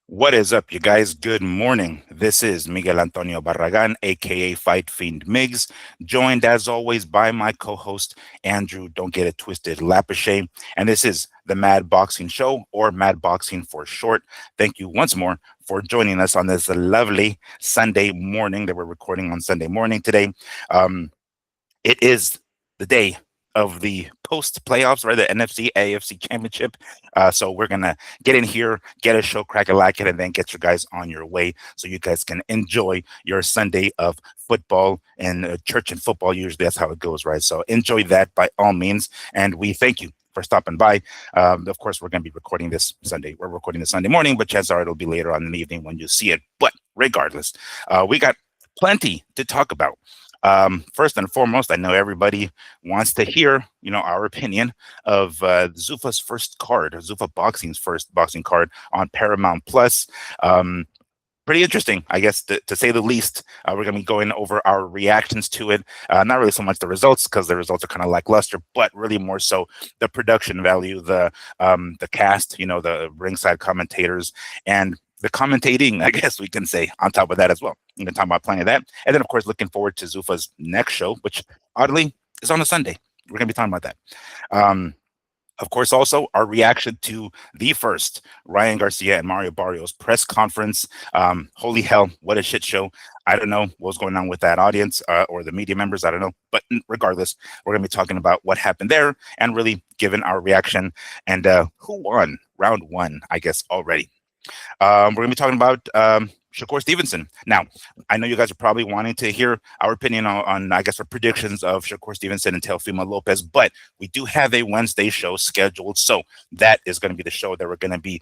What is up, you guys? Good morning. This is Miguel Antonio Barragan, aka Fight Fiend Migs, joined as always by my co-host Andrew. Don't get it twisted, Lapache, and this is the Mad Boxing Show, or Mad Boxing for short. Thank you once more for joining us on this lovely Sunday morning that we're recording on Sunday morning today. Um, it is the day of the post playoffs, right? The NFC AFC Championship. So we're gonna get in here, get a show, crack a like it, and then get you guys on your way so you guys can enjoy your Sunday of football and church and football. Usually that's how it goes, right? So enjoy that by all means, and we thank you for stopping by. Of course, we're going to be recording this Sunday. We're recording this Sunday morning, but chances are it'll be later on in the evening when you see it. But regardless, we got plenty to talk about. First and foremost, I know everybody wants to hear, our opinion of Zuffa's first card, Zuffa Boxing's first boxing card on Paramount Plus. Pretty interesting, I guess, to say the least. We're going to be going over our reactions to it. Not really so much the results, because the results are kind of lackluster, but really more so the production value, the cast, the ringside commentators, and the commentating, I guess we can say, on top of that as well. We're going to talk about plenty of that. And then, of course, looking forward to Zuffa's next show, which oddly is on a Sunday. We're going to be talking about that. Um, of course, also our reaction to the first Ryan Garcia and Mario Barrios press conference. Holy hell, what a shit show. I don't know what's going on with that audience or the media members. I don't know. But regardless, we're going to be talking about what happened there and really giving our reaction and who won round one, I guess, already. We're going to be talking about Shakur Stevenson. Now, I know you guys are probably wanting to hear our opinion on I guess, our predictions of Shakur Stevenson and Teofimo Lopez, but we do have a Wednesday show scheduled. So that is going to be the show that we're going to be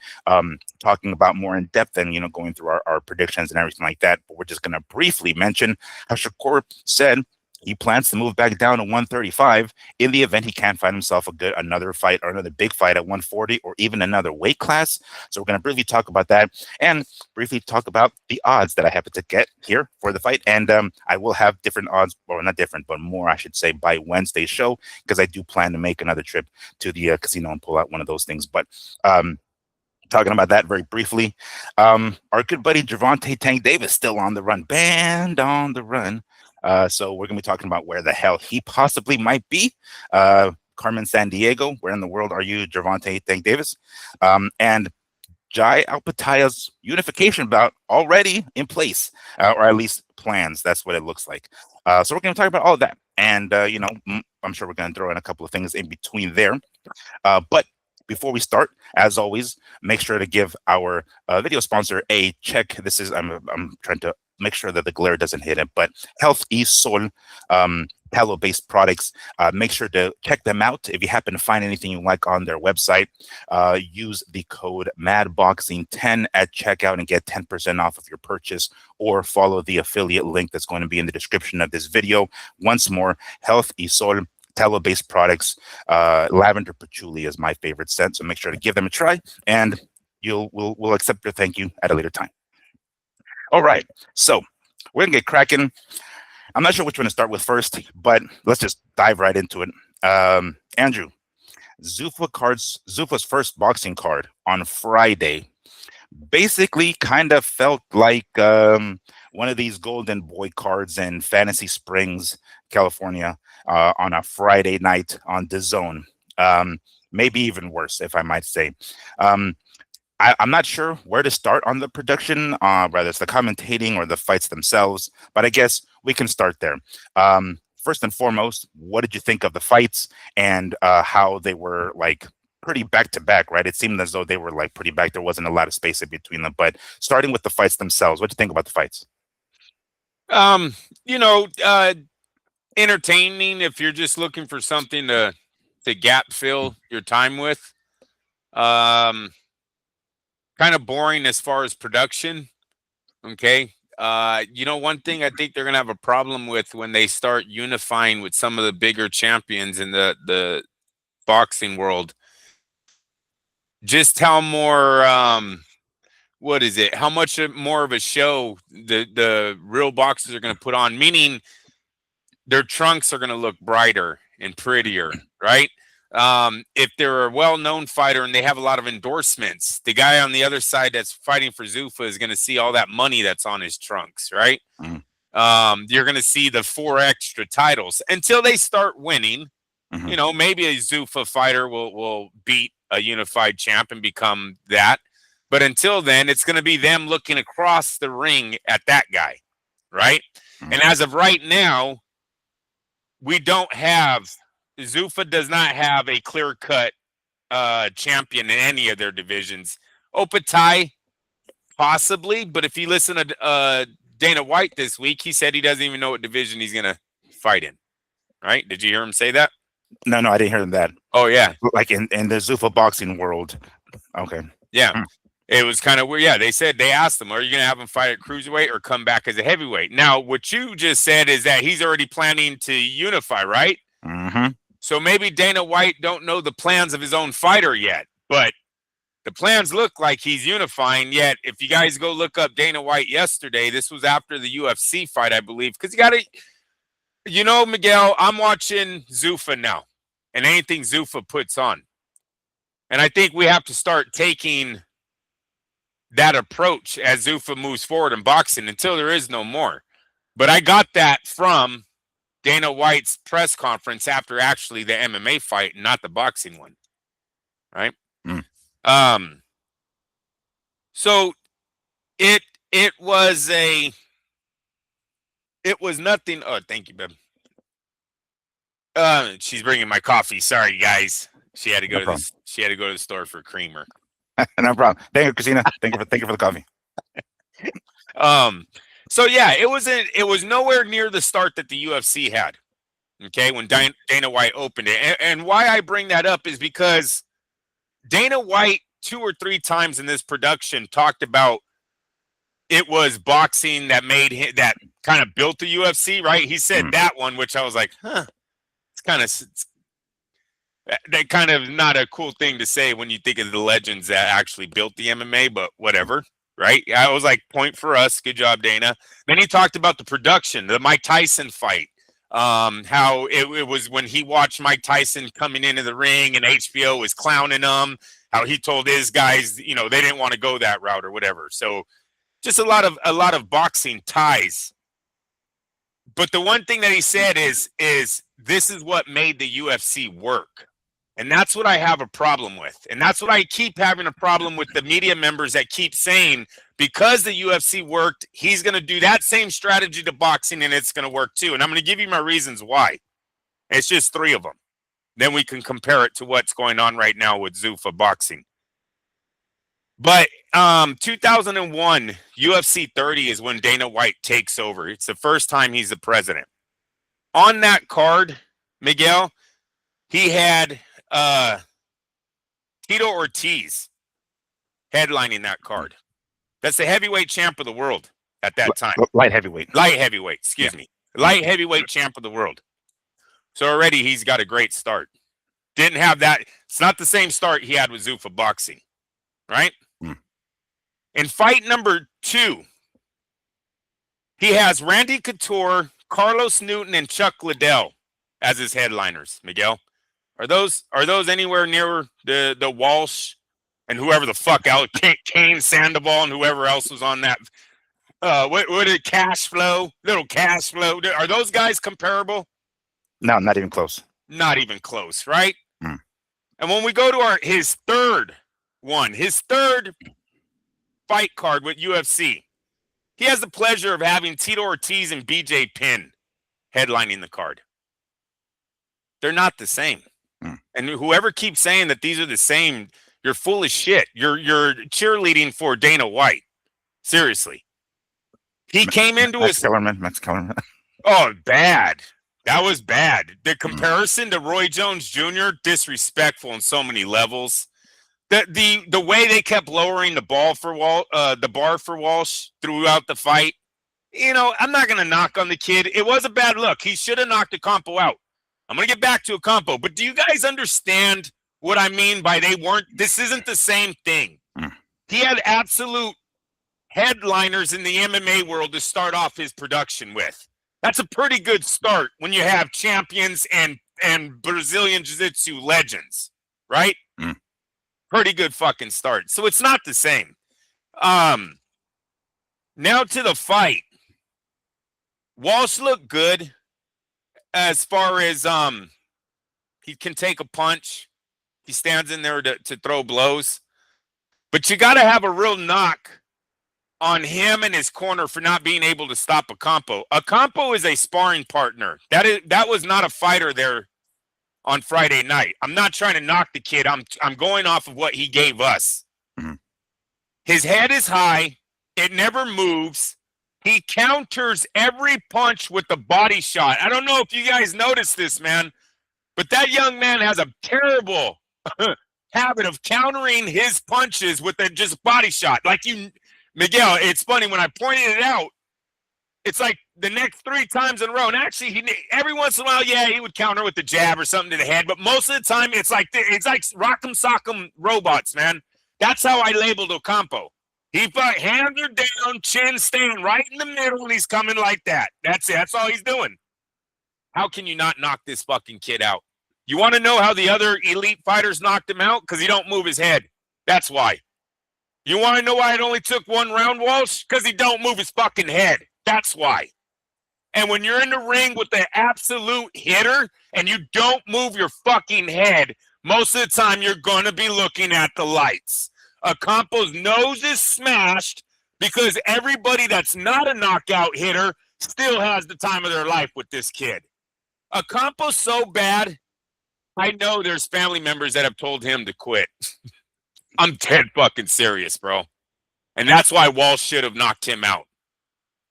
talking about more in depth and, going through our predictions and everything like that. But we're just going to briefly mention how Shakur said he plans to move back down to 135 in the event he can't find himself another fight or another big fight at 140 or even another weight class. So we're going to briefly talk about that and briefly talk about the odds that I happen to get here for the fight. And I will have different odds, or not different, but more, I should say, by Wednesday's show, because I do plan to make another trip to the casino and pull out one of those things. But talking about that very briefly, our good buddy Gervonta Tank Davis still on the run, banned on the run. So we're gonna be talking about where the hell he possibly might be. Carmen San Diego, where in the world are you, Gervonta Tank Davis? And Jai Opetaia's unification bout already in place, or at least plans. That's what it looks like. So we're going to talk about all of that, and I'm sure we're going to throw in a couple of things in between there. But before we start, as always, make sure to give our video sponsor a check. This is I'm trying to make sure that the glare doesn't hit it, but Health E Sol. Tallow-based products. Make sure to check them out. If you happen to find anything you like on their website, use the code MADBoxing10 at checkout and get 10% off of your purchase, or follow the affiliate link that's going to be in the description of this video. Once more, Health Isol tallow-based products. Lavender patchouli is my favorite scent, so make sure to give them a try, and we'll accept your thank you at a later time. All right, so we're gonna get cracking. I'm not sure which one to start with first, but let's just dive right into it. Andrew, Zuffa's first boxing card on Friday basically kind of felt like one of these Golden Boy cards in Fantasy Springs, California, on a Friday night on DAZN. Maybe even worse, if I might say. I'm not sure where to start on the production, whether it's the commentating or the fights themselves, but I guess we can start there. First and foremost, what did you think of the fights and how they were like pretty back to back, right? It seemed as though they were like pretty back. There wasn't a lot of space in between them, but starting with the fights themselves, what do you think about the fights? Um, you know, uh, Entertaining if you're just looking for something to gap fill your time with. Um, Kind of boring as far as production. Okay. One thing I think they're gonna have a problem with when they start unifying with some of the bigger champions in the boxing world. Just how more what is it? How much more of a show the real boxers are gonna put on? Meaning their trunks are gonna look brighter and prettier, right? If they're a well-known fighter and they have a lot of endorsements, the guy on the other side that's fighting for Zuffa is going to see all that money that's on his trunks, right? You're going to see the 4 extra titles until they start winning. You know, maybe a Zuffa fighter will beat a unified champ and become that. But until then, it's going to be them looking across the ring at that guy, right? And as of right now, we don't have, Zuffa does not have a clear-cut champion in any of their divisions. Opetaia, possibly, but if you listen to Dana White this week, he said he doesn't even know what division he's going to fight in, right? Did you hear him say that? No, I didn't hear that. Oh, yeah. Like in the ZUFFA boxing world. Okay. Yeah. It was kind of weird. Yeah, they asked him, are you going to have him fight at cruiserweight or come back as a heavyweight? Now, what you just said is that he's already planning to unify, right? So maybe Dana White don't know the plans of his own fighter yet, but the plans look like he's unifying. Yet, if you guys go look up Dana White yesterday, this was after the UFC fight, I believe, because you got to, you know, Miguel, I'm watching Zuffa now and anything Zuffa puts on. And I think we have to start taking that approach as Zuffa moves forward in boxing until there is no more. But I got that from Dana White's press conference after actually the MMA fight, not the boxing one. Right? So it was nothing. Oh, thank you, babe. She's bringing my coffee. Sorry, guys. She had to go to the store for creamer. No problem. Thank you, Christina. Thank you for the coffee. So yeah, it was nowhere near the start that the UFC had. Okay, when Dana White opened it, and why I bring that up is because Dana White 2 or 3 times in this production talked about it was boxing that made him, that kind of built the UFC, right? He said that one, which I was like, huh, that kind of not a cool thing to say when you think of the legends that actually built the MMA, but whatever, right? I was like, point for us. Good job, Dana. Then he talked about the production, the Mike Tyson fight, how it was when he watched Mike Tyson coming into the ring and HBO was clowning him, how he told his guys, you know, they didn't want to go that route or whatever. So just a lot of boxing ties. But the one thing that he said is this is what made the UFC work. And that's what I have a problem with. And that's what I keep having a problem with the media members that keep saying, because the UFC worked, he's going to do that same strategy to boxing and it's going to work too. And I'm going to give you my reasons why. It's just 3 of them. Then we can compare it to what's going on right now with ZUFFA boxing. But 2001, UFC 30 is when Dana White takes over. It's the first time he's the president. On that card, Miguel, he had Tito Ortiz headlining that card. That's the heavyweight champ of the world at that time. Light heavyweight, excuse me. Light heavyweight champ of the world. So already he's got a great start. Didn't have that. It's not the same start he had with ZUFFA boxing, right? In fight number 2, he has Randy Couture, Carlos Newton, and Chuck Liddell as his headliners, Miguel. Are those anywhere near the Walsh and whoever the fuck else, Kane Sandoval and whoever else was on that? What did Cash Flow? Little Cash Flow. Are those guys comparable? No, not even close. Not even close, right? And when we go to his third fight card with UFC, he has the pleasure of having Tito Ortiz and BJ Penn headlining the card. They're not the same. And whoever keeps saying that these are the same, you're full of shit. You're cheerleading for Dana White. Seriously. He came into Max Kellerman. Oh, bad. That was bad. The comparison to Roy Jones Jr., disrespectful on so many levels. The way they kept lowering the bar for Walsh throughout the fight, you know, I'm not going to knock on the kid. It was a bad look. He should have knocked Ocampo out. I'm going to get back to Ocampo, but do you guys understand what I mean by this isn't the same thing. He had absolute headliners in the MMA world to start off his production with. That's a pretty good start when you have champions and and Brazilian Jiu-Jitsu legends, right? Mm. Pretty good fucking start. So it's not the same. Now to the fight. Walsh looked good as far as he can take a punch. He stands in there to throw blows. But you got to have a real knock on him and his corner for not being able to stop Ocampo. Ocampo is a sparring partner. That was not a fighter there on Friday night. I'm not trying to knock the kid. I'm going off of what he gave us. Mm-hmm. His head is high. It never moves. He counters every punch with the body shot. I don't know if you guys noticed this, man, but that young man has a terrible habit of countering his punches with a just body shot. Like Miguel, it's funny when I pointed it out, it's like the next 3 times in a row. And actually, every once in a while, yeah, he would counter with the jab or something to the head. But most of the time, it's like rock'em sock'em robots, man. That's how I labeled Ocampo. He hands are down, chin staying right in the middle, and he's coming like that. That's it. That's all he's doing. How can you not knock this fucking kid out? You want to know how the other elite fighters knocked him out? Because he don't move his head. That's why. You want to know why it only took 1 round, Walsh? Because he don't move his fucking head. That's why. And when you're in the ring with the absolute hitter and you don't move your fucking head, most of the time you're going to be looking at the lights. Ocampo's nose is smashed because everybody that's not a knockout hitter still has the time of their life with this kid. Ocampo's so bad, I know there's family members that have told him to quit. I'm dead fucking serious, bro. And that's why Walsh should have knocked him out.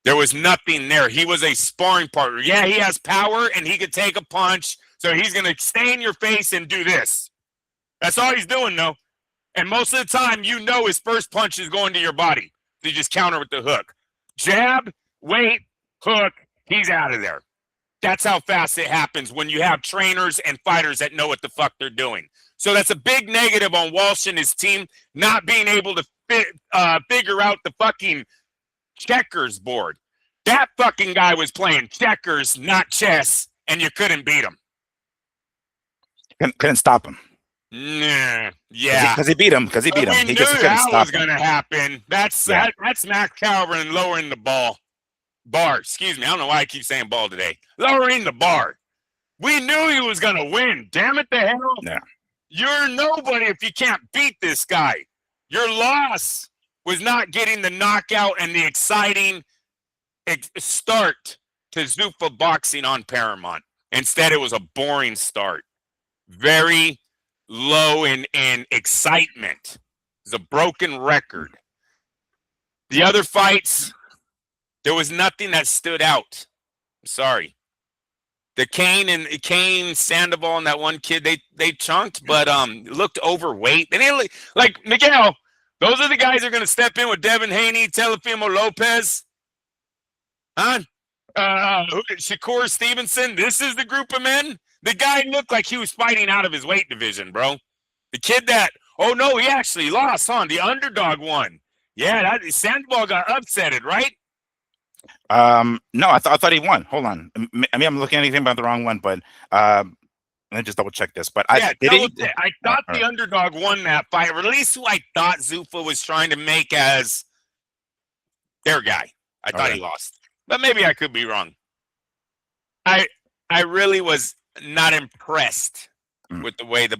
There was nothing there. He was a sparring partner. Yeah, he has power and he could take a punch, so he's going to stay in your face and do this. That's all he's doing, though. And most of the time, you know his first punch is going to your body. So you just counter with the hook. Jab, wait, hook, he's out of there. That's how fast it happens when you have trainers and fighters that know what the fuck they're doing. So that's a big negative on Walsh and his team not being able to figure out the fucking checkers board. That fucking guy was playing checkers, not chess, and you couldn't beat him. Couldn't stop him. Nah, yeah, because he beat him. Because he beat him. We knew that was going to happen. That's Max Calvin lowering the bar. Excuse me. I don't know why I keep saying ball today. Lowering the bar. We knew he was going to win. Damn it, the hell. Yeah. You're nobody if you can't beat this guy. Your loss was not getting the knockout and the exciting start to ZUFFA Boxing on Paramount. Instead, it was a boring start. Very low in excitement. It's a broken record. The other fights, there was nothing that stood out. I'm sorry. The Kane Sandoval and that one kid, they chunked, but looked overweight. And they like Miguel, those are the guys that are going to step in with Devin Haney, Teofimo Lopez, Shakur Stevenson. This is the group of men. The guy looked like he was fighting out of his weight division, bro. The kid that, oh no, he actually lost, huh? The underdog won. Yeah, Sandoval got upsetted, right? No, I thought he won. Hold on. I mean, I'm looking at anything about the wrong one, but let me just double check this. But I thought the underdog won that fight, or at least who I thought ZUFFA was trying to make as their guy. I thought he lost, but maybe I could be wrong. I really was not impressed with the way the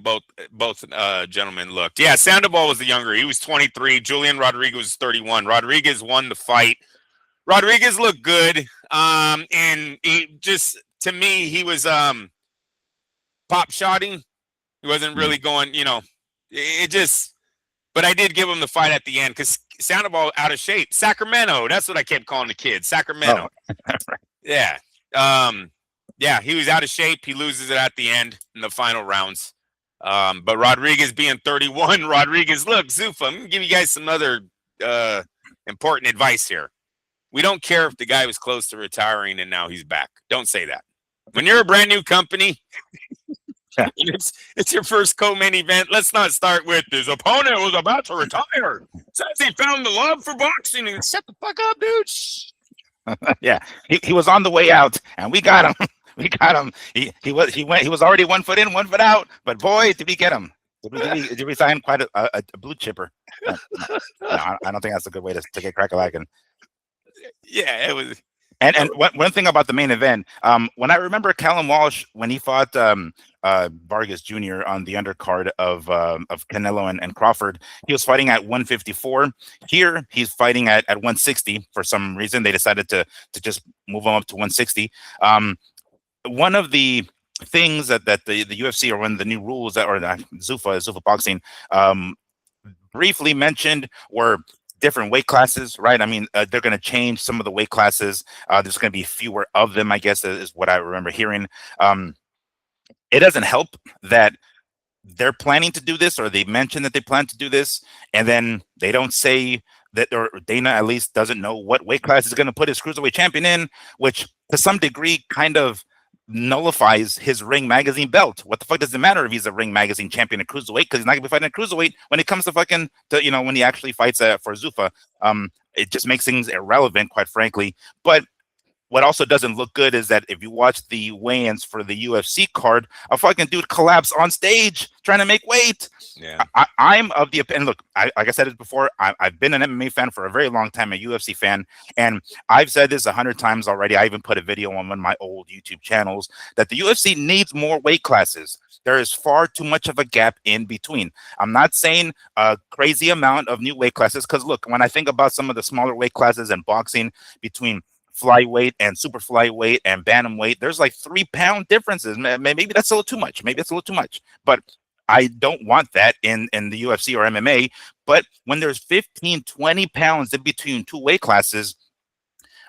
both gentlemen looked. Yeah, Sandoval was the younger. He was 23. Julian Rodriguez was 31. Rodriguez won the fight. Rodriguez looked good. And he just, to me, he was pop shotting. He wasn't really going, but I did give him the fight at the end because Sandoval out of shape. Sacramento, that's what I kept calling the kid. Sacramento. Oh. Yeah. Yeah, he was out of shape. He loses it at the end in the final rounds. But Rodriguez being 31, Rodriguez, look, ZUFFA, I'm going to give you guys some other important advice here. We don't care if the guy was close to retiring and now he's back. Don't say that. When you're a brand new company, it's your first co-main event. Let's not start with his opponent was about to retire. Says he found the love for boxing. And shut the fuck up, dude. Yeah, he was on the way out, and we got him. We got him. He was already 1 foot in, 1 foot out. But boy, did we get him? Did we sign quite a blue chipper? No, I don't think that's a good way to get crack-a-lackin'. Yeah, it was. And one thing about the main event, when I remember Callum Walsh when he fought Vargas Jr. on the undercard of Canelo and Crawford, he was fighting at 154. Here he's fighting at 160 for some reason. They decided to just move him up to 160. One of the things that the UFC, or one of the new rules that, or the ZUFFA boxing, briefly mentioned were different weight classes, right? I mean, they're going to change some of the weight classes. There's going to be fewer of them, I guess, is what I remember hearing. It doesn't help that they're planning to do this, or they mention that they plan to do this, and then they don't say that, or Dana at least doesn't know what weight class is going to put his cruiserweight champion in, which to some degree kind of nullifies his Ring Magazine belt. What the fuck does it matter if he's a Ring Magazine champion at cruiserweight? Because he's not gonna be fighting at cruiserweight when it comes to when he actually fights for Zuffa. It just makes things irrelevant, quite frankly. But what also doesn't look good is that if you watch the weigh-ins for the UFC card, a fucking dude collapsed on stage trying to make weight. Yeah, I'm of the opinion. Look, like I said it before, I've been an MMA fan for a very long time, a UFC fan, and I've said this 100 times already. I even put a video on one of my old YouTube channels that the UFC needs more weight classes. There is far too much of a gap in between. I'm not saying a crazy amount of new weight classes, because look, when I think about some of the smaller weight classes in boxing between flyweight and super flyweight and bantamweight, there's like 3 pound differences. Maybe that's a little too much. Maybe it's a little too much, but I don't want that in the UFC or MMA. But when there's 15, 20 pounds in between two weight classes,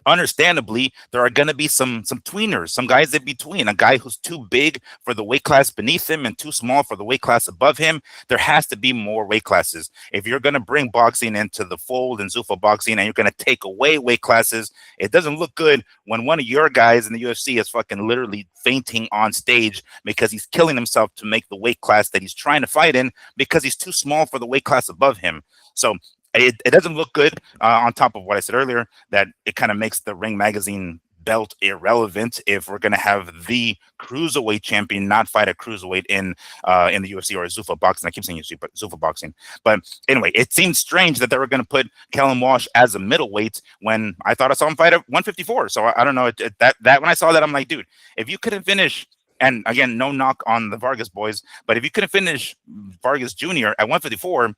understandably, there are going to be some tweeners, some guys in between. A guy who's too big for the weight class beneath him and too small for the weight class above him. There has to be more weight classes. If you're going to bring boxing into the fold and Zuffa boxing, and you're going to take away weight classes, it doesn't look good when one of your guys in the UFC is fucking literally fainting on stage because he's killing himself to make the weight class that he's trying to fight in because he's too small for the weight class above him. So it doesn't look good, on top of what I said earlier, that it kind of makes the Ring Magazine belt irrelevant if we're going to have the cruiserweight champion not fight a cruiserweight in the UFC or Zuffa boxing. I keep saying UFC, but Zuffa boxing. But anyway, it seems strange that they were going to put Callum Walsh as a middleweight when I thought I saw him fight at 154. So I don't know, that when I saw that, I'm like, dude, if you couldn't finish, and again, no knock on the Vargas boys, but if you couldn't finish Vargas Jr. at 154,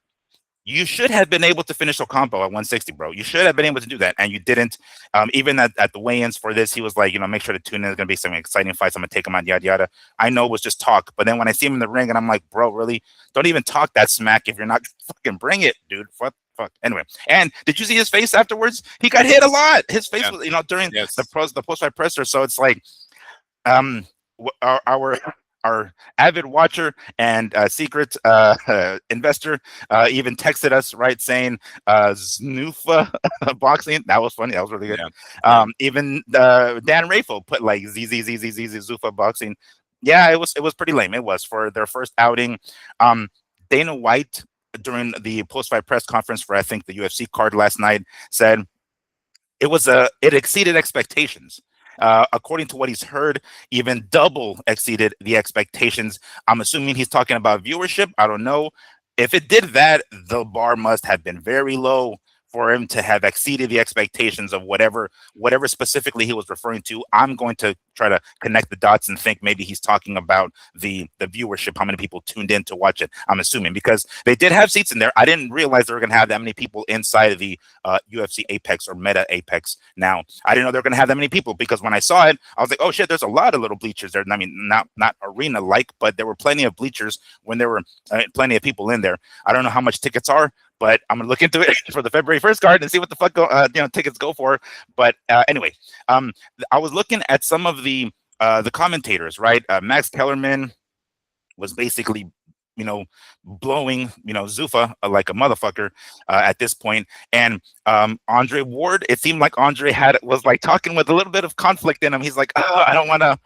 you should have been able to finish Ocampo at 160, bro. You should have been able to do that, and you didn't. Even at the weigh-ins for this, he was like, make sure to tune in. There's going to be some exciting fights. I'm going to take him on, yada, yada. I know it was just talk, but then when I see him in the ring, and I'm like, bro, really? Don't even talk that smack if you're not fucking bring it, dude. Fuck. Anyway, and did you see his face afterwards? He got hit a lot. His face was, during the post-fight presser. So it's like, our avid watcher and secret investor even texted us, right, saying Snoofa boxing. That was funny. That was really good. Yeah. Even Dan Rafo put like ZZZZZ Zuffa boxing. Yeah, it was pretty lame. It was for their first outing. Dana White, during the post-fight press conference for, I think, the UFC card last night, said it exceeded expectations. According to what he's heard, even double exceeded the expectations. I'm assuming he's talking about viewership. I don't know. If it did that, the bar must have been very low for him to have exceeded the expectations of whatever specifically he was referring to. I'm going to try to connect the dots and think maybe he's talking about the viewership, how many people tuned in to watch it. I'm assuming, because they did have seats in there. I didn't realize they were going to have that many people inside of the UFC Apex or Meta Apex. Now, I didn't know they were going to have that many people, because when I saw it, I was like, oh shit, there's a lot of little bleachers there. I mean, not arena like, but there were plenty of bleachers when there were plenty of people in there. I don't know how much tickets are, but I'm gonna look into it for the February 1st card and see what the fuck tickets go for. But anyway, I was looking at some of the commentators, right? Max Kellerman was basically, blowing, Zuffa like a motherfucker at this point. And Andre Ward, it seemed like Andre was like talking with a little bit of conflict in him. He's like, oh, I don't want to,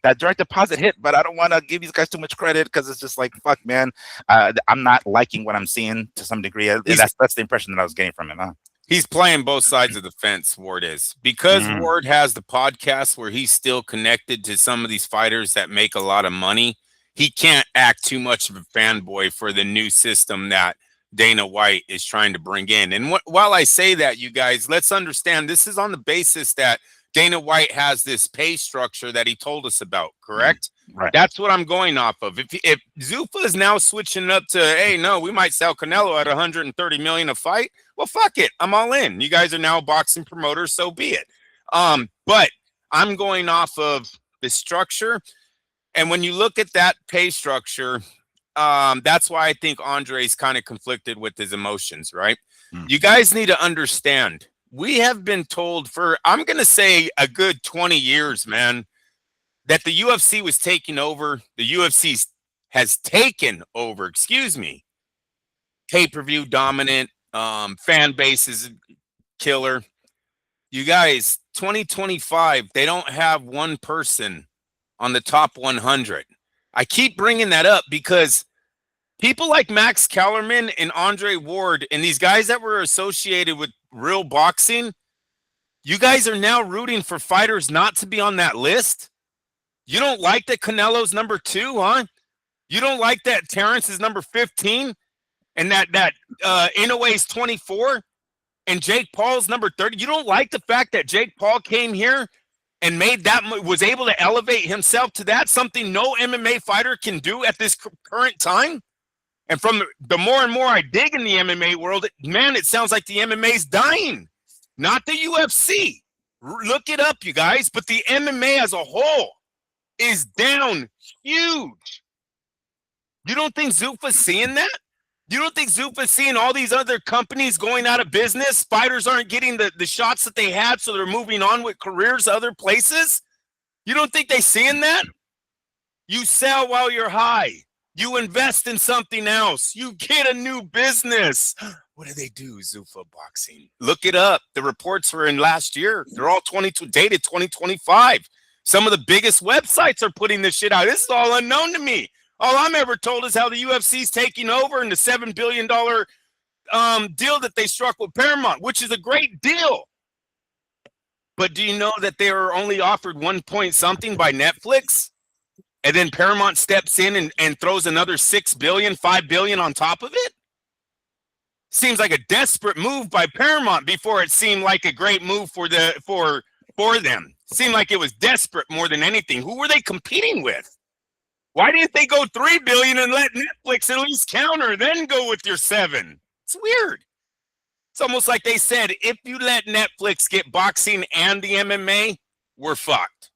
that direct deposit hit, but I don't want to give these guys too much credit, because it's just like, fuck, man, I'm not liking what I'm seeing to some degree. That's the impression that I was getting from him. Huh? He's playing both sides of the fence, Ward is. Because Mm, Ward has the podcast where he's still connected to some of these fighters that make a lot of money, he can't act too much of a fanboy for the new system that Dana White is trying to bring in. And while I say that, you guys, let's understand this is on the basis that Dana White has this pay structure that he told us about, mm, correct? right. That's what I'm going off of. If Zuffa is now switching up to, hey, no, we might sell Canelo at 130 million a fight. Well, fuck it. I'm all in. You guys are now boxing promoters, so be it. But I'm going off of the structure. And when you look at that pay structure, that's why I think Andre's kind of conflicted with his emotions, right? Mm. You guys need to understand. We have been told for, I'm going to say, a good 20 years, man, that the UFC was taking over. The UFC has taken over, excuse me, pay-per-view dominant, fan base is killer. You guys, 2025, they don't have one person on the top 100. I keep bringing that up because people like Max Kellerman and Andre Ward and these guys that were associated with real boxing, you guys are now rooting for fighters not to be on that list. You don't like that Canelo's number 2, huh? You don't like that Terrence is number 15 and that Inoue's 24 and Jake Paul's number 30. You don't like the fact that Jake Paul came here and was able to elevate himself to that, something no MMA fighter can do at this current time? And from the more and more I dig in the MMA world, man, it sounds like the MMA's dying, not the UFC. Look it up, you guys. But the MMA as a whole is down huge. You don't think Zuffa's seeing that? You don't think Zuffa's seeing all these other companies going out of business? Fighters aren't getting the shots that they had, so they're moving on with careers other places? You don't think they're seeing that? You sell while you're high. You invest in something else. You get a new business. What do they do, Zuffa Boxing? Look it up. The reports were in last year. They're all dated 2025. Some of the biggest websites are putting this shit out. This is all unknown to me. All I'm ever told is how the UFC's taking over and the $7 billion deal that they struck with Paramount, which is a great deal. But do you know that they were only offered 1 point something by Netflix? And then Paramount steps in and throws another 6 billion, 5 billion on top of it? Seems like a desperate move by Paramount before it seemed like a great move for them. Seemed like it was desperate more than anything. Who were they competing with? Why didn't they go 3 billion and let Netflix at least counter, then go with your 7? It's weird. It's almost like they said, if you let Netflix get boxing and the MMA, we're fucked.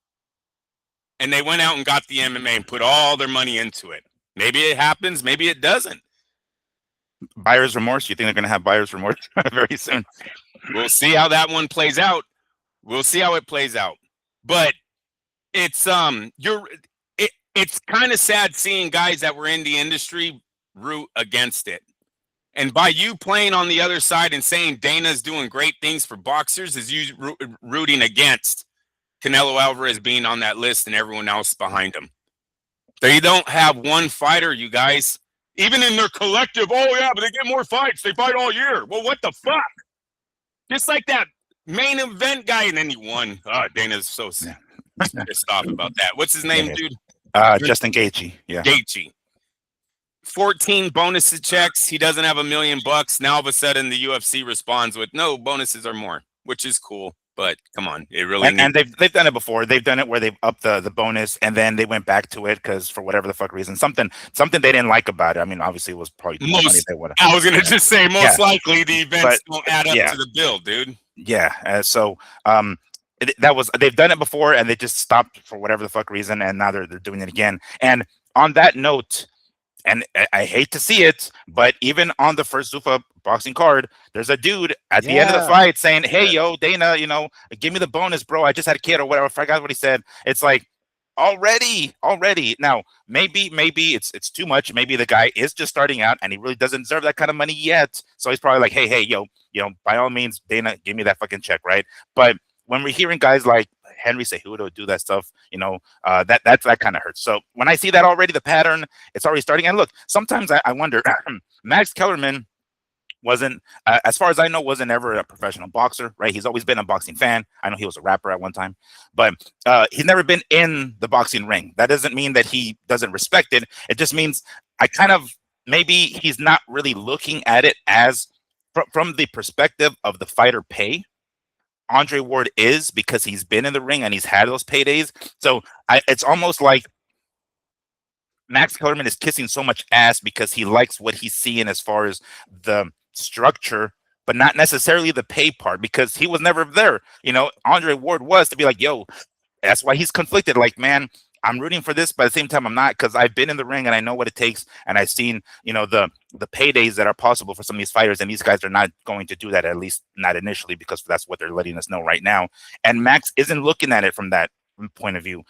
And they went out and got the MMA and put all their money into it. Maybe it happens, maybe it doesn't. Buyer's remorse? You think they're going to have buyer's remorse very soon? We'll see how that one plays out. We'll see how it plays out. But it's it's kind of sad seeing guys that were in the industry root against it. And by you playing on the other side and saying Dana's doing great things for boxers is you rooting against Canelo Alvarez being on that list and everyone else behind him. They don't have one fighter, you guys. Even in their collective, oh yeah, but they get more fights. They fight all year. Well, what the fuck? Just like that main event guy, and then he won. Oh, Dana's so pissed off about that. What's his name, dude? Justin Gaethje. Yeah. Gaethje. 14 bonuses checks. He doesn't have $1 million. Now all of a sudden the UFC responds with no bonuses or more, which is cool. But come on, it really and they've done it before. They've done it where they've upped the bonus and then they went back to it because for whatever the fuck reason, something they didn't like about it. I mean, obviously it was probably too money they would have. I was gonna just say most likely the events don't add up to the bill, dude. Yeah. They've done it before and they just stopped for whatever the fuck reason, and now they're doing it again. And on that note, and I hate to see it, but even on the first Zuffa boxing card, there's a dude at the end of the fight saying, hey, yo, Dana, give me the bonus, bro. I just had a kid or whatever. I forgot what he said. It's like, already. Now, maybe it's too much. Maybe the guy is just starting out and he really doesn't deserve that kind of money yet. So he's probably like, hey, yo, by all means, Dana, give me that fucking check, right? But when we're hearing guys like Henry Cejudo do that stuff, that kind of hurts. So when I see that already, the pattern, it's already starting. And look, sometimes I wonder, Max Kellerman wasn't, as far as I know, wasn't ever a professional boxer, right? He's always been a boxing fan. I know he was a rapper at one time, but he's never been in the boxing ring. That doesn't mean that he doesn't respect it. It just means I kind of, maybe he's not really looking at it as from the perspective of the fighter pay. Andre Ward is, because he's been in the ring and he's had those paydays. So it's almost like Max Kellerman is kissing so much ass because he likes what he's seeing as far as the structure, but not necessarily the pay part, because he was never there. Andre Ward was, to be like, yo, that's why he's conflicted. Like, man, I'm rooting for this, but at the same time, I'm not, because I've been in the ring and I know what it takes, and I've seen, the paydays that are possible for some of these fighters, and these guys are not going to do that, at least not initially, because that's what they're letting us know right now. And Max isn't looking at it from that point of view.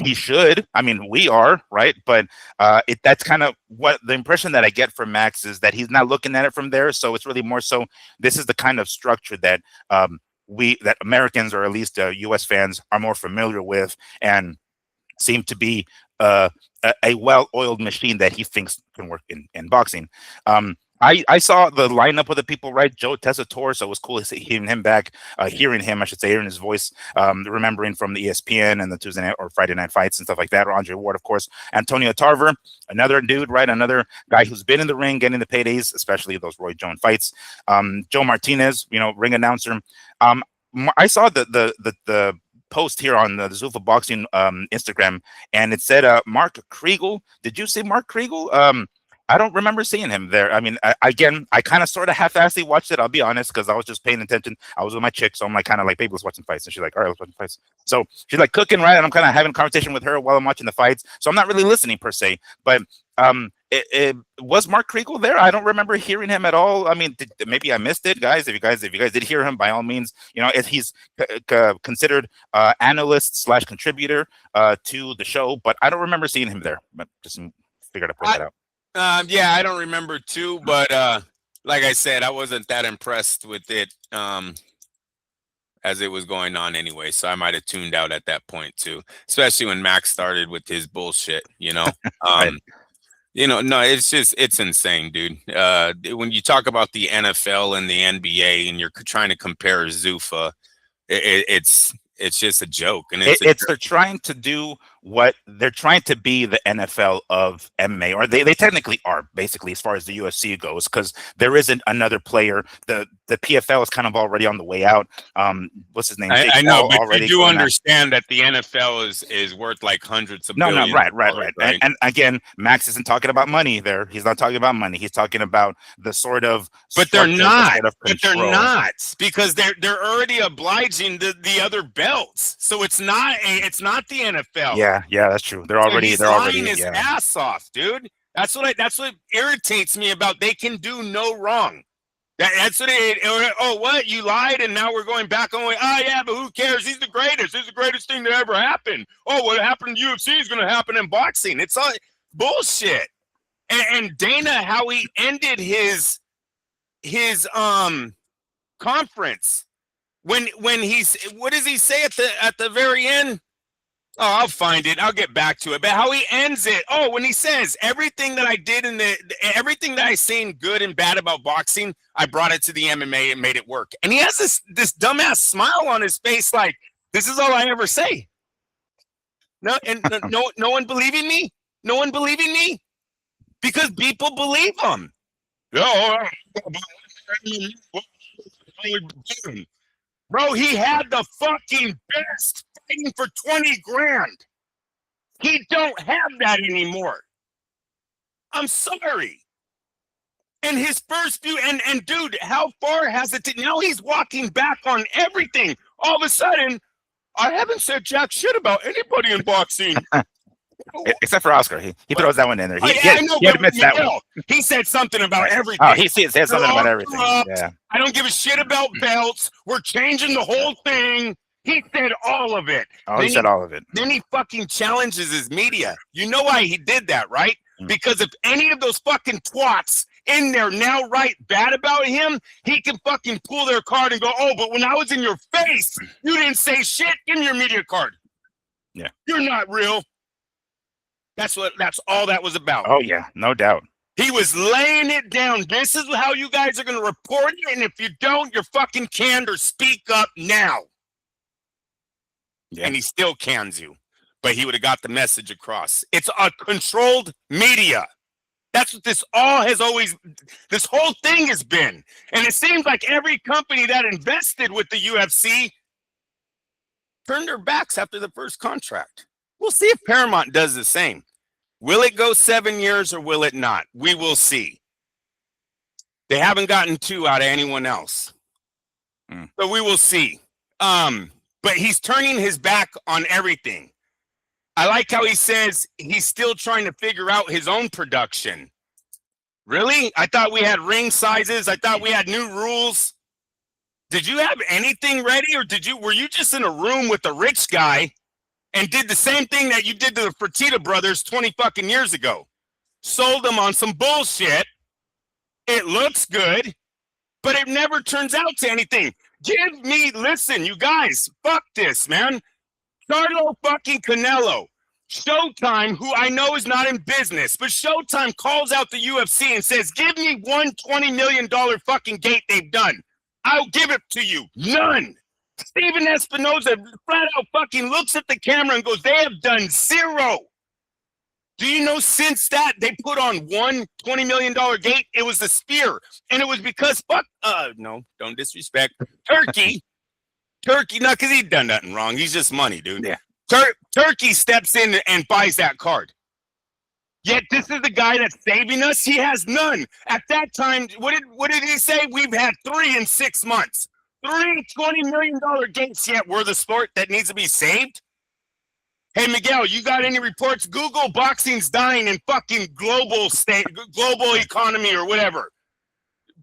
He should. I mean, we are, right? But that's kind of what the impression that I get from Max is, that he's not looking at it from there. So it's really more so, this is the kind of structure that that Americans, or at least U.S. fans, are more familiar with, and seem to be a well-oiled machine that he thinks can work in boxing. I saw the lineup of the people, right? Joe Tessitore, so it was cool hearing him back, hearing his voice, remembering from the ESPN and the Tuesday night or Friday night fights and stuff like that. Or Andre Ward, of course. Antonio Tarver, another dude, right? Another guy who's been in the ring, getting the paydays, especially those Roy Jones fights. Joe Martinez, ring announcer. I saw the post here on the Zuffa Boxing Instagram, and it said Mark Kriegel. Did you see Mark Kriegel? I don't remember seeing him there. I mean, I kind of sort of half-assed watched it, I'll be honest, because I was just paying attention. I was with my chick, so I'm like, kind of like, baby, let's watch some fights. And she's like, all right, let's watch some fights. So she's like cooking, right? And I'm kind of having a conversation with her while I'm watching the fights. So I'm not really listening per se. But it was Mark Kriegel there? I don't remember hearing him at all. I mean, maybe I missed it, guys. If you guys did hear him, by all means, he's considered analyst / contributor to the show, but I don't remember seeing him there. But just figured to point that out. Yeah, I don't remember too, but like I said, I wasn't that impressed with it as it was going on anyway, so I might have tuned out at that point too, especially when Max started with his bullshit, Right. No, it's insane, dude. When you talk about the NFL and the NBA and you're trying to compare Zuffa, it's just a joke. And they're trying to do what they're trying to be, the NFL of MMA, or they technically are, basically, as far as the UFC goes, because there isn't another player. The PFL is kind of already on the way out. What's his name? I know, but you do understand that the NFL is worth like hundreds of billions. Right. And again, Max isn't talking about money there. He's not talking about money. He's talking about the sort of. But they're not. But they're not, because they're already obliging the other belts. So it's not the NFL. Yeah, that's true. They're already his ass off, dude. That's what irritates me about. They can do no wrong. That's what what, you lied and now we're going back on. Oh yeah, but who cares? He's the greatest. He's the greatest thing that ever happened. Oh, what happened in UFC is going to happen in boxing. It's all bullshit. And Dana, how he ended his conference when he's, what does he say at the very end? Oh, I'll find it. I'll get back to it. But how he ends it. Oh, when he says everything that I did everything that I seen good and bad about boxing, I brought it to the MMA and made it work. And he has this dumbass smile on his face, like, this is all I ever say. No, and no one believing me. No one believing me, because people believe him. Bro, he had the fucking best fighting for 20 grand. He don't have that anymore. I'm sorry. And his first few, and dude, how far has it? Now he's walking back on everything. All of a sudden, I haven't said jack shit about anybody in boxing. Except for Oscar. He throws that one in there. I know, he admits that one. He said something about everything. Oh, he said something about everything. Yeah. I don't give a shit about belts. We're changing the whole thing. He said all of it. Oh, he said all of it. Then he fucking challenges his media. You know why he did that, right? Because if any of those fucking twats in there now write bad about him, he can fucking pull their card and go, oh, but when I was in your face, you didn't say shit. Give me your media card. Yeah. You're not real. That's all that was about. Oh, yeah, no doubt. He was laying it down. This is how you guys are going to report it, and if you don't, you're fucking canned or speak up now. Yeah. And he still cans you, but he would have got the message across. It's a controlled media. That's what this whole thing has been. And it seems like every company that invested with the UFC turned their backs after the first contract. We'll see if Paramount does the same. Will it go 7 years or will it not? We will see. They haven't gotten 2 out of anyone else. So we will see. But he's turning his back on everything. I like how he says he's still trying to figure out his own production. Really? I thought we had ring sizes. I thought we had new rules. Did you have anything ready, or were you just in a room with a rich guy and did the same thing that you did to the Fertitta brothers 20 fucking years ago? Sold them on some bullshit. It looks good, but it never turns out to anything. Listen, you guys, fuck this, man. Carlo fucking Canelo. Showtime, who I know is not in business, but Showtime calls out the UFC and says, give me one $20 million fucking gate they've done. I'll give it to you. None. Steven Espinoza flat out fucking looks at the camera and goes, they have done 0. Do you know since that they put on one $20 million gate? It was the Spear. And it was because no, don't disrespect. Turkey, no, because he'd done nothing wrong. He's just money, dude. Yeah. Turkey steps in and buys that card. Yet this is the guy that's saving us. He has none. At that time, what did he say? We've had 3 in 6 months. 3 $20 million gates, yet we're the sport that needs to be saved? Hey, Miguel, you got any reports? Google boxing's dying in fucking global economy or whatever.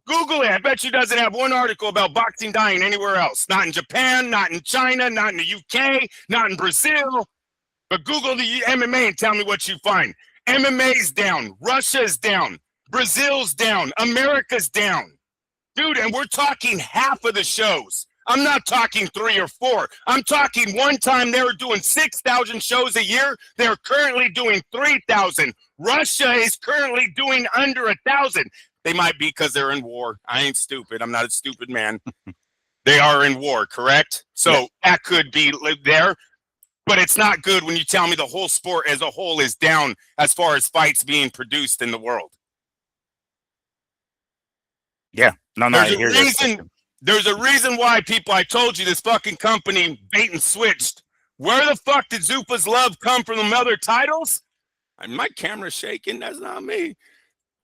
Google it. I bet you doesn't have one article about boxing dying anywhere else. Not in Japan, not in China, not in the UK, not in Brazil. But Google the MMA and tell me what you find. MMA's down. Russia's down. Brazil's down. America's down. Dude, and we're talking half of the shows. I'm not talking 3 or 4. I'm talking one time they were doing 6,000 shows a year. They're currently doing 3,000. Russia is currently doing under 1,000. They might be because they're in war. I ain't stupid. I'm not a stupid man. They are in war, correct? So that could be there. But it's not good when you tell me the whole sport as a whole is down as far as fights being produced in the world. Yeah. No, There's a reason why I told you this fucking company bait and switched. Where the fuck did Zuffa's love come from the other titles? My camera's shaking. That's not me.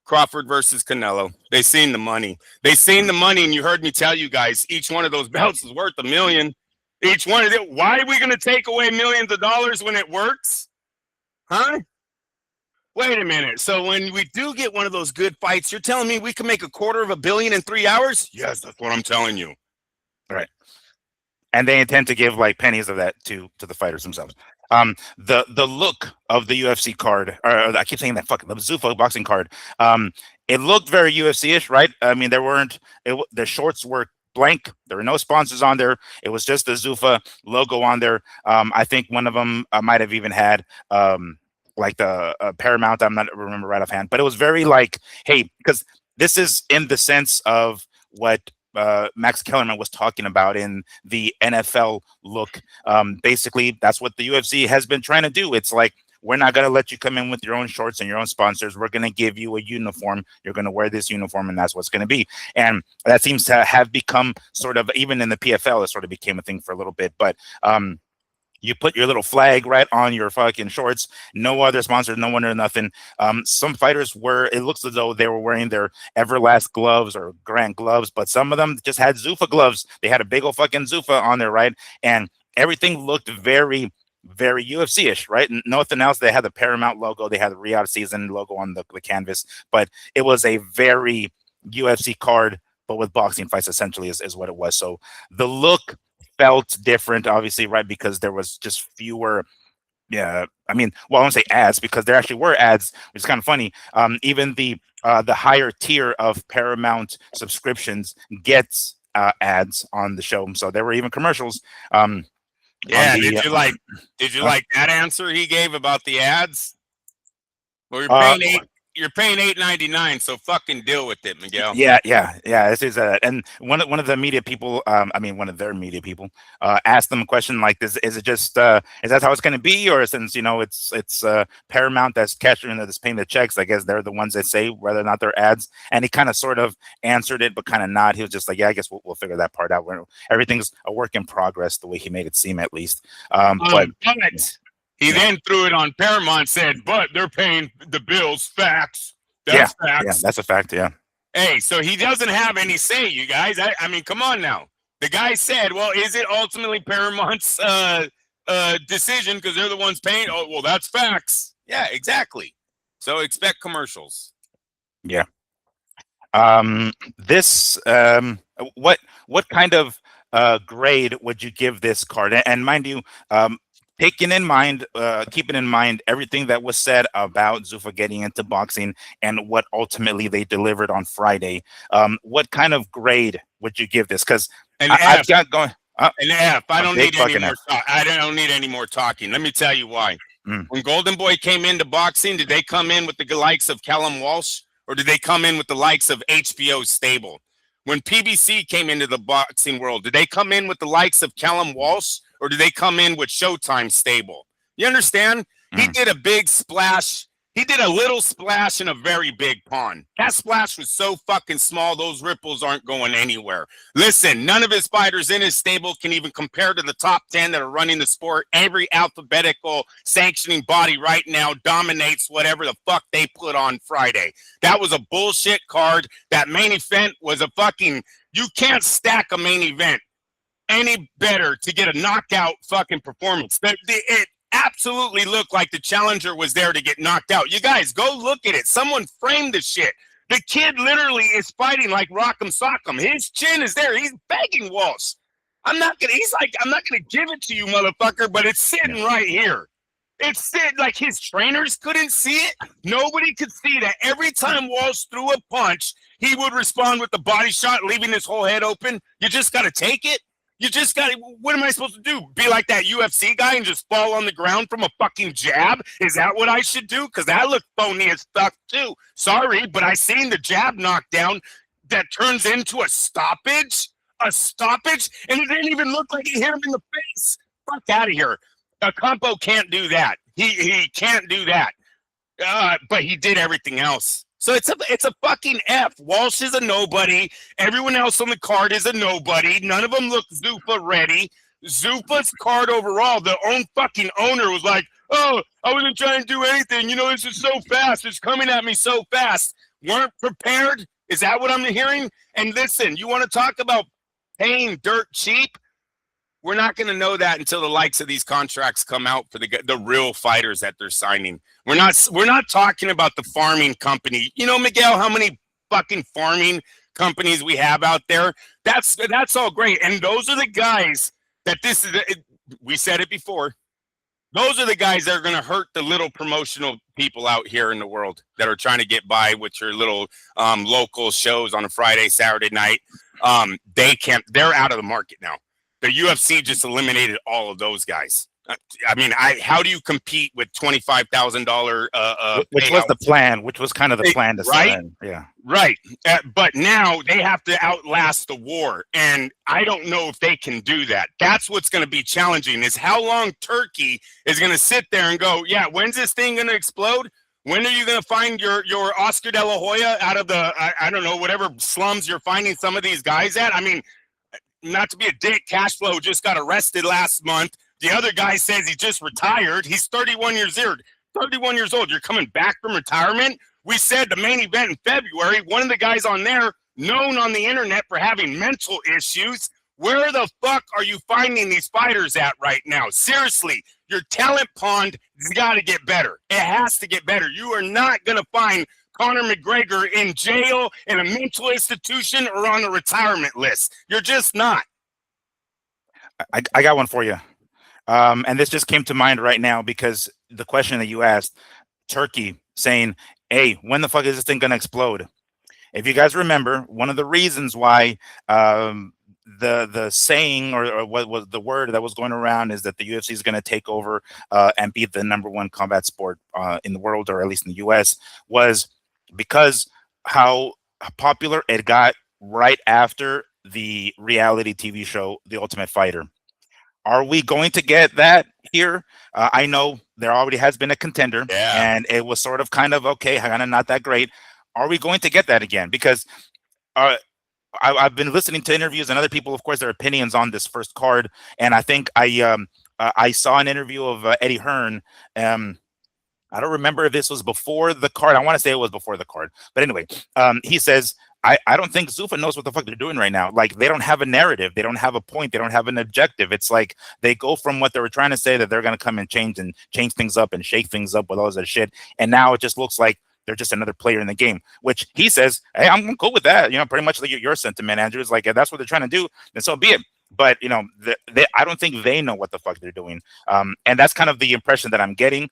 Crawford versus Canelo. They seen the money. And you heard me tell you guys, each one of those belts is worth $1 million. Each one of them. Why are we going to take away millions of dollars when it works? Huh? Wait a minute. So when we do get one of those good fights, you're telling me we can make $250 million in 3 hours? Yes, that's what I'm telling you. Right. And they intend to give like pennies of that to the fighters themselves. The look of the UFC card, or I keep saying that fucking the Zuffa boxing card. It looked very UFC-ish, right? I mean, the shorts were blank. There were no sponsors on there. It was just the Zuffa logo on there. I think one of them might have even had like the Paramount. I'm not remember right offhand, but it was very like, hey, because this is in the sense of what Max Kellerman was talking about in the NFL look. Basically, that's what the UFC has been trying to do. It's like, we're not going to let you come in with your own shorts and your own sponsors. We're going to give you a uniform. You're going to wear this uniform, and that's what's going to be. And that seems to have become sort of, even in the PFL, it sort of became a thing for a little bit. But you put your little flag right on your fucking shorts. No other sponsors, no one or nothing. Some fighters it looks as though they were wearing their Everlast gloves or Grant gloves, but some of them just had Zuffa gloves. They had a big old fucking Zuffa on there, right? And everything looked very, very UFC-ish, right? Nothing else. They had the Paramount logo. They had the Riyadh season logo on the canvas, but it was a very UFC card, but with boxing fights essentially is what it was. So the look felt different, obviously, right? Because there was just fewer. Yeah, I mean, well, I won't say ads because there actually were ads, which is kind of funny. Even the higher tier of Paramount subscriptions gets ads on the show, so there were even commercials. Yeah, did you like that answer he gave about the ads? Well, you're paying you're paying $8.99, so fucking deal with it, Miguel. Yeah. This is and one of the media people, I mean, one of their media people, asked them a question like this: Is it just is that how it's going to be, or since it's Paramount that's cashing that's paying the checks? I guess they're the ones that say whether or not they're ads. And he kind of sort of answered it, but kind of not. He was just like, yeah, I guess we'll figure that part out. Everything's a work in progress, the way he made it seem, at least. But he then threw it on Paramount, said, but they're paying the bills. Facts. That's facts. Yeah, that's a fact. Yeah. Hey, so he doesn't have any say, you guys. I mean, come on now. The guy said, well, is it ultimately Paramount's decision because they're the ones paying? Oh, well, that's facts. Yeah, exactly. So expect commercials. Yeah. This what kind of grade would you give this card? And mind you, keeping in mind everything that was said about Zuffa getting into boxing and what ultimately they delivered on Friday. What kind of grade would you give this? Because I've got going an F. I don't need any more. I don't need any more talking. Let me tell you why. When Golden Boy came into boxing, did they come in with the likes of Callum Walsh, or did they come in with the likes of HBO Stable? When PBC came into the boxing world, did they come in with the likes of Callum Walsh, or did they come in with Showtime Stable? You understand? He did a big splash. He did a little splash in a very big pond. That splash was so fucking small, those ripples aren't going anywhere. Listen, none of his fighters in his stable can even compare to the top 10 that are running the sport. Every alphabetical sanctioning body right now dominates whatever the fuck they put on Friday. That was a bullshit card. That main event was a fucking... You can't stack a main event any better to get a knockout fucking performance. It absolutely looked like the challenger was there to get knocked out. You guys, go look at it. Someone framed the shit. The kid literally is fighting like Rock'em Sock'em. His chin is there. He's begging Walsh. I'm not gonna give it to you, motherfucker, but it's sitting right here. It's sitting like his trainers couldn't see it. Nobody could see that. Every time Walsh threw a punch, he would respond with the body shot, leaving his whole head open. You just gotta take it. You just got to, what am I supposed to do? Be like that UFC guy and just fall on the ground from a fucking jab? Is that what I should do? Because that looked phony as fuck too. Sorry, but I seen the jab knockdown that turns into a stoppage. And it didn't even look like he hit him in the face. Fuck out of here. Campo can't do that. He can't do that. But he did everything else. So it's a fucking F. Walsh is a nobody. Everyone else on the card is a nobody. None of them look Zuffa ready. Zuffa's card overall, the fucking owner was like, oh, I wasn't trying to do anything. This is so fast. It's coming at me so fast. Weren't prepared? Is that what I'm hearing? And listen, you want to talk about paying dirt cheap? We're not going to know that until the likes of these contracts come out for the real fighters that they're signing. We're not talking about the farming company. Miguel, how many fucking farming companies we have out there? That's all great. And those are the guys that we said it before. Those are the guys that are going to hurt the little promotional people out here in the world that are trying to get by with your little local shows on a Friday, Saturday night. They're out of the market now. The UFC just eliminated all of those guys. I mean, how do you compete with $25,000? Which was the plan? Which was kind of the plan to right? Yeah, right. But now they have to outlast the war, and I don't know if they can do that. That's what's going to be challenging. Is how long Turkey is going to sit there and go, yeah, when's this thing going to explode? When are you going to find your Oscar De La Hoya out of the I don't know, whatever slums you're finding some of these guys at? I mean, not to be a dick, Cashflow just got arrested last month. The other guy says he just retired. He's 31 years old. You're coming back from retirement? We said the main event in February, one of the guys on there, known on the internet for having mental issues. Where the fuck are you finding these fighters at right now? Seriously, your talent pond has got to get better. It has to get better. You are not going to find Conor McGregor in jail, in a mental institution, or on a retirement list. You're just not. I got one for you. And this just came to mind right now because the question that you asked, Turkey saying, hey, when the fuck is this thing going to explode? If you guys remember, one of the reasons why the saying or what was the word that was going around is that the UFC is going to take over and be the #1 combat sport in the world, or at least in the US, was because how popular it got right after the reality TV show, The Ultimate Fighter. Are we going to get that here? I know there already has been a contender, and it was sort of kind of okay, kind of not that great. Are we going to get that again? Because I've been listening to interviews and other people, of course, their opinions on this first card, and I think I saw an interview of Eddie Hearn. I don't remember if this was before the card. I want to say it was before the card, but anyway, he says, I don't think Zuffa knows what the fuck they're doing right now. Like, they don't have a narrative. They don't have a point. They don't have an objective. It's like they go from what they were trying to say, that they're going to come and change things up and shake things up with all that shit. And now it just looks like they're just another player in the game, which he says, hey, I'm cool with that. You know, pretty much like your sentiment, Andrew, is like, if that's what they're trying to do, then so be it. But, you know, I don't think they know what the fuck they're doing. And that's kind of the impression that I'm getting.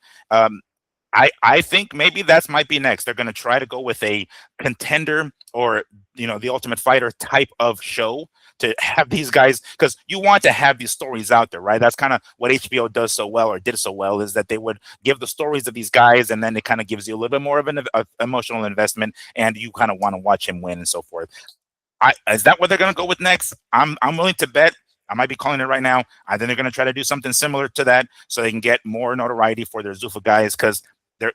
I think maybe that might be next. They're going to try to go with a contender or, you know, the Ultimate Fighter type of show to have these guys, because you want to have these stories out there, right? That's kind of what HBO does so well, or did so well, is that they would give the stories of these guys, and then it kind of gives you a little bit more of an emotional investment, and you kind of want to watch him win and so forth. Is that what they're going to go with next? I'm willing to bet. I might be calling it right now. I think they're going to try to do something similar to that so they can get more notoriety for their Zuffa guys, because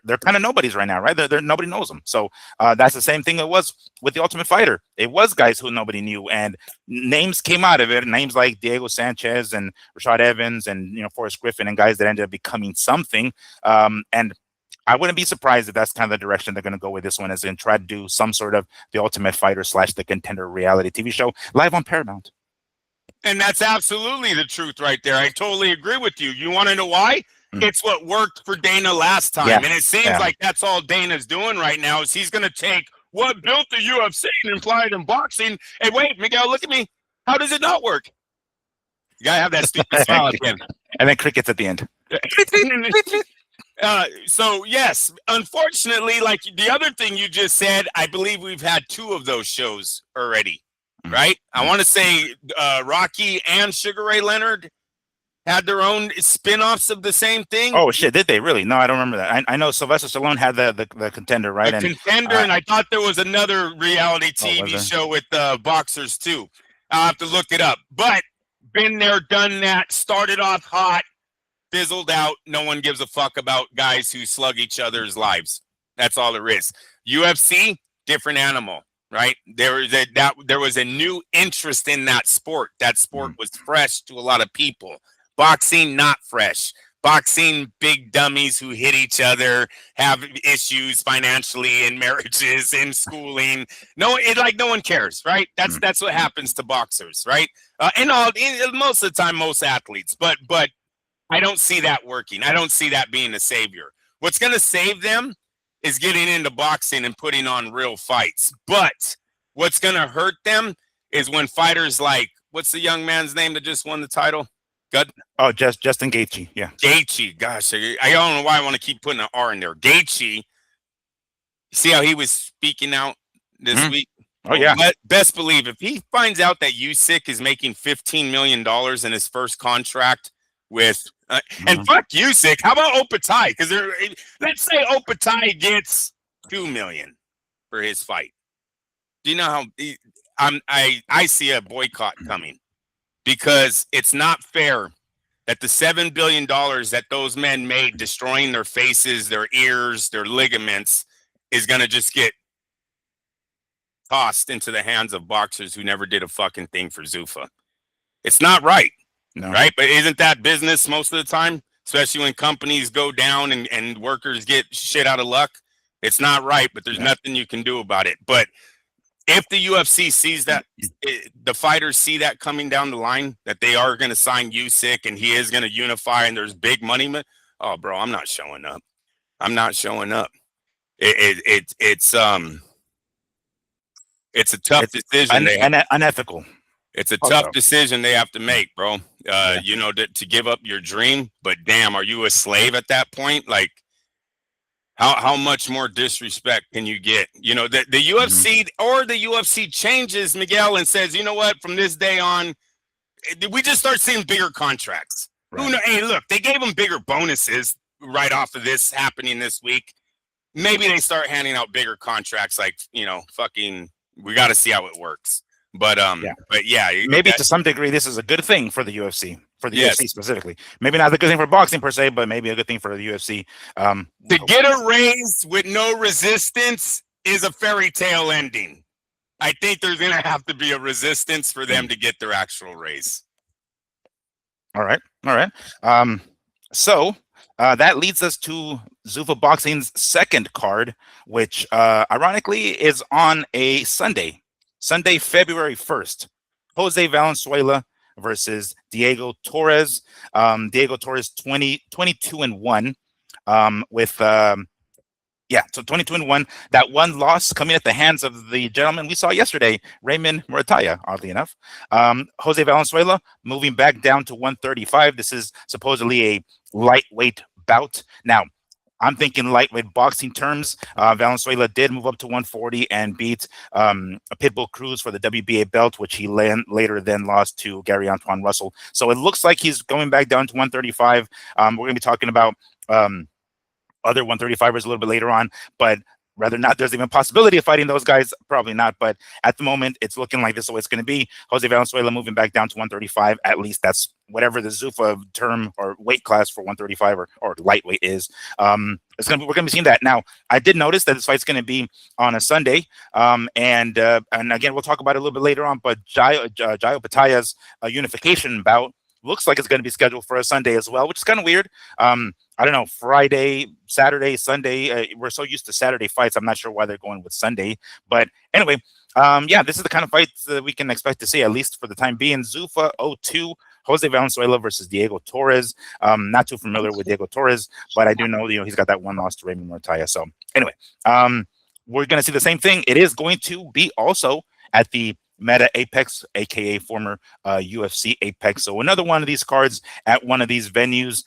they're kind of nobodies right now, right? They're nobody knows them. So that's the same thing it was with the Ultimate Fighter. It was guys who nobody knew, and names came out of it. Names like Diego Sanchez and Rashad Evans and, you know, Forrest Griffin, and guys that ended up becoming something. And I wouldn't be surprised if that's kind of the direction they're going to go with this one, is and try to do some sort of the Ultimate Fighter / the Contender reality TV show live on Paramount. And that's absolutely the truth right there. I totally agree with you. You want to know why? It's what worked for Dana last time. Yeah. And it seems like that's all Dana's doing right now, is he's going to take what built the UFC and apply it in boxing. Hey, wait, Miguel, look at me. How does it not work? You got to have that stupid smile again. And then crickets at the end. So, yes, unfortunately, like the other thing you just said, I believe we've had 2 of those shows already, right? I want to say Rocky and Sugar Ray Leonard had their own spin-offs of the same thing. Oh shit, did they really? No, I don't remember that. I know Sylvester Stallone had the Contender, right? The Contender, and I thought there was another reality TV show with boxers too. I'll have to look it up. But been there, done that, started off hot, fizzled out. No one gives a fuck about guys who slug each other's lives. That's all there is. UFC, different animal, right? There was a new interest in that sport. That sport was fresh to a lot of people. Boxing, not fresh. Boxing, big dummies who hit each other, have issues financially in marriages, in schooling. No one cares, right? That's what happens to boxers, right? Most of the time, most athletes. But I don't see that working. I don't see that being a savior. What's going to save them is getting into boxing and putting on real fights. But what's going to hurt them is when fighters like, what's the young man's name that just won the title? Good. Oh, Justin Gaethje. Yeah. Gaethje. Gosh, I don't know why I want to keep putting an R in there. Gaethje. See how he was speaking out this week? Oh, yeah. Best believe if he finds out that Usyk is making $15 million in his first contract with, and fuck Usyk, how about Opetaia? Because let's say Opetaia gets $2 million for his fight. Do you know how I see a boycott coming? Because it's not fair that the $7 billion that those men made destroying their faces, their ears, their ligaments is going to just get tossed into the hands of boxers who never did a fucking thing for Zuffa. It's not right, right? But isn't that business most of the time? Especially when companies go down and workers get shit out of luck. It's not right, but there's nothing you can do about it. But if the UFC sees that, the fighters see that coming down the line, that they are going to sign Usyk and he is going to unify and there's big money. Oh, bro, I'm not showing up. I'm not showing up. It's a tough decision. Unethical. It's a tough decision they have to make, bro. You know, to give up your dream. But damn, are you a slave at that point? Like, how much more disrespect can you get? You know, the UFC or the UFC changes, Miguel, and says, you know what, from this day on, we just start seeing bigger contracts. Right. Hey, look, they gave them bigger bonuses right off of this happening this week. maybe they start handing out bigger contracts, like, fucking. We got to see how it works. But yeah, maybe to some degree this is a good thing for the UFC, yes. UFC specifically. Maybe not a good thing for boxing per se, but maybe a good thing for the UFC. To get a raise with no resistance is a fairy tale ending. I think there's gonna have to be a resistance for them to get their actual raise. All right. So that leads us to Zuffa Boxing's second card, which ironically is on a Sunday, February 1st. Jose Valenzuela versus Diego Torres. Diego Torres 22-1 with so 22-1. That one loss coming at the hands of the gentleman we saw yesterday, Raymond Murataya, oddly enough. Jose Valenzuela moving back down to 135. This is supposedly a lightweight bout. Now, I'm thinking lightweight boxing terms. Valenzuela did move up to 140 and beat Pitbull Cruz for the WBA belt, which he later then lost to Gary Antoine Russell. So it looks like he's going back down to 135. We're going to be talking about other 135ers a little bit later on, but rather not. There's even a possibility of fighting those guys, probably not. But at the moment, it's looking like this is what it's going to be. Jose Valenzuela moving back down to 135. At least that's whatever the Zuffa term or weight class for 135 or lightweight is. We're going to be seeing that. Now, I did notice that this fight's going to be on a Sunday, and again, we'll talk about it a little bit later on. But Jai Opetaia's unification bout looks like it's going to be scheduled for a Sunday as well, which is kind of weird. I don't know, Friday, Saturday, Sunday. We're so used to Saturday fights. I'm not sure why they're going with Sunday. But anyway, this is the kind of fights that we can expect to see, at least for the time being. Zuffa 02, Jose Valenzuela versus Diego Torres. Not too familiar with Diego Torres, but I do know, he's got that one loss to Raymond Murataya. So anyway, we're going to see the same thing. It is going to be also at the Meta Apex, aka former UFC Apex. So another one of these cards at one of these venues.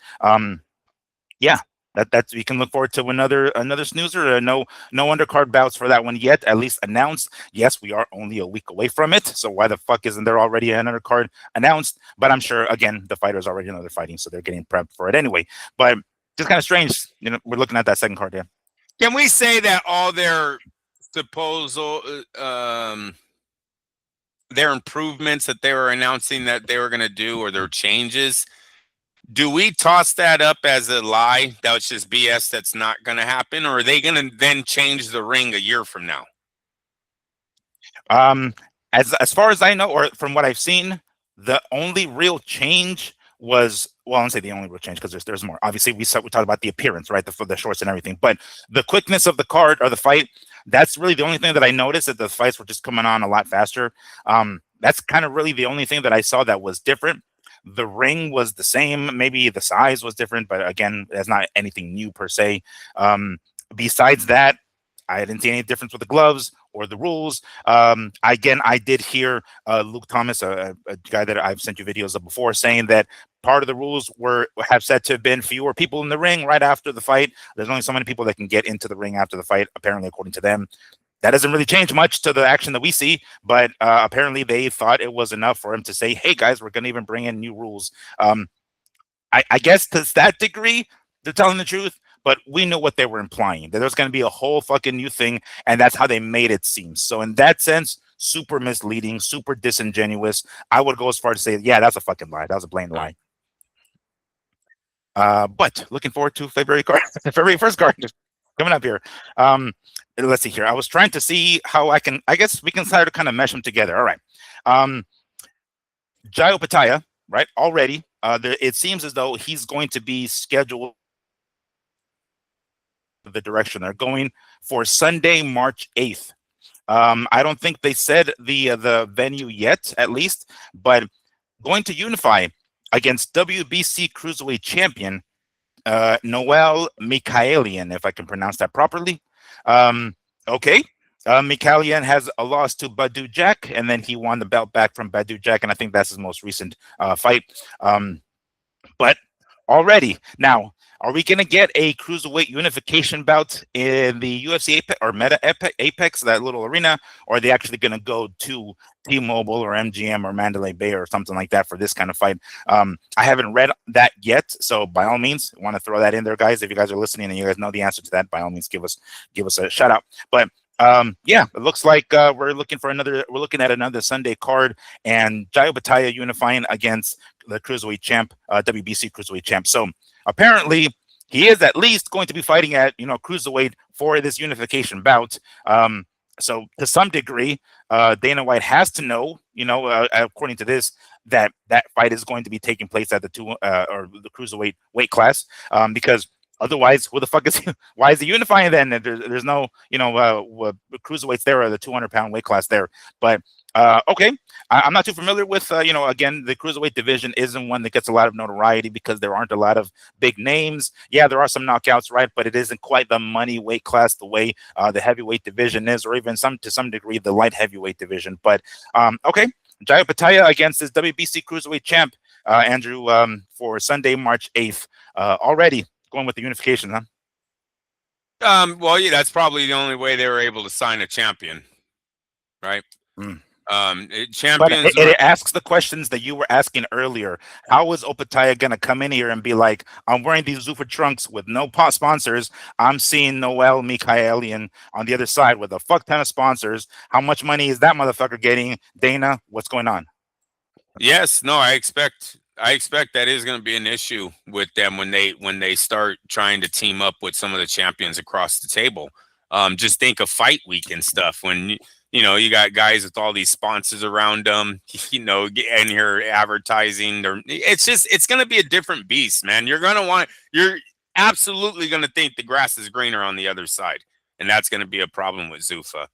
That's we can look forward to another snoozer. No undercard bouts for that one yet, at least announced. Yes, we are only a week away from it, so why the fuck isn't there already an undercard announced? But I'm sure, again, the fighters already know they're fighting, so they're getting prepped for it anyway. But just kind of strange, we're looking at that second card here. Can we say that all their their improvements that they were announcing that they were going to do, or their changes, do we toss that up as a lie? That was just BS. That's not going to happen. Or are they going to then change the ring a year from now? As far as I know, or from what I've seen, the only real change was, well, I don't say the only real change because there's more. Obviously, we talked about the appearance, right? The shorts and everything, but the quickness of the card or the fight, that's really the only thing that I noticed, that the fights were just coming on a lot faster. That's kind of really the only thing that I saw that was different. The ring was the same. Maybe the size was different, but again, that's not anything new per se. Besides that, I didn't see any difference with the gloves or the rules. Again, I did hear Luke Thomas, a guy that I've sent you videos of before, saying that part of the rules have said to have been fewer people in the ring right after the fight. There's only so many people that can get into the ring after the fight, apparently, according to them. That doesn't really change much to the action that we see, but apparently they thought it was enough for him to say, hey, guys, we're going to even bring in new rules. I guess to that degree, they're telling the truth, but we know what they were implying, that there's going to be a whole fucking new thing, and that's how they made it seem. So in that sense, super misleading, super disingenuous. I would go as far to say, yeah, that's a fucking lie. That was a blatant lie. But looking forward to February 1st card coming up here. Let's see here. I was trying to see how I guess we can try to kind of mesh them together. All right. Jai Opetaia, right? Already, it seems as though he's going to be scheduled the direction they're going for Sunday, March 8th. I don't think they said the venue yet, at least, but going to unify against WBC Cruiserweight Champion Noel Mikhailian, if I can pronounce that properly. Okay. Mikhailian has a loss to Badu Jack, and then he won the belt back from Badu Jack, and I think that's his most recent fight. But already, now, Are we going to get a cruiserweight unification bout in the UFC Apex or Apex, that little arena, or are they actually going to go to T-Mobile or MGM or Mandalay Bay or something like that for this kind of fight? I haven't read that yet, so by all means, I want to throw that in there, guys. If you guys are listening and you guys know the answer to that, by all means, give us a shout out. But yeah, it looks like we're looking at another Sunday card, and Jai Opetaia unifying against the cruiserweight champ, WBC cruiserweight champ. So apparently he is at least going to be fighting at cruiserweight for this unification bout. So to some degree, Dana White has to know, according to this, that fight is going to be taking place at the the cruiserweight weight class, because otherwise, who the fuck is he? Why is he unifying then? There's no, cruiserweights there, or the 200-pound weight class there. But okay, I'm not too familiar with, again, the cruiserweight division isn't one that gets a lot of notoriety because there aren't a lot of big names. Yeah, there are some knockouts, right? But it isn't quite the money weight class the way the heavyweight division is, or even to some degree the light heavyweight division. But okay, Jai Opetaia against his WBC cruiserweight champ, Andrew, for Sunday, March 8th. Already going with the unification, huh? Well, yeah, that's probably the only way they were able to sign a champion, right? Champions. But it asks the questions that you were asking earlier. How is Opetaia going to come in here and be like, I'm wearing these Zuffa trunks with no sponsors. I'm seeing Noel Mikhailian on the other side with a fuck ton of sponsors. How much money is that motherfucker getting? Dana, what's going on? Yes, no, I expect that is going to be an issue with them when they start trying to team up with some of the champions across the table. Just think of fight week and stuff when you got guys with all these sponsors around them, and you're advertising. It's going to be a different beast, man. You're absolutely going to think the grass is greener on the other side, and that's going to be a problem with Zuffa.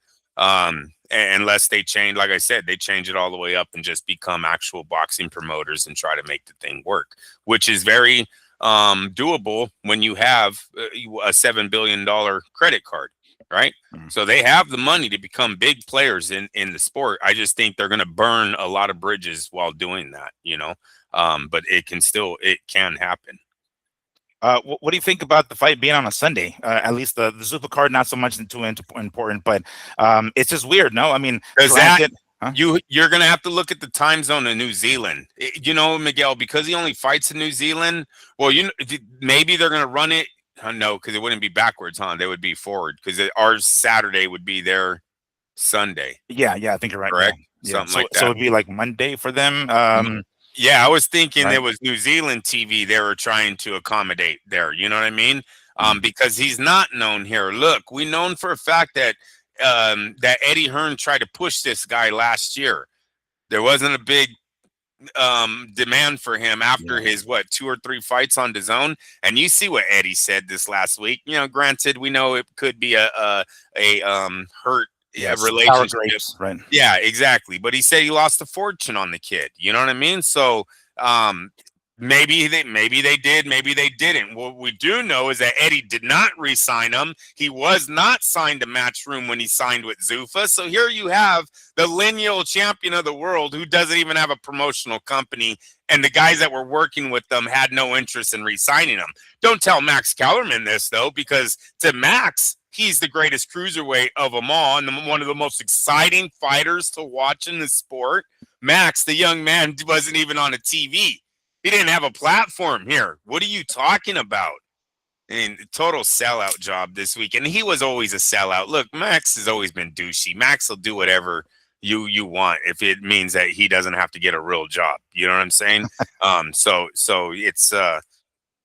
Unless they change, like I said, they change it all the way up and just become actual boxing promoters and try to make the thing work, which is very doable when you have a $7 billion credit card, right? So they have the money to become big players in the sport. I just think they're going to burn a lot of bridges while doing that, but it can happen. What do you think about the fight being on a Sunday? At least the Zuffa card, not so much too important, but it's just weird. No, I mean, you're gonna have to look at the time zone of New Zealand. Miguel, because he only fights in New Zealand. Well, maybe they're gonna run it. No, because it wouldn't be backwards, huh? They would be forward because our Saturday would be their Sunday. Yeah, I think you're right. Correct. Yeah. Something like that. So it'd be like Monday for them. Yeah, I was thinking Right. It was New Zealand TV they were trying to accommodate there. You know what I mean? Because he's not known here. Look, we known for a fact that that Eddie Hearn tried to push this guy last year. There wasn't a big demand for him after his 2 or 3 fights on DAZN, and you see what Eddie said this last week. Granted, we know it could be a hurt. Relationship, grapes, right? Yeah, exactly. But he said he lost a fortune on the kid. You know what I mean? So maybe they did, maybe they didn't. What we do know is that Eddie did not re-sign him. He was not signed to Matchroom when he signed with Zuffa. So here you have the lineal champion of the world who doesn't even have a promotional company, and the guys that were working with them had no interest in re-signing him. Don't tell Max Kellerman this though, because to Max, he's the greatest cruiserweight of them all and one of the most exciting fighters to watch in the sport. Max, the young man, wasn't even on a TV. He didn't have a platform here. What are you talking about? Total sellout job this week. And he was always a sellout. Look, Max has always been douchey. Max will do whatever you want if it means that he doesn't have to get a real job. You know what I'm saying? So it's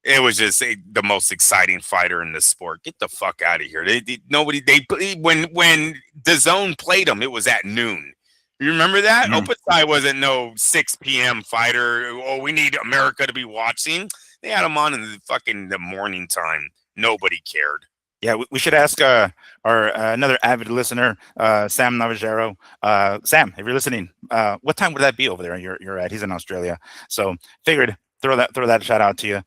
it was just the most exciting fighter in the sport. Get the fuck out of here. When DAZN played him, it was at noon. You remember that? Opetaia wasn't no 6 p.m. fighter. Oh, we need America to be watching. They had him on in the morning time. Nobody cared. Yeah, we should ask our another avid listener, Sam Navajero. Sam, if you're listening, what time would that be over there? You're at. He's in Australia, so figured throw that shout out to you.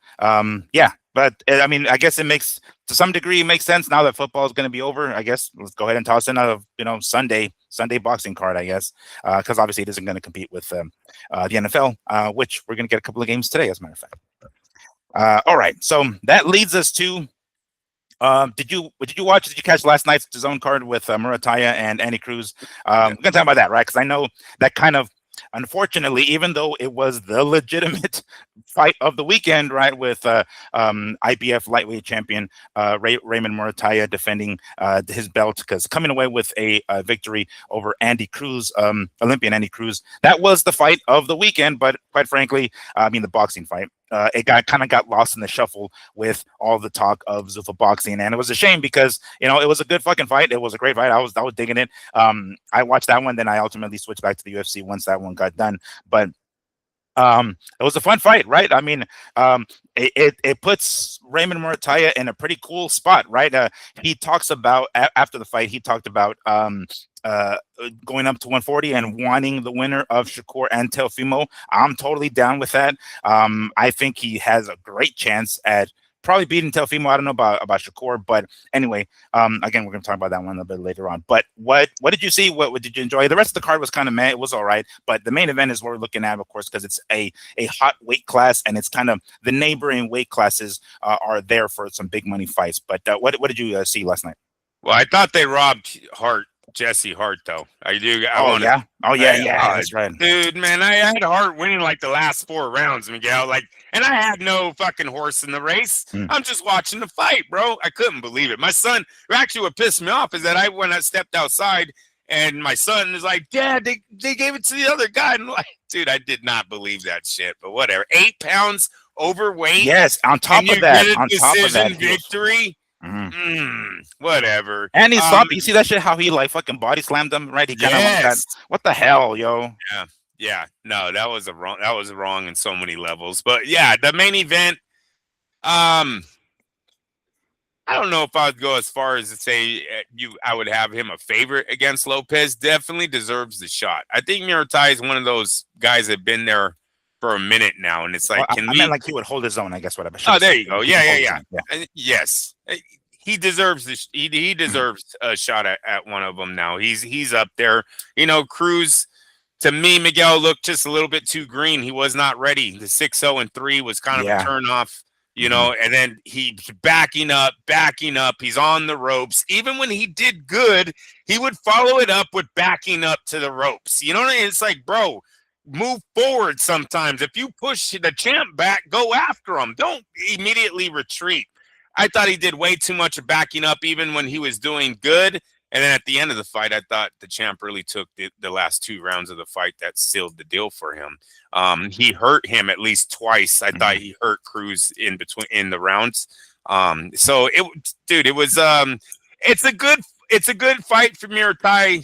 Yeah, but I mean, I guess to some degree it makes sense now that football is going to be over. I guess let's go ahead and toss in a Sunday boxing card. I guess because obviously it isn't going to compete with the NFL, which we're going to get a couple of games today, as a matter of fact. All right, so that leads us to. Did you watch? Did you catch last night's zone card with Murataya and Andy Cruz? We're gonna talk about that, right? Because I know that kind of, unfortunately, even though it was the legitimate fight of the weekend, right, with IBF lightweight champion Raymond Murataya defending his belt, because coming away with a victory over Andy Cruz, Olympian Andy Cruz, that was the fight of the weekend. But quite frankly, I mean the boxing fight. It kind of got lost in the shuffle with all the talk of Zuffa boxing, and it was a shame because it was a good fucking fight. It was a great fight. I was digging it. I watched that one, then I ultimately switched back to the UFC once that one got done. But it was a fun fight, right? I mean, it puts Raymond Murataya in a pretty cool spot, right? He talks about after the fight, he talked about going up to 140 and wanting the winner of Shakur and Teofimo. I'm totally down with that. I think he has a great chance at probably beating Teofimo. I don't know about Shakur, but anyway, again, we're going to talk about that one a bit later on. But what did you see? What did you enjoy? The rest of the card was kind of meh. It was all right, but the main event is what we're looking at, of course, because it's a hot weight class, and it's kind of the neighboring weight classes are there for some big money fights. But what did you see last night? Well, I thought they robbed Jesse Hart, though. Yeah, that's right, dude. Man, I had Hart winning like the last 4 rounds, Miguel. And I had no fucking horse in the race. I'm just watching the fight, bro. I couldn't believe it. My son, actually, what pissed me off is that when I stepped outside, and my son is like, "Dad, they gave it to the other guy." And I'm like, dude, I did not believe that shit. But whatever. 8 pounds overweight. Yes, on top of that, victory. Whatever. And he stopped. You see that shit? How he like fucking body slammed him, right? He kind of like that. What the hell, yo? Yeah. No, that was wrong. That was wrong in so many levels. But yeah, the main event. I don't know if I would go as far as to say I would have him a favorite against Lopez. Definitely deserves the shot. I think Murataya is one of those guys that have been there for a minute now, and it's like, I meant like he would hold his own, I guess. Whatever. Oh, there you go. Yeah. Yes, he deserves this. He deserves a shot at one of them now. He's up there. Cruz, to me, Miguel looked just a little bit too green. He was not ready. The 6-0-3 was kind of a turn off. And then he's backing up. He's on the ropes. Even when he did good, he would follow it up with backing up to the ropes. You know what I mean? It's like, bro, move forward sometimes. If you push the champ back, go after him. Don't immediately retreat. I thought he did way too much of backing up even when he was doing good. And then at the end of the fight, I thought the champ really took the last 2 rounds of the fight that sealed the deal for him. He hurt him at least twice. I thought he hurt Cruz in the rounds. So it was it's a good fight for Murataya.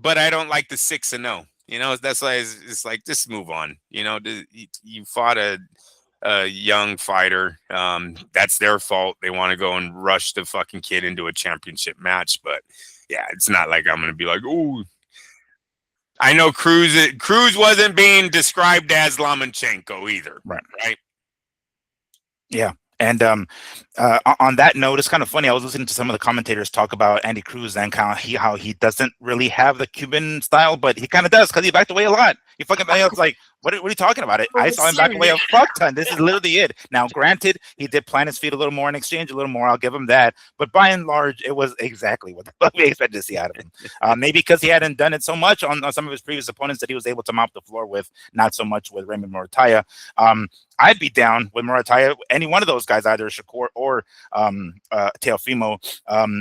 But I don't like the 6-0. That's why it's like, just move on. You fought a young fighter. That's their fault. They want to go and rush the fucking kid into a championship match. But yeah, it's not like I'm going to be like, oh, I know Cruz wasn't being described as Lomachenko either. Right. Yeah. And on that note, it's kind of funny. I was listening to some of the commentators talk about Andy Cruz and how he doesn't really have the Cuban style, but he kind of does because he backed away a lot. He fucking was like, what are you talking about? I saw him back away a fuck ton. This is literally it. Now, granted, he did plant his feet a little more in exchange, a little more. I'll give him that. But by and large, it was exactly what the fuck we expected to see out of him. Maybe because he hadn't done it so much on some of his previous opponents that he was able to mop the floor with, not so much with Raymond Murataya. I'd be down with Murataya, any one of those guys, either Shakur or Teofimo.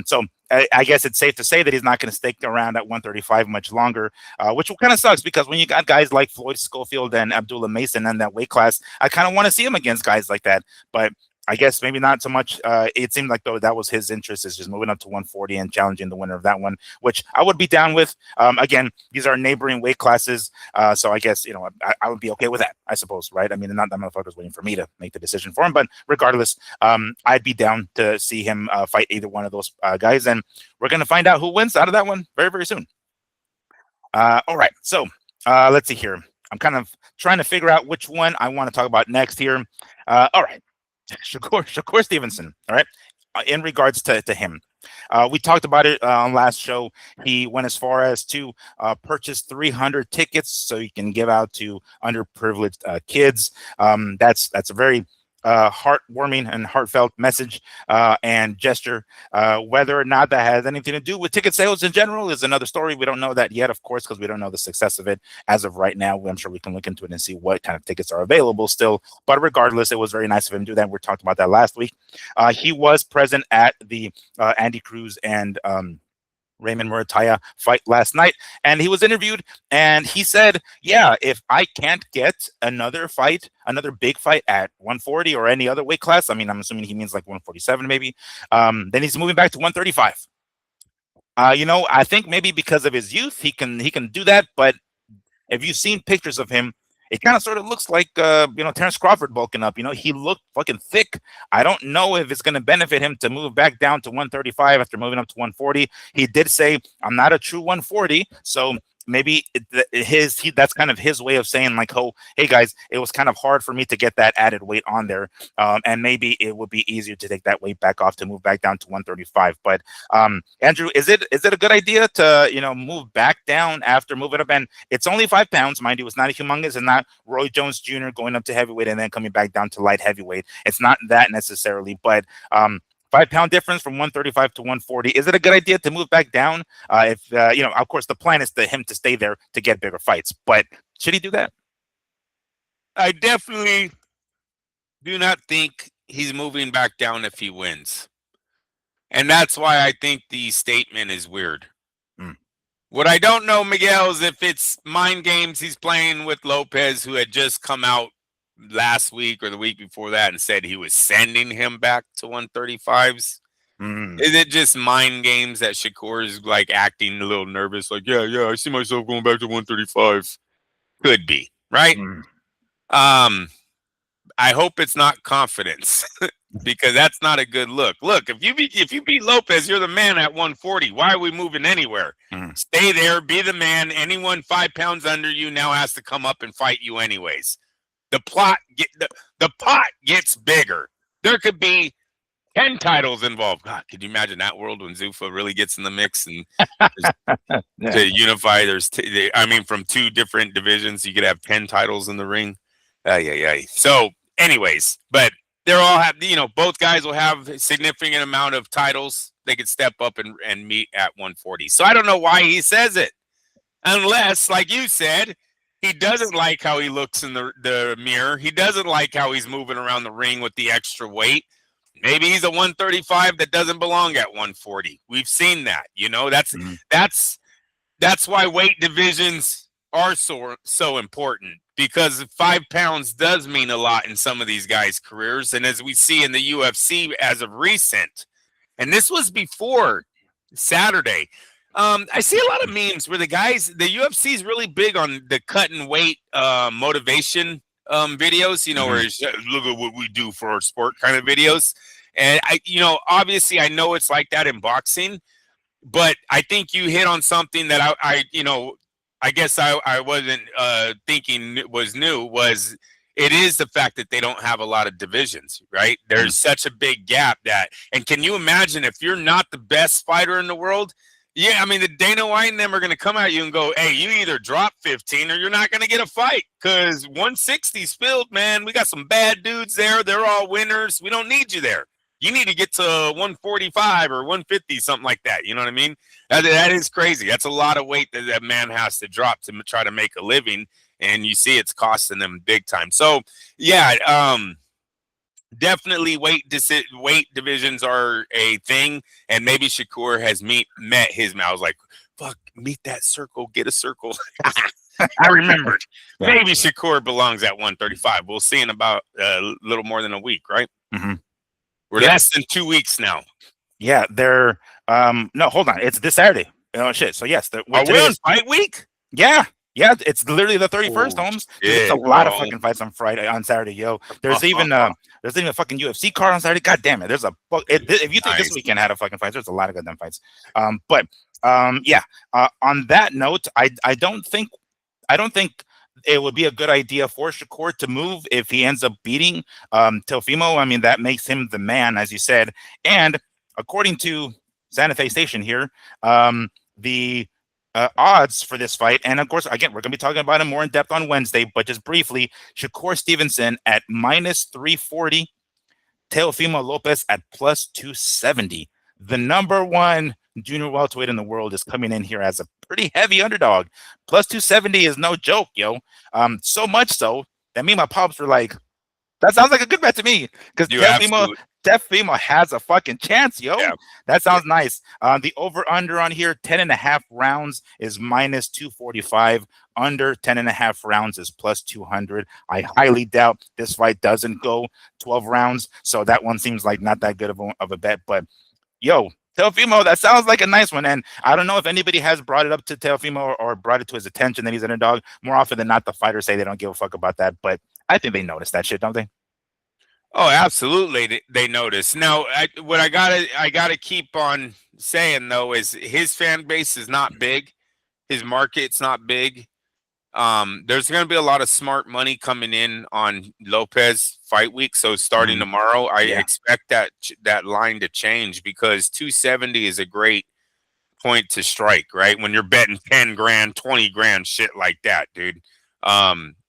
So I guess it's safe to say that he's not going to stick around at 135 much longer, which kind of sucks because when you got guys like Floyd Schofield and Abdullah Mason in that weight class, I kind of want to see him against guys like that. But I guess maybe not so much. It seemed like, though, that was his interest, is just moving up to 140 and challenging the winner of that one, which I would be down with. Again, these are neighboring weight classes. So I guess, I would be okay with that, I suppose, right? I mean, not that motherfucker's waiting for me to make the decision for him. But regardless, I'd be down to see him fight either one of those guys. And we're going to find out who wins out of that one very, very soon. All right. So let's see here. I'm kind of trying to figure out which one I want to talk about next here. All right. Shakur Stevenson, all right, in regards to him, We talked about it on last show. He went as far as to purchase 300 tickets so he can give out to underprivileged kids. That's a very heartwarming and heartfelt message and gesture. Whether or not that has anything to do with ticket sales in general is another story. We don't know that yet, of course, because we don't know the success of it as of right now. I'm sure we can look into it and see what kind of tickets are available still. But regardless, it was very nice of him to do that. We talked about that last week. He was present at the Andy Cruz and Raymond Murataya fight last night, and he was interviewed, and he said, yeah, if I can't get another fight, another big fight at 140 or any other weight class, I mean, I'm assuming he means like 147 maybe, then he's moving back to 135. I think maybe because of his youth, he can do that, but if you've seen pictures of him, it kind of sort of looks like, Terrence Crawford bulking up. He looked fucking thick. I don't know if it's going to benefit him to move back down to 135 after moving up to 140. He did say, I'm not a true 140. So maybe that's kind of his way of saying like, oh, hey guys, it was kind of hard for me to get that added weight on there. And maybe it would be easier to take that weight back off to move back down to 135. But Andrew, is it a good idea to, move back down after moving up? And it's only 5 pounds, mind you. It's not a humongous, and not Roy Jones Jr. going up to heavyweight and then coming back down to light heavyweight. It's not that necessarily, but 5-pound difference from 135 to 140. Is it a good idea to move back down? If of course, the plan is him to stay there to get bigger fights, but should he do that? I definitely do not think he's moving back down if he wins, and that's why I think the statement is weird. What I don't know, Miguel, is if it's mind games he's playing with Lopez, who had just come out last week or the week before that and said he was sending him back to 135s. Is it just mind games that Shakur is like acting a little nervous, like, yeah, I see myself going back to 135? Could be, right? I hope it's not confidence because that's not a good look. Look, if you beat Lopez, you're the man at 140. Why are we moving anywhere? Stay there, be the man. Anyone 5 pounds under you now has to come up and fight you anyways. The pot gets bigger. There could be 10 titles involved. God, could you imagine that world when ZUFFA really gets in the mix and to unify? From 2 different divisions, you could have 10 titles in the ring. So, anyways, but they're all have, both guys will have a significant amount of titles. They could step up and meet at 140. So I don't know why he says it, unless, like you said, he doesn't like how he looks in the mirror. He doesn't like how he's moving around the ring with the extra weight. Maybe he's a 135 that doesn't belong at 140. We've seen that. That's why weight divisions are so important, because 5 pounds does mean a lot in some of these guys' careers. And as we see in the UFC as of recent, and this was before Saturday, I see a lot of memes where the UFC is really big on the cut and weight motivation videos, where it's, look at what we do for our sport kind of videos. And obviously I know it's like that in boxing, but I think you hit on something that I guess I wasn't thinking was new. It is the fact that they don't have a lot of divisions, right? There's such a big gap and can you imagine if you're not the best fighter in the world? Yeah, the Dana White and them are going to come at you and go, hey, you either drop 15 or you're not going to get a fight, because 160's filled, man. We got some bad dudes there. They're all winners. We don't need you there. You need to get to 145 or 150, something like that. You know what I mean? That is crazy. That's a lot of weight that man has to drop to try to make a living. And you see it's costing them big time. So, yeah, definitely weight divisions are a thing. And maybe Shakur has met his man. I was like, fuck, meet that circle, get a circle. I remembered. Yeah. Maybe Shakur belongs at 135. We'll see in about a little more than a week, right? We're less than 2 weeks now. Yeah, they're no, hold on. It's this Saturday. Oh shit. So yes, we're on fight week? Yeah. It's literally the 31st, Holmes. There's a lot of fucking fights on Saturday, yo. There's even a fucking UFC card on Saturday. God damn it. There's if you think this weekend had a fucking fight, there's a lot of goddamn fights. On that note, I don't think it would be a good idea for Shakur to move if he ends up beating Teofimo. That makes him the man, as you said. And according to Santa Fe Station here. The odds for this fight, and of course, again, we're going to be talking about it more in depth on Wednesday, but just briefly, Shakur Stevenson at -340, Teofimo Lopez at +270. The number one junior welterweight in the world is coming in here as a pretty heavy underdog. +270 is no joke, yo. So much so that me and my pops were like, that sounds like a good bet to me, because Teofimo has a fucking chance, yo. Yeah. That sounds nice. The over-under on here, 10.5 rounds is -245. Under 10.5 rounds is +200. I highly doubt this fight doesn't go 12 rounds, so that one seems like not that good of a bet. But, yo, Teofimo, that sounds like a nice one. And I don't know if anybody has brought it up to Teofimo or brought it to his attention that he's an underdog. More often than not, the fighters say they don't give a fuck about that. But I think they notice that shit, don't they? Oh, absolutely, they notice. Now, what I gotta keep on saying though is his fan base is not big, his market's not big. There's going to be a lot of smart money coming in on Lopez fight week. So starting tomorrow, I expect that line to change, because 270 is a great point to strike, right? When you're betting 10 grand, 20 grand, shit like that, dude.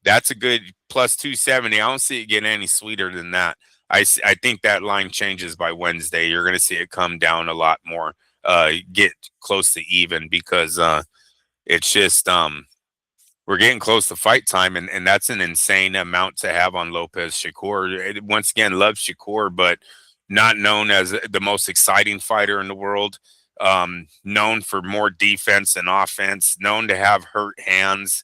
That's a good +270. I don't see it getting any sweeter than that. I think that line changes by Wednesday. You're going to see it come down a lot more, get close to even, because it's just we're getting close to fight time, and that's an insane amount to have on Lopez. Shakur, once again, love Shakur, but not known as the most exciting fighter in the world. Known for more defense than offense, known to have hurt hands.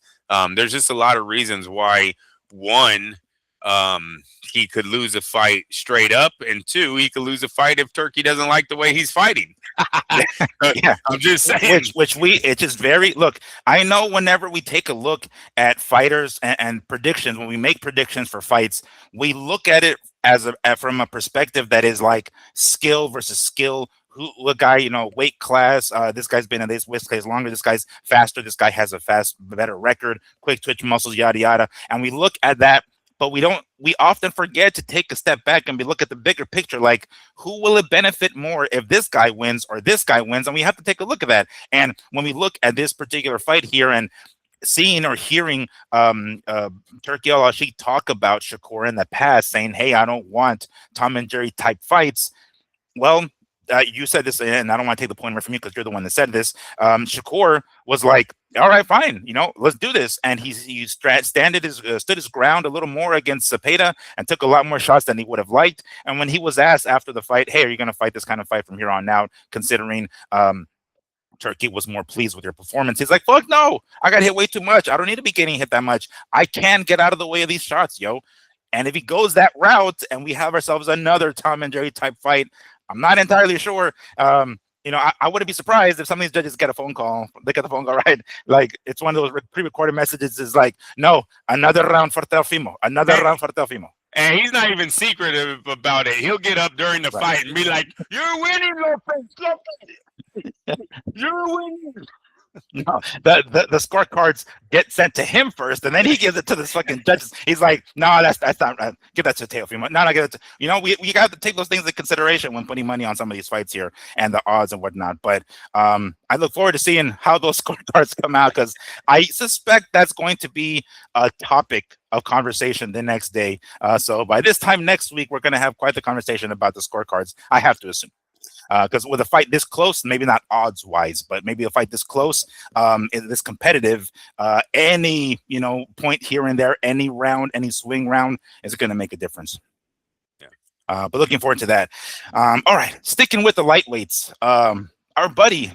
There's just a lot of reasons why, one, he could lose a fight straight up, and two, he could lose a fight if Turkey doesn't like the way he's fighting. Yeah, I'm just saying. It's just very, look, I know whenever we take a look at fighters and predictions, when we make predictions for fights, we look at it from a perspective that is like skill versus skill. What guy, weight class, this guy's been in this weight class longer, this guy's faster, this guy has a better record, quick twitch muscles, yada yada. And we look at that, but we often forget to take a step back and we look at the bigger picture, like who will it benefit more if this guy wins or this guy wins? And we have to take a look at that. And when we look at this particular fight here and seeing or hearing Turki Al-Ashi talk about Shakur in the past, saying, hey, I don't want Tom and Jerry type fights. Well, you said this, and I don't want to take the point away from you because you're the one that said this. Shakur was like, all right, fine, let's do this. And he stood his ground a little more against Opetaia and took a lot more shots than he would have liked. And when he was asked after the fight, hey, are you going to fight this kind of fight from here on out, considering Turkey was more pleased with your performance, he's like, fuck no, I got hit way too much. I don't need to be getting hit that much. I can get out of the way of these shots, yo. And if he goes that route and we have ourselves another Tom and Jerry type fight, I'm not entirely sure. I wouldn't be surprised if some of these judges get a phone call. They get the phone call, right? Like, it's one of those pre-recorded messages. Is like, no, another round for Teofimo. Another round for Teofimo. And he's not even secretive about it. He'll get up during the fight and be like, you're winning, Lopez. You're winning. No, the scorecards get sent to him first, and then he gives it to the fucking judges. He's like, no, that's not right. Give that to Teofimo. No, give it to, we got to take those things into consideration when putting money on some of these fights here and the odds and whatnot. But I look forward to seeing how those scorecards come out, because I suspect that's going to be a topic of conversation the next day. So by this time next week, we're going to have quite the conversation about the scorecards, I have to assume. Because with a fight this close, maybe not odds wise, but maybe a fight this close, this competitive, any point here and there, any round, any swing round is going to make a difference. Yeah. But looking forward to that. All right, sticking with the lightweights, our buddy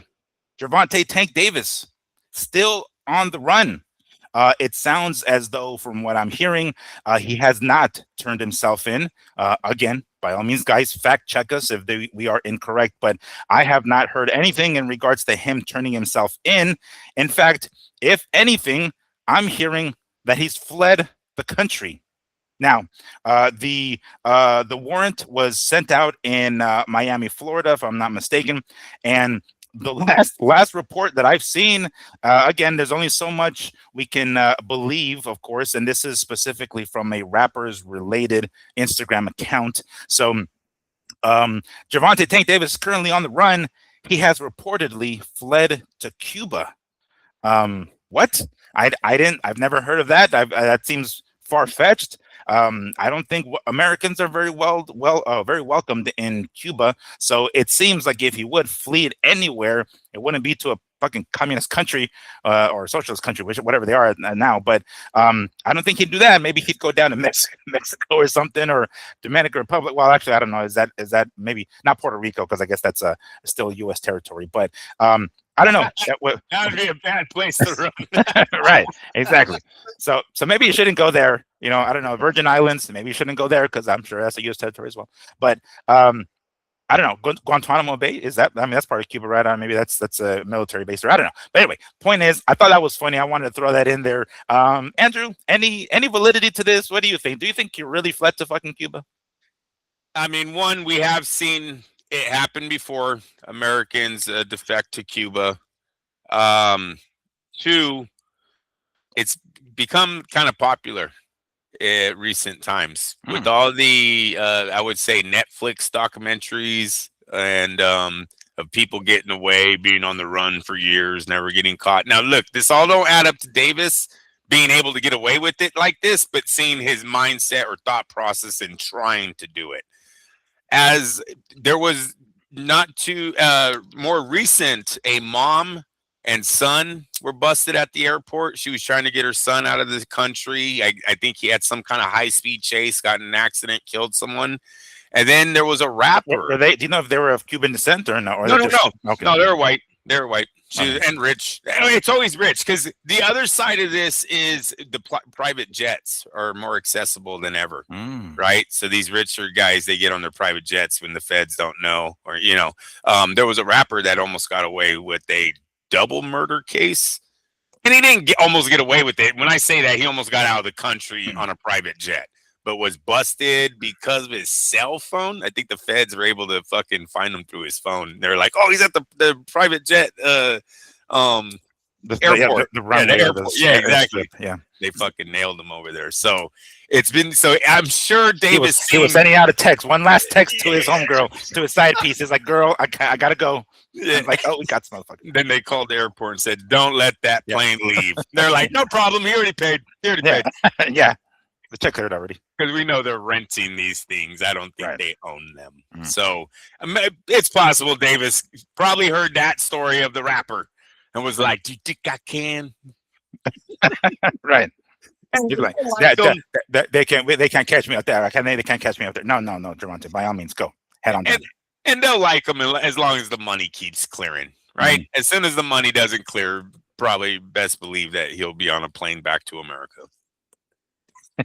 Gervonta Tank Davis still on the run. It sounds as though, from what I'm hearing, he has not turned himself in. Again, by all means, guys, fact check us if we are incorrect, but I have not heard anything in regards to him turning himself in. In fact, if anything, I'm hearing that he's fled the country. Now, the warrant was sent out in Miami, Florida, if I'm not mistaken, and the last report that I've seen, again, there's only so much we can believe, of course, and this is specifically from a rappers related Instagram account. So Gervonta Tank Davis is currently on the run. he has reportedly fled to Cuba. What? I've never heard of that. That seems far-fetched. I don't think Americans are very very welcomed in Cuba. So it seems like if he would flee anywhere, it wouldn't be to a fucking communist country or socialist country, whatever they are now. But I don't think he'd do that. Maybe he'd go down to Mexico or something, or Dominican Republic. Well, actually, I don't know. Is that maybe not Puerto Rico, because I guess that's still U.S. territory. But I don't know. That would be a bad place to run. Right, exactly. So maybe you shouldn't go there. You know, I don't know, Virgin Islands. Maybe you shouldn't go there because I'm sure that's a U.S. territory as well. But I don't know. Guantanamo Bay, is that? I mean, that's part of Cuba, right? Maybe that's a military base, or I don't know. But anyway, point is, I thought that was funny. I wanted to throw that in there. Andrew, any validity to this? What do you think? Do you think you really fled to fucking Cuba? I mean, one, we have seen it happen before. Americans defect to Cuba. Two, it's become kind of popular in recent times with all the I would say Netflix documentaries and of people getting away, being on the run for years, never getting caught. Now look, this all don't add up to Davis being able to get away with it like this, but seeing his mindset or thought process and trying to do it. As there was not too more recent, a mom and son were busted at the airport. She was trying to get her son out of the country. I think he had some kind of high-speed chase, got in an accident, killed someone. And then there was a rapper. Were they? Do you know if they were of Cuban descent or no? Or No. Okay. No, they're white. They're white. And rich. It's always rich, because the other side of this is the private jets are more accessible than ever, right? So these richer guys, they get on their private jets when the feds don't know, or there was a rapper that almost got away with a double murder case, and he didn't almost get away with it. When I say that, he almost got out of the country on a private jet, but was busted because of his cell phone. I think the feds were able to fucking find him through his phone. They're like, oh, he's at the private jet airport. The runway, airport. Exactly. Yeah, they fucking nailed him over there. So it's been, so I'm sure Davis he was sending out a text, one last text to his homegirl, to his side piece. He's like, girl, I gotta go. Like, oh, we got some motherfucker. Then they called the airport and said, don't let that plane leave. They're like, no problem, he already paid. Paid. Yeah, the check cleared already. Because we know they're renting these things. I don't think they own them. So it's possible Davis probably heard that story of the rapper and was like, do you think I can? Right. Like, they can't catch me out there. They can't catch me out there. No, Gervonta, by all means, go head on down. And they'll like him as long as the money keeps clearing, right? As soon as the money doesn't clear, probably best believe that he'll be on a plane back to America.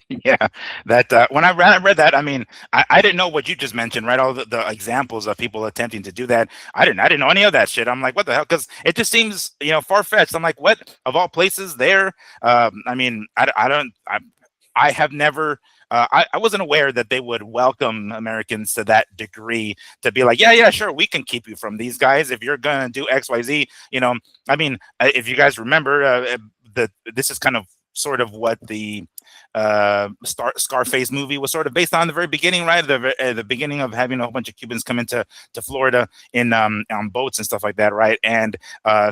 Yeah, that when I read that, I mean, I didn't know what you just mentioned, right? All the examples of people attempting to do that. I didn't know any of that shit. I'm like, what the hell? Because it just seems, far-fetched. I'm like, what, of all places there? I mean, I have never. I wasn't aware that they would welcome Americans to that degree, to be like, yeah, sure, we can keep you from these guys if you're gonna do X, Y, Z. I mean, if you guys remember, this is kind of sort of what the Scarface movie was sort of based on the very beginning, right? The beginning of having a whole bunch of Cubans come into Florida in on boats and stuff like that, right? And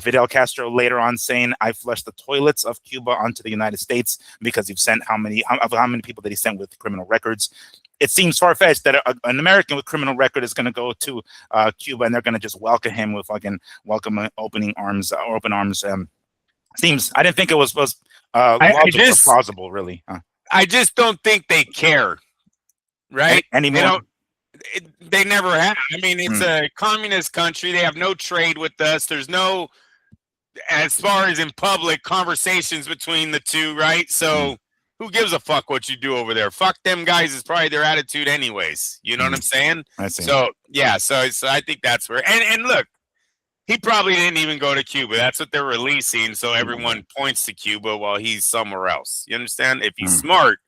Fidel Castro later on saying, "I flushed the toilets of Cuba onto the United States," because you've sent how many people did he send with criminal records? It seems far-fetched that an American with criminal record is going to go to Cuba and they're going to just welcome him with fucking open arms. Seems, I didn't think it was logical or plausible, really. I just don't think they care, right? Anymore. They never have. I mean, it's a communist country. They have no trade with us. There's no, as far as in public, conversations between the two, right? So who gives a fuck what you do over there? Fuck them guys is probably their attitude anyways. You know what I'm saying? I see. So, yeah, so I think that's where, and look, he probably didn't even go to Cuba. That's what they're releasing, so everyone points to Cuba while he's somewhere else. You understand? If he's smart,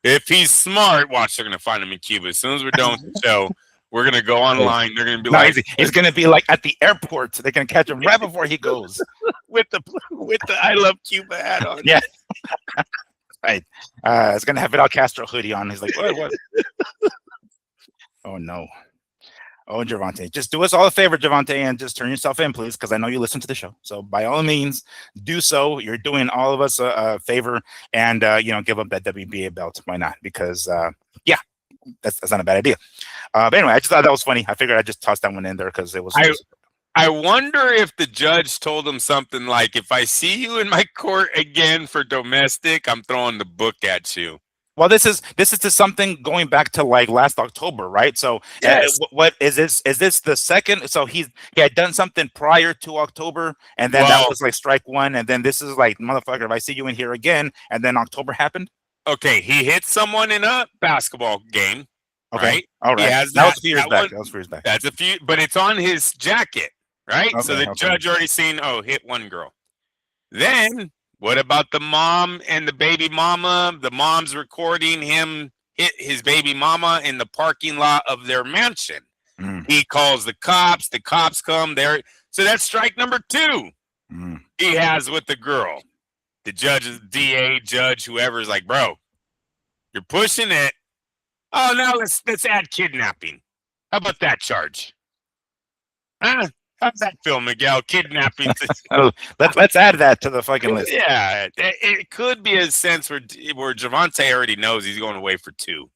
watch, they're going to find him in Cuba. As soon as we're done with the show, we're going to go online. They're going to be he's going to be like at the airport. So they're going to catch him right before he goes. with the I Love Cuba hat on. Yeah. Right. It's going to have Fidel Castro hoodie on. He's like, what? Oh, no. Oh, Gervonta, just do us all a favor, Gervonta, and just turn yourself in, please, because I know you listen to the show. So by all means, do so. You're doing all of us a favor, and give up that WBA belt. Why not? Because yeah, that's not a bad idea. But anyway, I just thought that was funny. I figured I'd just toss that one in there because it was. I wonder if the judge told him something like, "If I see you in my court again for domestic, I'm throwing the book at you." Well, this is to something going back to like last October, right? So, Yes. what is this? Is this the second? So he had done something prior to October, and then that was like strike one, and then this is like, motherfucker, if I see you in here again, and then October happened. Okay, he hit someone in a basketball game. Okay, right? all right. That was a few years back. That was a few years back. That's a few, but it's on his jacket, right? Okay, so the judge already seen, hit one girl. Then what about the mom and the baby mama? The mom's recording him hit his baby mama in the parking lot of their mansion. He calls the cops. The cops come there. So that's strike number 2 he has with the girl. The judge, DA, judge, whoever is like, bro, you're pushing it. Oh, now let's add kidnapping. How about that charge? Huh? How's that feel, Miguel? Kidnapping. let's add that to the fucking list. Yeah, it could be a sense where Gervonta already knows he's going away for 2.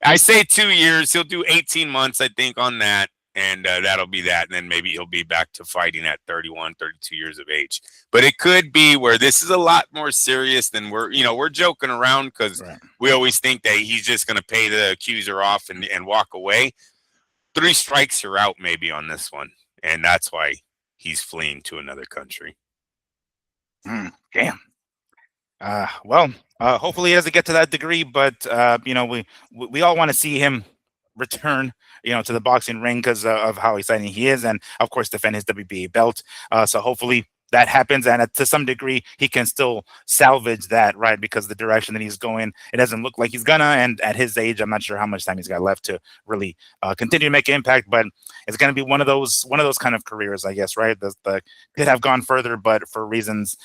I say 2 years. He'll do 18 months, I think, on that, and that'll be that. And then maybe he'll be back to fighting at 31, 32 years of age. But it could be where this is a lot more serious than we're joking around because we always think that he's just going to pay the accuser off and walk away. 3 strikes, you're out maybe on this one. And that's why he's fleeing to another country. Damn. Well, hopefully he doesn't get to that degree, but we all want to see him return, to the boxing ring because of how exciting he is, and of course defend his WBA belt. So hopefully that happens, and to some degree he can still salvage that, right? Because the direction that he's going, it doesn't look like he's gonna. And at his age, I'm not sure how much time he's got left to really continue to make an impact. But it's gonna be one of those kind of careers, I guess, right? The could have gone further, but for reasons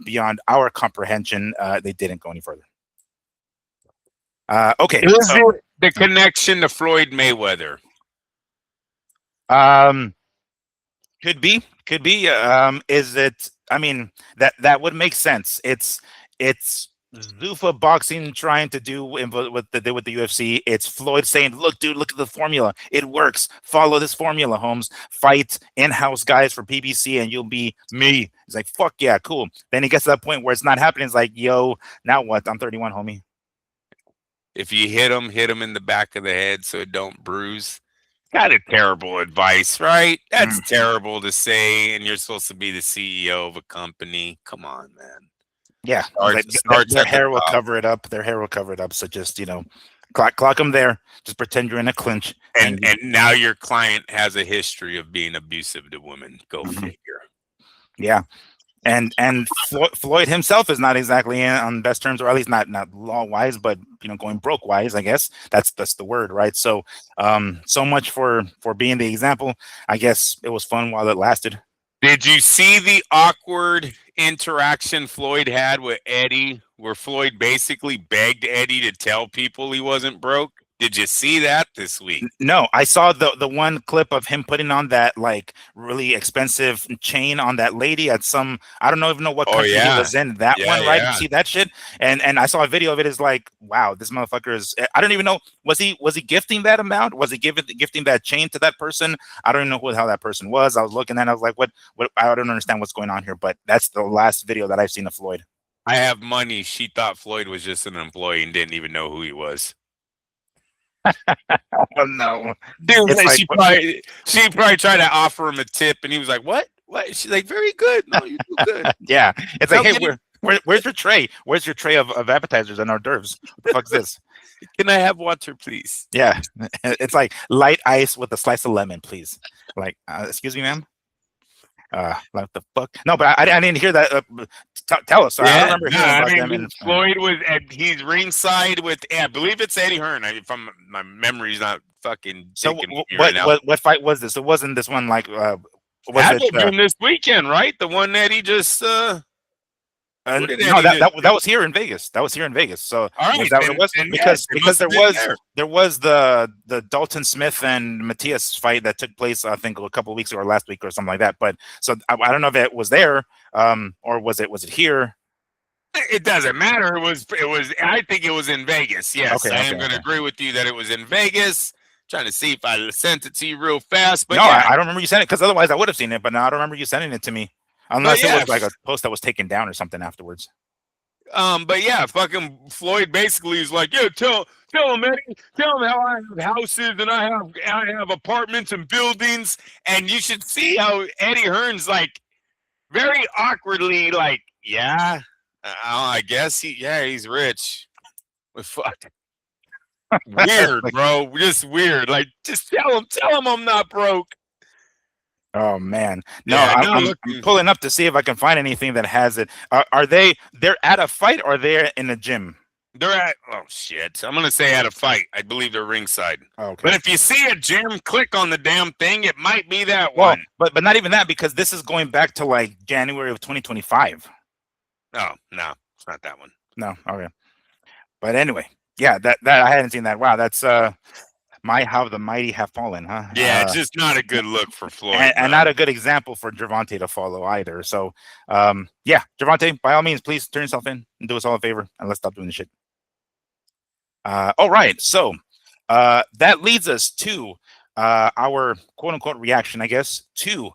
beyond our comprehension, they didn't go any further. Okay, is it the connection to Floyd Mayweather? Could be. Is it? I mean, that would make sense. It's ZUFFA Boxing trying to do what they did with the UFC. It's Floyd saying, "Look, dude, look at the formula. It works. Follow this formula, Holmes. Fight in-house guys for PBC, and you'll be me." He's like, "Fuck yeah, cool." Then he gets to that point where it's not happening. It's like, "Yo, now what? I'm 31, homie." If you hit him in the back of the head so it don't bruise. Kind of terrible advice, right? That's terrible to say, and you're supposed to be the CEO of a company. Come on, man. Yeah, their hair will cover it up. Their hair will cover it up. So just clock them there. Just pretend you're in a clinch. And now your client has a history of being abusive to women. Go figure. Yeah. And Floyd himself is not exactly on best terms, or at least not law wise, but going broke wise, I guess that's the word, right? So so much for being the example. I guess it was fun while it lasted. Did you see the awkward interaction Floyd had with Eddie, where Floyd basically begged Eddie to tell people he wasn't broke? Did you see that this week? No, I saw the one clip of him putting on that like really expensive chain on that lady at some, I don't even know what country he was in. That one, right? You see that shit? And I saw a video of it. Is like, wow, this motherfucker is. I don't even know. Was he gifting that amount? Was he gifting that chain to that person? I don't even know how that person was. I was looking and I was like, what? I don't understand what's going on here. But that's the last video that I've seen of Floyd. I have money. She thought Floyd was just an employee and didn't even know who he was. Oh no, dude! She probably tried to offer him a tip, and he was like, "What? What?" She's like, "Very good. No, you do good." Yeah, it's like, hey, where's your tray? Where's your tray of appetizers and hors d'oeuvres? What the fuck's this? Can I have water, please? Yeah, it's like light ice with a slice of lemon, please. Like, excuse me, ma'am. What the fuck? No, but I didn't hear that. Tell us. I remember hearing about them. Floyd was, he's ringside with, I believe it's Eddie Hearn. If my memory's not fucking. So what fight was this? It wasn't this one like. Was it been this weekend, right? The one that he just. No, that was here in Vegas. That was here in Vegas. So all right, was that what it was? Because there was the Dalton Smith and Matias fight that took place, I think, a couple of weeks ago or last week or something like that. But so I don't know if it was there, or was it here? It doesn't matter. It was. I think it was in Vegas. Yes, I am going to agree with you that it was in Vegas. Trying to see if I sent it to you real fast, but no, I don't remember you sending it, because otherwise I would have seen it. But no, I don't remember you sending it to me. Unless it was like a post that was taken down or something afterwards. But yeah, fucking Floyd basically is like, yeah, tell him, Eddie, tell him how I have houses and I have apartments and buildings, and you should see how Eddie Hearn's like very awkwardly like, yeah, I guess he's rich. But fuck, weird, bro, just weird. Like, just tell him I'm not broke. Oh man, no, I'm pulling up to see if I can find anything that has it. They're at a fight, or they're in a gym? They're at, oh shit, I'm gonna say at a fight. I believe they're ringside. Okay. But if you see a gym, click on the damn thing. It might be that one. But not even that, because this is going back to like January of 2025. Oh no, it's not that one. No, okay. But anyway, yeah, that I hadn't seen that. Wow, that's how the mighty have fallen, huh? Yeah, it's just not a good look for Floyd, and not a good example for Gervonta to follow either. So, yeah, Gervonta, by all means, please turn yourself in and do us all a favor, and let's stop doing this shit. All right, so that leads us to our quote-unquote reaction, I guess, to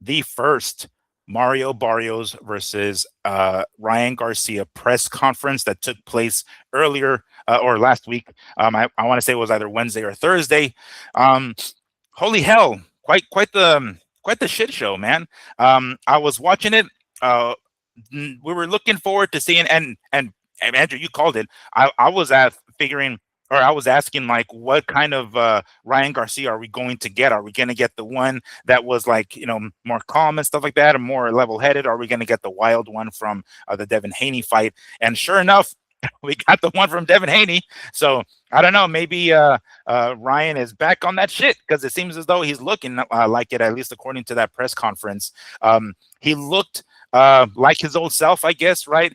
the first Mario Barrios versus Ryan Garcia press conference that took place earlier or last week. I want to say it was either Wednesday or Thursday. Holy hell, quite the shit show, man. I was watching it. We were looking forward to seeing, and Andrew, you called it. I was asking, like, what kind of Ryan Garcia are we going to get? Are we going to get the one that was like, more calm and stuff like that, and more level-headed? Are we going to get the wild one from the Devin Haney fight? And sure enough, we got the one from Devin Haney. So I don't know, maybe Ryan is back on that shit, because it seems as though he's looking like it, at least according to that press conference. He looked like his old self, I guess, right?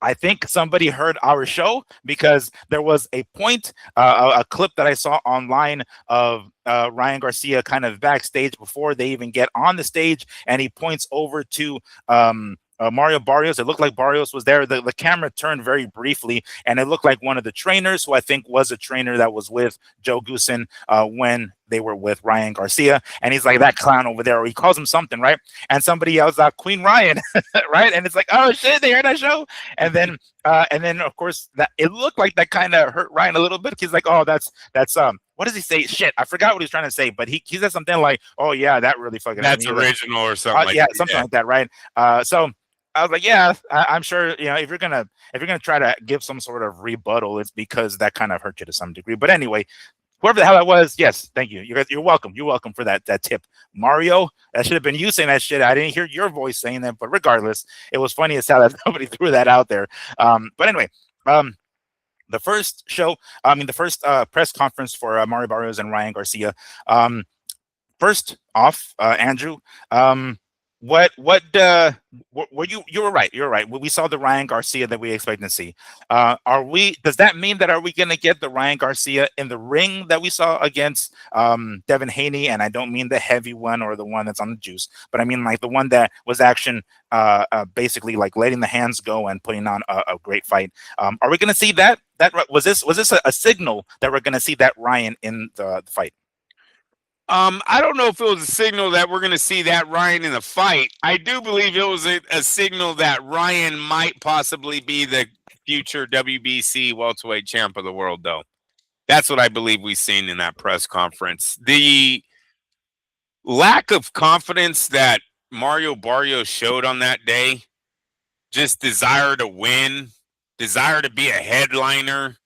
I think somebody heard our show, because there was a point, a clip that I saw online of Ryan Garcia kind of backstage before they even get on the stage, and he points over to Mario Barrios. It looked like Barrios was there. The camera turned very briefly, and it looked like one of the trainers, who I think was a trainer that was with Joe Goosen when they were with Ryan Garcia. And he's like, that clown over there, or he calls him something, right? And somebody yells out, Queen Ryan, right? And it's like, oh shit, they heard that show. And then of course that it looked like that kind of hurt Ryan a little bit. He's like, oh, that's what does he say? Shit, I forgot what he's trying to say, but he said something like, oh yeah, that really fucking, that's original, or something like yeah, that. Something like that, right? So I was like, yeah, I'm sure, if you're gonna try to give some sort of rebuttal, it's because that kind of hurt you to some degree. But anyway, whoever the hell that was, yes, thank you. You're welcome. You're welcome for that tip, Mario. That should have been you saying that shit. I didn't hear your voice saying that, but regardless, it was funny as hell that somebody threw that out there. But anyway, the first press conference for Mario Barrios and Ryan Garcia. First off, Andrew, you were right. You're right. We saw the Ryan Garcia that we expect to see. Does that mean that are we going to get the Ryan Garcia in the ring that we saw against Devin Haney? And I don't mean the heavy one or the one that's on the juice, but I mean like the one that was basically like letting the hands go and putting on a great fight. Are we going to see that? Was this a signal that we're going to see that Ryan in the fight? I don't know if it was a signal that we're going to see that Ryan in the fight. I do believe it was a signal that Ryan might possibly be the future WBC welterweight champ of the world, though. That's what I believe we've seen in that press conference. The lack of confidence that Mario Barrios showed on that day, just desire to win, desire to be a headliner.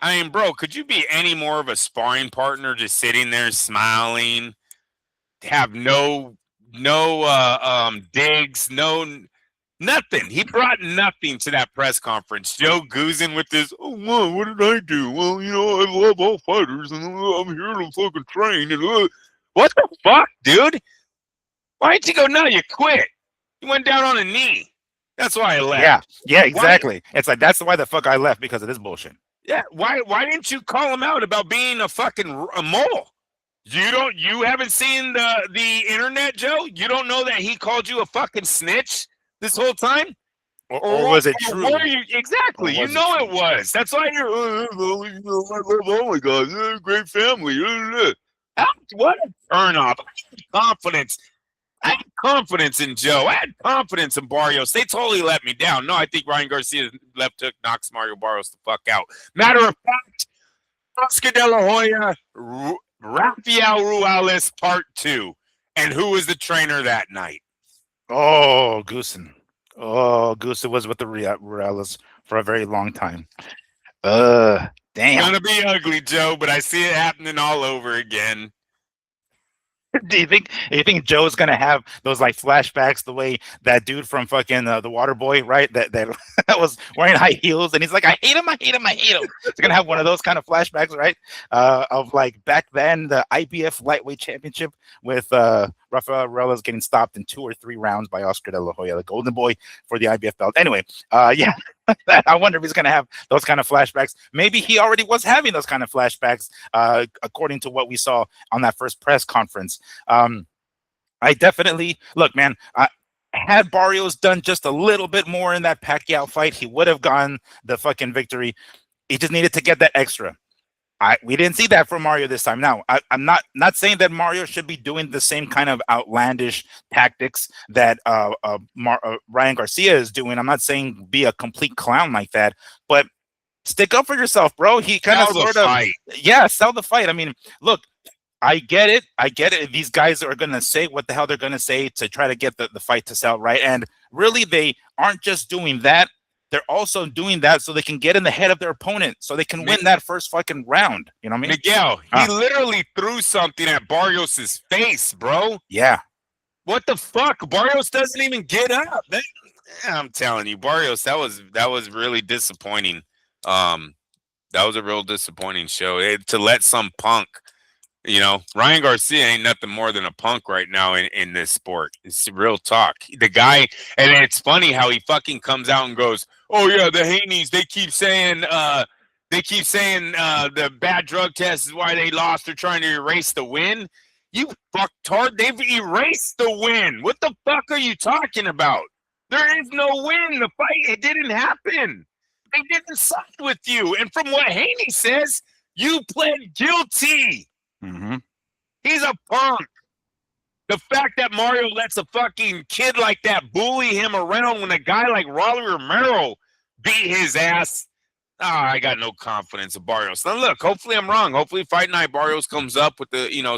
I mean, bro, could you be any more of a sparring partner, just sitting there smiling, have no digs, nothing. He brought nothing to that press conference. Joe Goosen with this, oh, well, what did I do? Well, I love all fighters, and I'm here to fucking train. And what the fuck, dude? Why didn't you go, no, you quit. You went down on a knee. That's why I left. Yeah, exactly. It's like that's why the fuck I left, because of this bullshit. Yeah, why didn't you call him out about being a fucking mole? You haven't seen the internet, Joe? You don't know that he called you a fucking snitch this whole time? Or was it true? Exactly. You know it was. That's why you're oh my god, great family. What a turn off. I had confidence in Joe. I had confidence in Barrios. They totally let me down. No, I think Ryan Garcia left hook knocks Mario Barrios the fuck out. Matter of fact, Oscar De La Hoya, Rafael Ruales Part 2. And who was the trainer that night? Oh, Goosen. Oh, Goosen was with the Ruales for a very long time. Damn. It's gonna be ugly, Joe, but I see it happening all over again. Do you think Joe's gonna have those like flashbacks the way that dude from fucking the Water Boy, right? That was wearing high heels, and he's like, I hate him. He's gonna have one of those kind of flashbacks, right? Of like back then the IBF lightweight championship with Rafael Ruelas getting stopped in 2 or 3 rounds by Oscar De La Hoya, the golden boy for the IBF belt. Anyway, yeah. I wonder if he's going to have those kind of flashbacks. Maybe he already was having those kind of flashbacks, according to what we saw on that first press conference. I definitely look, man. Had Barrios done just a little bit more in that Pacquiao fight, he would have gotten the fucking victory. He just needed to get that extra. We didn't see that from Mario this time. Now, I'm not saying that Mario should be doing the same kind of outlandish tactics that Ryan Garcia is doing. I'm not saying be a complete clown like that, but stick up for yourself, bro. He kind of sort of, yeah, sell the fight. I mean, look, I get it. These guys are going to say what the hell they're going to say to try to get the fight to sell, right? And really, they aren't just doing that. They're also doing that so they can get in the head of their opponent, so they can win that first fucking round. You know what I mean? Miguel, he literally threw something at Barrios' face, bro. Yeah. What the fuck? Barrios doesn't even get up. I'm telling you, Barrios, that was really disappointing. That was a real disappointing show. To let some punk, Ryan Garcia ain't nothing more than a punk right now in this sport. It's real talk. The guy, and it's funny how he fucking comes out and goes, "Oh yeah, the Haneys, they keep saying the bad drug test is why they lost. They're trying to erase the win." You fucktard, they've erased the win. What the fuck are you talking about? There is no win. The fight, it didn't happen. They didn't side with you. And from what Haney says, you pled guilty. Mm-hmm. He's a punk. The fact that Mario lets a fucking kid like that bully him around when a guy like Rolly Romero beat his ass. I got no confidence in Barrios. Now look, hopefully I'm wrong. Hopefully fight night Barrios comes up with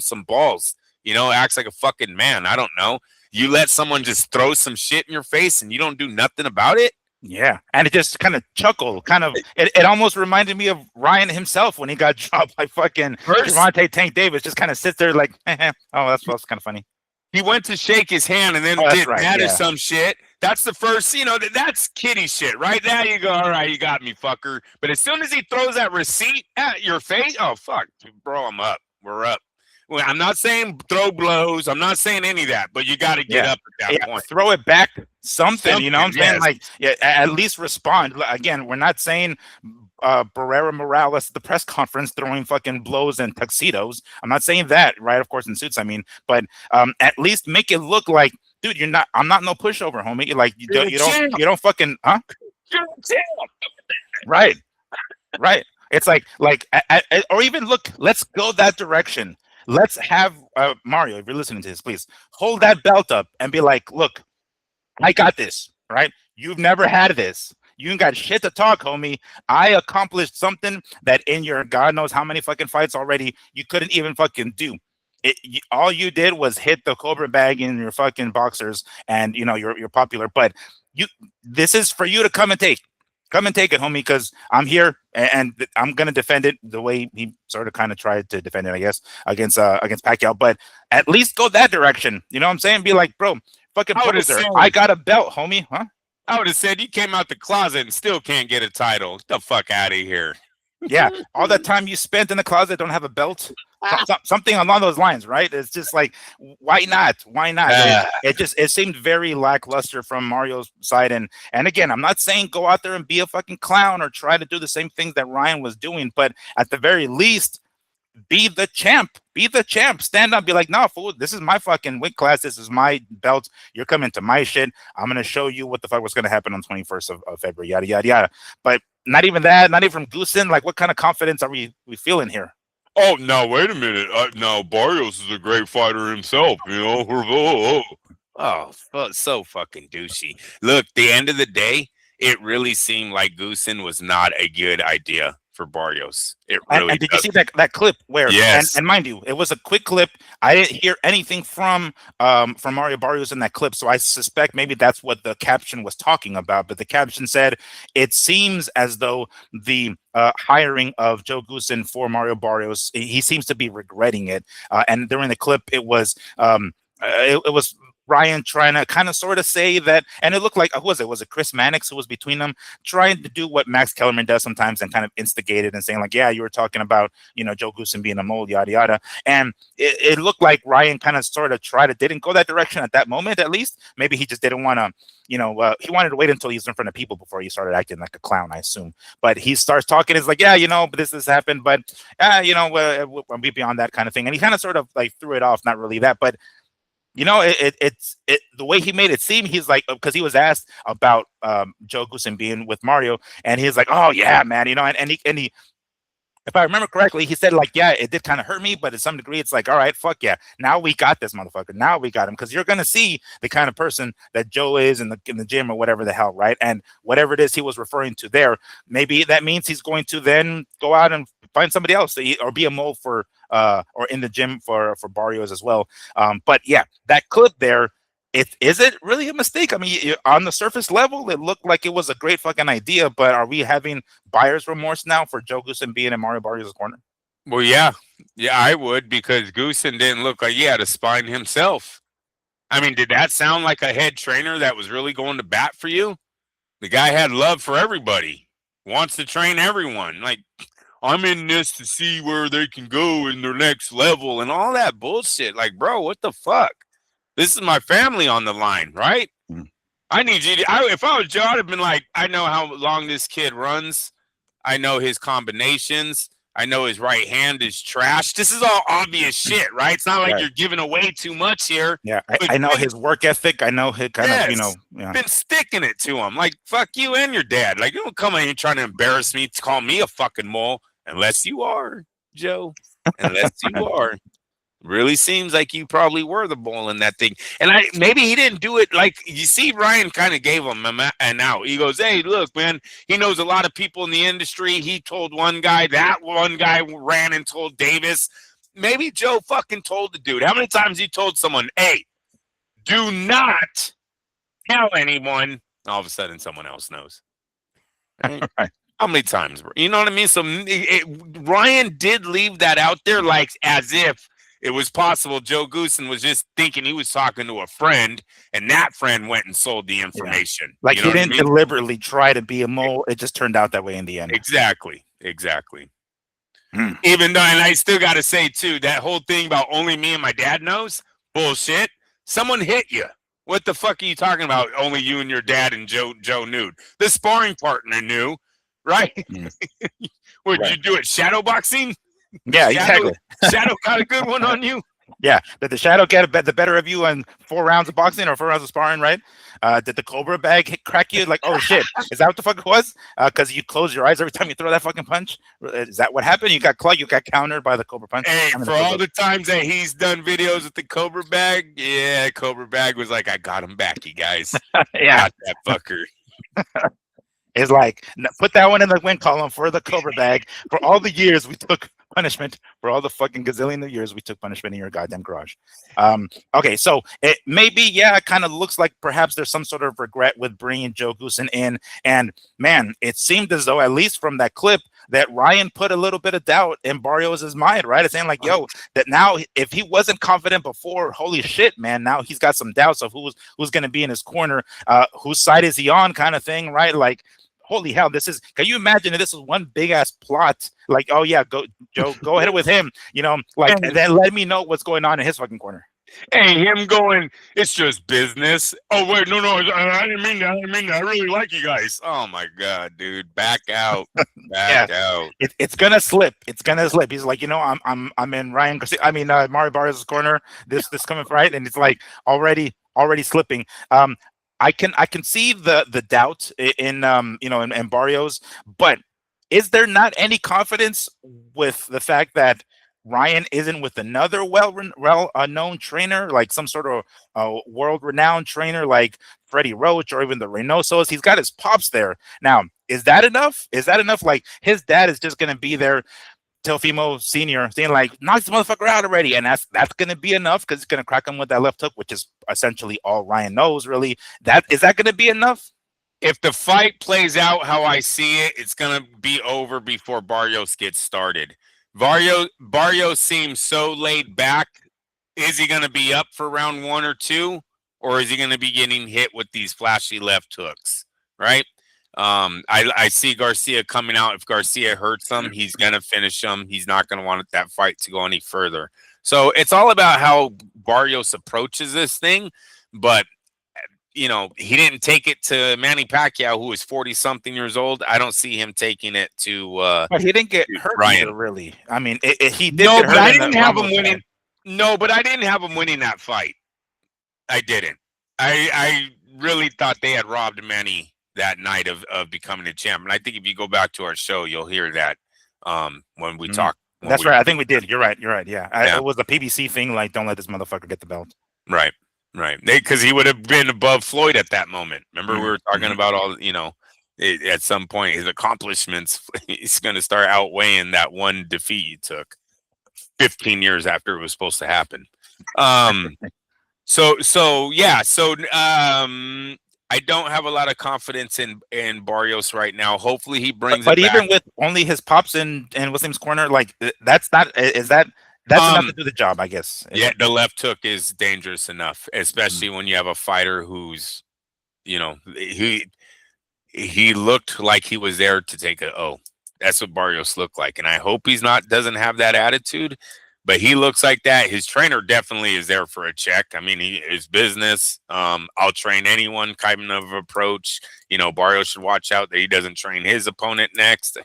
some balls. Acts like a fucking man. I don't know. You let someone just throw some shit in your face and you don't do nothing about it. Yeah, and it just kind of chuckled. It almost reminded me of Ryan himself when he got dropped by fucking Gervonta Tank Davis. Just kind of sits there like, oh, that's kind of funny. He went to shake his hand and then did that or some shit. That's the first, that's kiddie shit, right? There you go. All right, you got me, fucker. But as soon as he throws that receipt at your face, oh, fuck, bro, I'm up. We're up. Well, I'm not saying throw blows. I'm not saying any of that, but you got to get up at that point. Throw it back, something, you know what I'm saying? Like, at least respond. Again, we're not saying Barrera Morales at the press conference throwing fucking blows and tuxedos. I'm not saying that, right? Of course, in suits, I mean, but at least make it look like, dude, I'm not no pushover, homie. Like, you don't fucking, huh? Right. It's like, or even look, let's go that direction. Let's have Mario, if you're listening to this, please hold that belt up and be like, look, I got this, right? You've never had this. You ain't got shit to talk, homie. I accomplished something that in your God knows how many fucking fights already you couldn't even fucking do. All you did was hit the Cobra bag in your fucking boxers, and you're popular. But this is for you to come and take. Come and take it, homie, because I'm here and I'm gonna defend it the way he sort of kind of tried to defend it, I guess, against Pacquiao. But at least go that direction. You know what I'm saying? Be like, bro, fucking poser. I got a belt, homie, huh? I would have said you came out the closet and still can't get a title. Get the fuck out of here. Yeah, all that time you spent in the closet, don't have a belt. Something along those lines, right? It's just like, why not? Why not? It seemed very lackluster from Mario's side, and again, I'm not saying go out there and be a fucking clown or try to do the same things that Ryan was doing, but at the very least, be the champ. Be the champ. Stand up. Be like, no, fool. This is my fucking weight class. This is my belt. You're coming to my shit. I'm gonna show you what the fuck was gonna happen on 21st of February. Yada yada yada. But not even that. Not even from Goosen. Like, what kind of confidence are we feeling here? Oh, no, wait a minute. Now, Barrios is a great fighter himself, you know. Oh, so fucking douchey. Look, the end of the day, it really seemed like Goosen was not a good idea for Barrios. It really and did you see that clip where? Yes. And mind you, it was a quick clip. I didn't hear anything from Mario Barrios in that clip, so I suspect maybe that's what the caption was talking about. But the caption said, "It seems as though the hiring of Joe Goosen for Mario Barrios, he seems to be regretting it." And during the clip, it was Ryan trying to kind of sort of say that, and it looked like, who was it? Was it Chris Mannix who was between them, trying to do what Max Kellerman does sometimes and kind of instigated and saying like, yeah, you were talking about, Joe Goosen being a mole, yada yada. And it looked like Ryan kind of sort of didn't go that direction at that moment, at least. Maybe he just didn't want to, he wanted to wait until he was in front of people before he started acting like a clown, I assume. But he starts talking, it's like, yeah, but this happened, but we'll be beyond that kind of thing. And he kind of sort of like threw it off, not really that, but it's the way he made it seem. He's like, because he was asked about Joe Goosen being with Mario, and he's like, oh yeah, man, and he, if I remember correctly, he said like, yeah, it did kind of hurt me, but to some degree, it's like, all right, fuck yeah, now we got this motherfucker, now we got him, because you're gonna see the kind of person that Joe is in the gym or whatever the hell, right? And whatever it is he was referring to there, maybe that means he's going to then go out and find somebody else or be a mole for or in the gym for Barrios as well. But yeah, that clip there, is it really a mistake? I mean, on the surface level, it looked like it was a great fucking idea, but are we having buyer's remorse now for Joe Goosen being in Mario Barrios' corner? Well, yeah, I would, because Goosen didn't look like he had a spine himself. I mean, did that sound like a head trainer that was really going to bat for you? The guy had love for everybody, wants to train everyone. Like, I'm in this to see where they can go in their next level and all that bullshit. Like, bro, what the fuck? This is my family on the line, right? I need you to, if I was Joe, I'd have been like, I know how long this kid runs. I know his combinations. I know his right hand is trash. This is all obvious shit, right? It's not like you're giving away too much here. Yeah, I know his work ethic. I know his kind of, been sticking it to him. Like, fuck you and your dad. Like, you don't come in here trying to embarrass me, to call me a fucking mole. Unless you are, Joe. Unless you are. Really seems like you probably were the mole in that thing. And maybe he didn't do it. Like, you see, Ryan kind of gave him an out. He goes, hey, look, man, he knows a lot of people in the industry. He told one guy, that one guy ran and told Davis. Maybe Joe fucking told the dude. How many times he told someone, hey, do not tell anyone? All of a sudden, someone else knows. Right? How many times? You know what I mean? So Ryan did leave that out there, like as if it was possible Joe Goosen was just thinking he was talking to a friend, and that friend went and sold the information. Yeah. Like, he didn't deliberately try to be a mole. It just turned out that way in the end. Exactly. Even though, and I still got to say, too, that whole thing about only me and my dad knows, bullshit. Someone hit you. What the fuck are you talking about? Only you and your dad and Joe knew. The sparring partner knew, right? Would you do it shadow boxing? Yeah, exactly. Shadow got a good one on you. Yeah, did the Shadow get the better of you on 4 rounds of boxing or 4 rounds of sparring, right? Did the Cobra bag crack you? Like, oh shit, is that what the fuck it was? Because you close your eyes every time you throw that fucking punch? Is that what happened? You got clubbed, you got countered by the Cobra punch? Hey, for all the times that he's done videos with the Cobra bag, yeah, Cobra bag was like, I got him back, you guys. Yeah. Got that fucker. It's like, put that one in the win column for the Cobra bag. For all the years we took punishment, for all the fucking gazillion of years we took punishment in your goddamn garage. Okay, so it maybe, it kind of looks like perhaps there's some sort of regret with bringing Joe Goosen in. And man, it seemed as though, at least from that clip, that Ryan put a little bit of doubt in Barrios' mind, right? It's saying like, yo, that now if he wasn't confident before, holy shit, man, now he's got some doubts of who's going to be in his corner, whose side is he on, kind of thing, right? Like, holy hell, this is. Can you imagine if this was one big ass plot? Like, oh yeah, go Joe, go ahead with him. Like, and then let me know what's going on in his fucking corner. Hey, him going, it's just business. Oh, wait, no, I didn't mean that. I didn't mean that. I really like you guys. Oh, my God, dude. Back out. Back out. It's going to slip. It's going to slip. He's like, I'm in Ryan Garcia. I mean, Mario Barrios' corner. This coming right. And it's like already slipping. I can see the doubt in in Barrios, but is there not any confidence with the fact that Ryan isn't with another well-known trainer, like some sort of world-renowned trainer like Freddie Roach or even the Reynosos? He's got his pops there. Now, is that enough? Is that enough? Like, his dad is just going to be there, Teofimo Sr., saying, like, knock this motherfucker out already. And that's going to be enough because it's going to crack him with that left hook, which is essentially all Ryan knows, really. Is that going to be enough? If the fight plays out how I see it, it's going to be over before Barrios gets started. Barrios seems so laid back. Is he going to be up for round 1 or 2, or is he going to be getting hit with these flashy left hooks? Right? I see Garcia coming out. If Garcia hurts him, he's going to finish him. He's not going to want that fight to go any further. So it's all about how Barrios approaches this thing. But he didn't take it to Manny Pacquiao, who is 40-something years old. I don't see him taking it to. But he didn't get hurt either, really. I mean, he did. No, but I didn't have him winning. No, but I didn't have him winning that fight. I didn't. I really thought they had robbed Manny that night of becoming a champ. And I think if you go back to our show, you'll hear that when we talk. That's right. I think we did. You're right. Yeah. It was a PBC thing. Like, don't let this motherfucker get the belt. Right. Because he would have been above Floyd at that moment. Remember, we were talking about all, at some point, his accomplishments, he's going to start outweighing that one defeat you took 15 years after it was supposed to happen. So I don't have a lot of confidence in Barrios right now. Hopefully he brings but it back. Even with only his pops in Wasim's corner, like, that's enough to do the job, I guess. Yeah, the left hook is dangerous enough, especially when you have a fighter who's, he looked like he was there to take a O. That's what Barrios looked like, and I hope doesn't have that attitude, but he looks like that. His trainer definitely is there for a check. I mean, his business. I'll train anyone kind of approach. Barrios should watch out that he doesn't train his opponent next.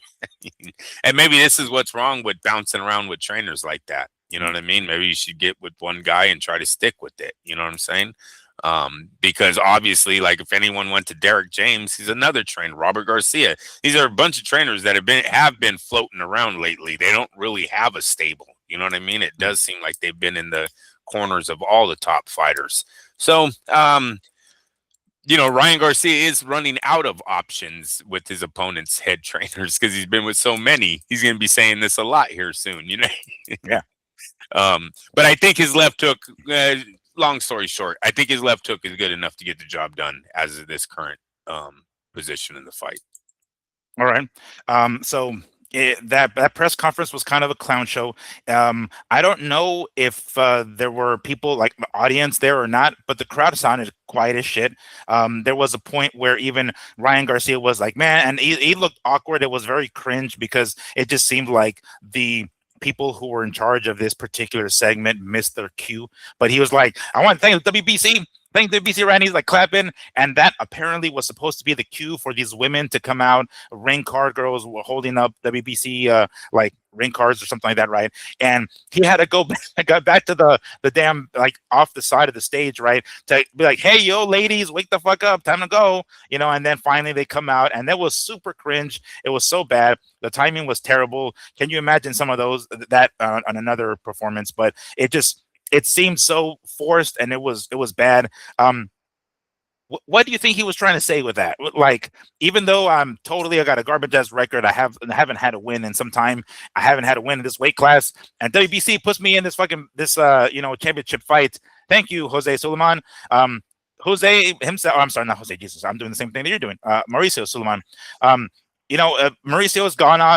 And maybe this is what's wrong with bouncing around with trainers like that. You know what I mean? Maybe you should get with one guy and try to stick with it. You know what I'm saying? Because obviously, like, if anyone went to Derek James, he's another trainer. Robert Garcia. These are a bunch of trainers that have been floating around lately. They don't really have a stable. You know what I mean? It does seem like they've been in the corners of all the top fighters. So, Ryan Garcia is running out of options with his opponent's head trainers because he's been with so many. He's going to be saying this a lot here soon, Yeah. But I think his left hook, long story short, I think his left hook is good enough to get the job done as of this current position in the fight. All right. So that press conference was kind of a clown show. I don't know if there were people like the audience there or not, but the crowd sounded quiet as shit. There was a point where even Ryan Garcia was like, man, and he looked awkward. It was very cringe because it just seemed like the people who were in charge of this particular segment missed their cue. But he was like, I want to thank the WBC. Thank the WBC, right? He's like clapping. And that apparently was supposed to be the cue for these women to come out. Ring card girls were holding up WBC like ring cards or something like that, right? And he had to go back to the damn, like, off the side of the stage, right? To be like, hey, yo, ladies, wake the fuck up, time to go, and then finally they come out, and that was super cringe. It was so bad. The timing was terrible. Can you imagine some of those that on another performance? But it seemed so forced, and it was bad. What do you think he was trying to say with that? Like, even though I got a garbage ass record, I haven't had a win in some time. I haven't had a win in this weight class, and WBC puts me in this championship fight. Thank you, Jose Suleiman. Jose himself. Oh, I'm sorry, not Jose. Jesus, I'm doing the same thing that you're doing. Mauricio Suleiman. Mauricio has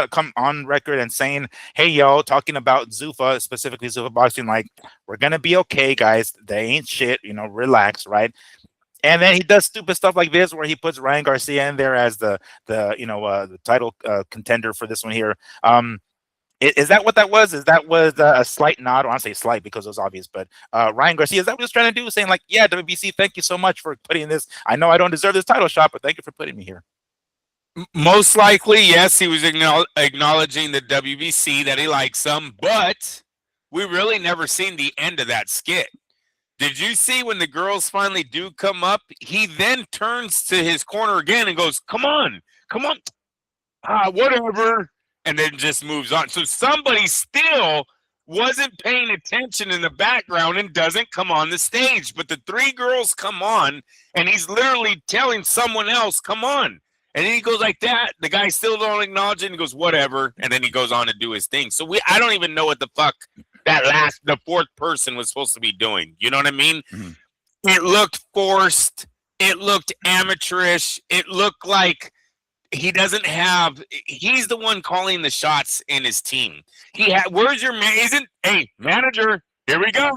come on record and saying, hey, yo, talking about ZUFFA, specifically ZUFFA Boxing, like, we're going to be okay, guys. They ain't shit, relax, right? And then he does stupid stuff like this, where he puts Ryan Garcia in there as the title contender for this one here. Is that what that was? Is that was a slight nod? I want to say slight because it was obvious, but Ryan Garcia, is that what he was trying to do? Saying like, yeah, WBC, thank you so much for putting this. I know I don't deserve this title shot, but thank you for putting me here. Most likely, yes, he was acknowledging the WBC that he likes them, but we really never seen the end of that skit. Did you see when the girls finally do come up? He then turns to his corner again and goes, come on, whatever, and then just moves on. So somebody still wasn't paying attention in the background and doesn't come on the stage. But the three girls come on, and he's literally telling someone else, come on. And then he goes like that. The guy still don't acknowledge it, and he goes, whatever. And then he goes on to do his thing. So I don't even know what the fuck the fourth person was supposed to be doing. You know what I mean? Mm-hmm. It looked forced. It looked amateurish. It looked like he's the one calling the shots in his team. Where's your man? Manager, here we go.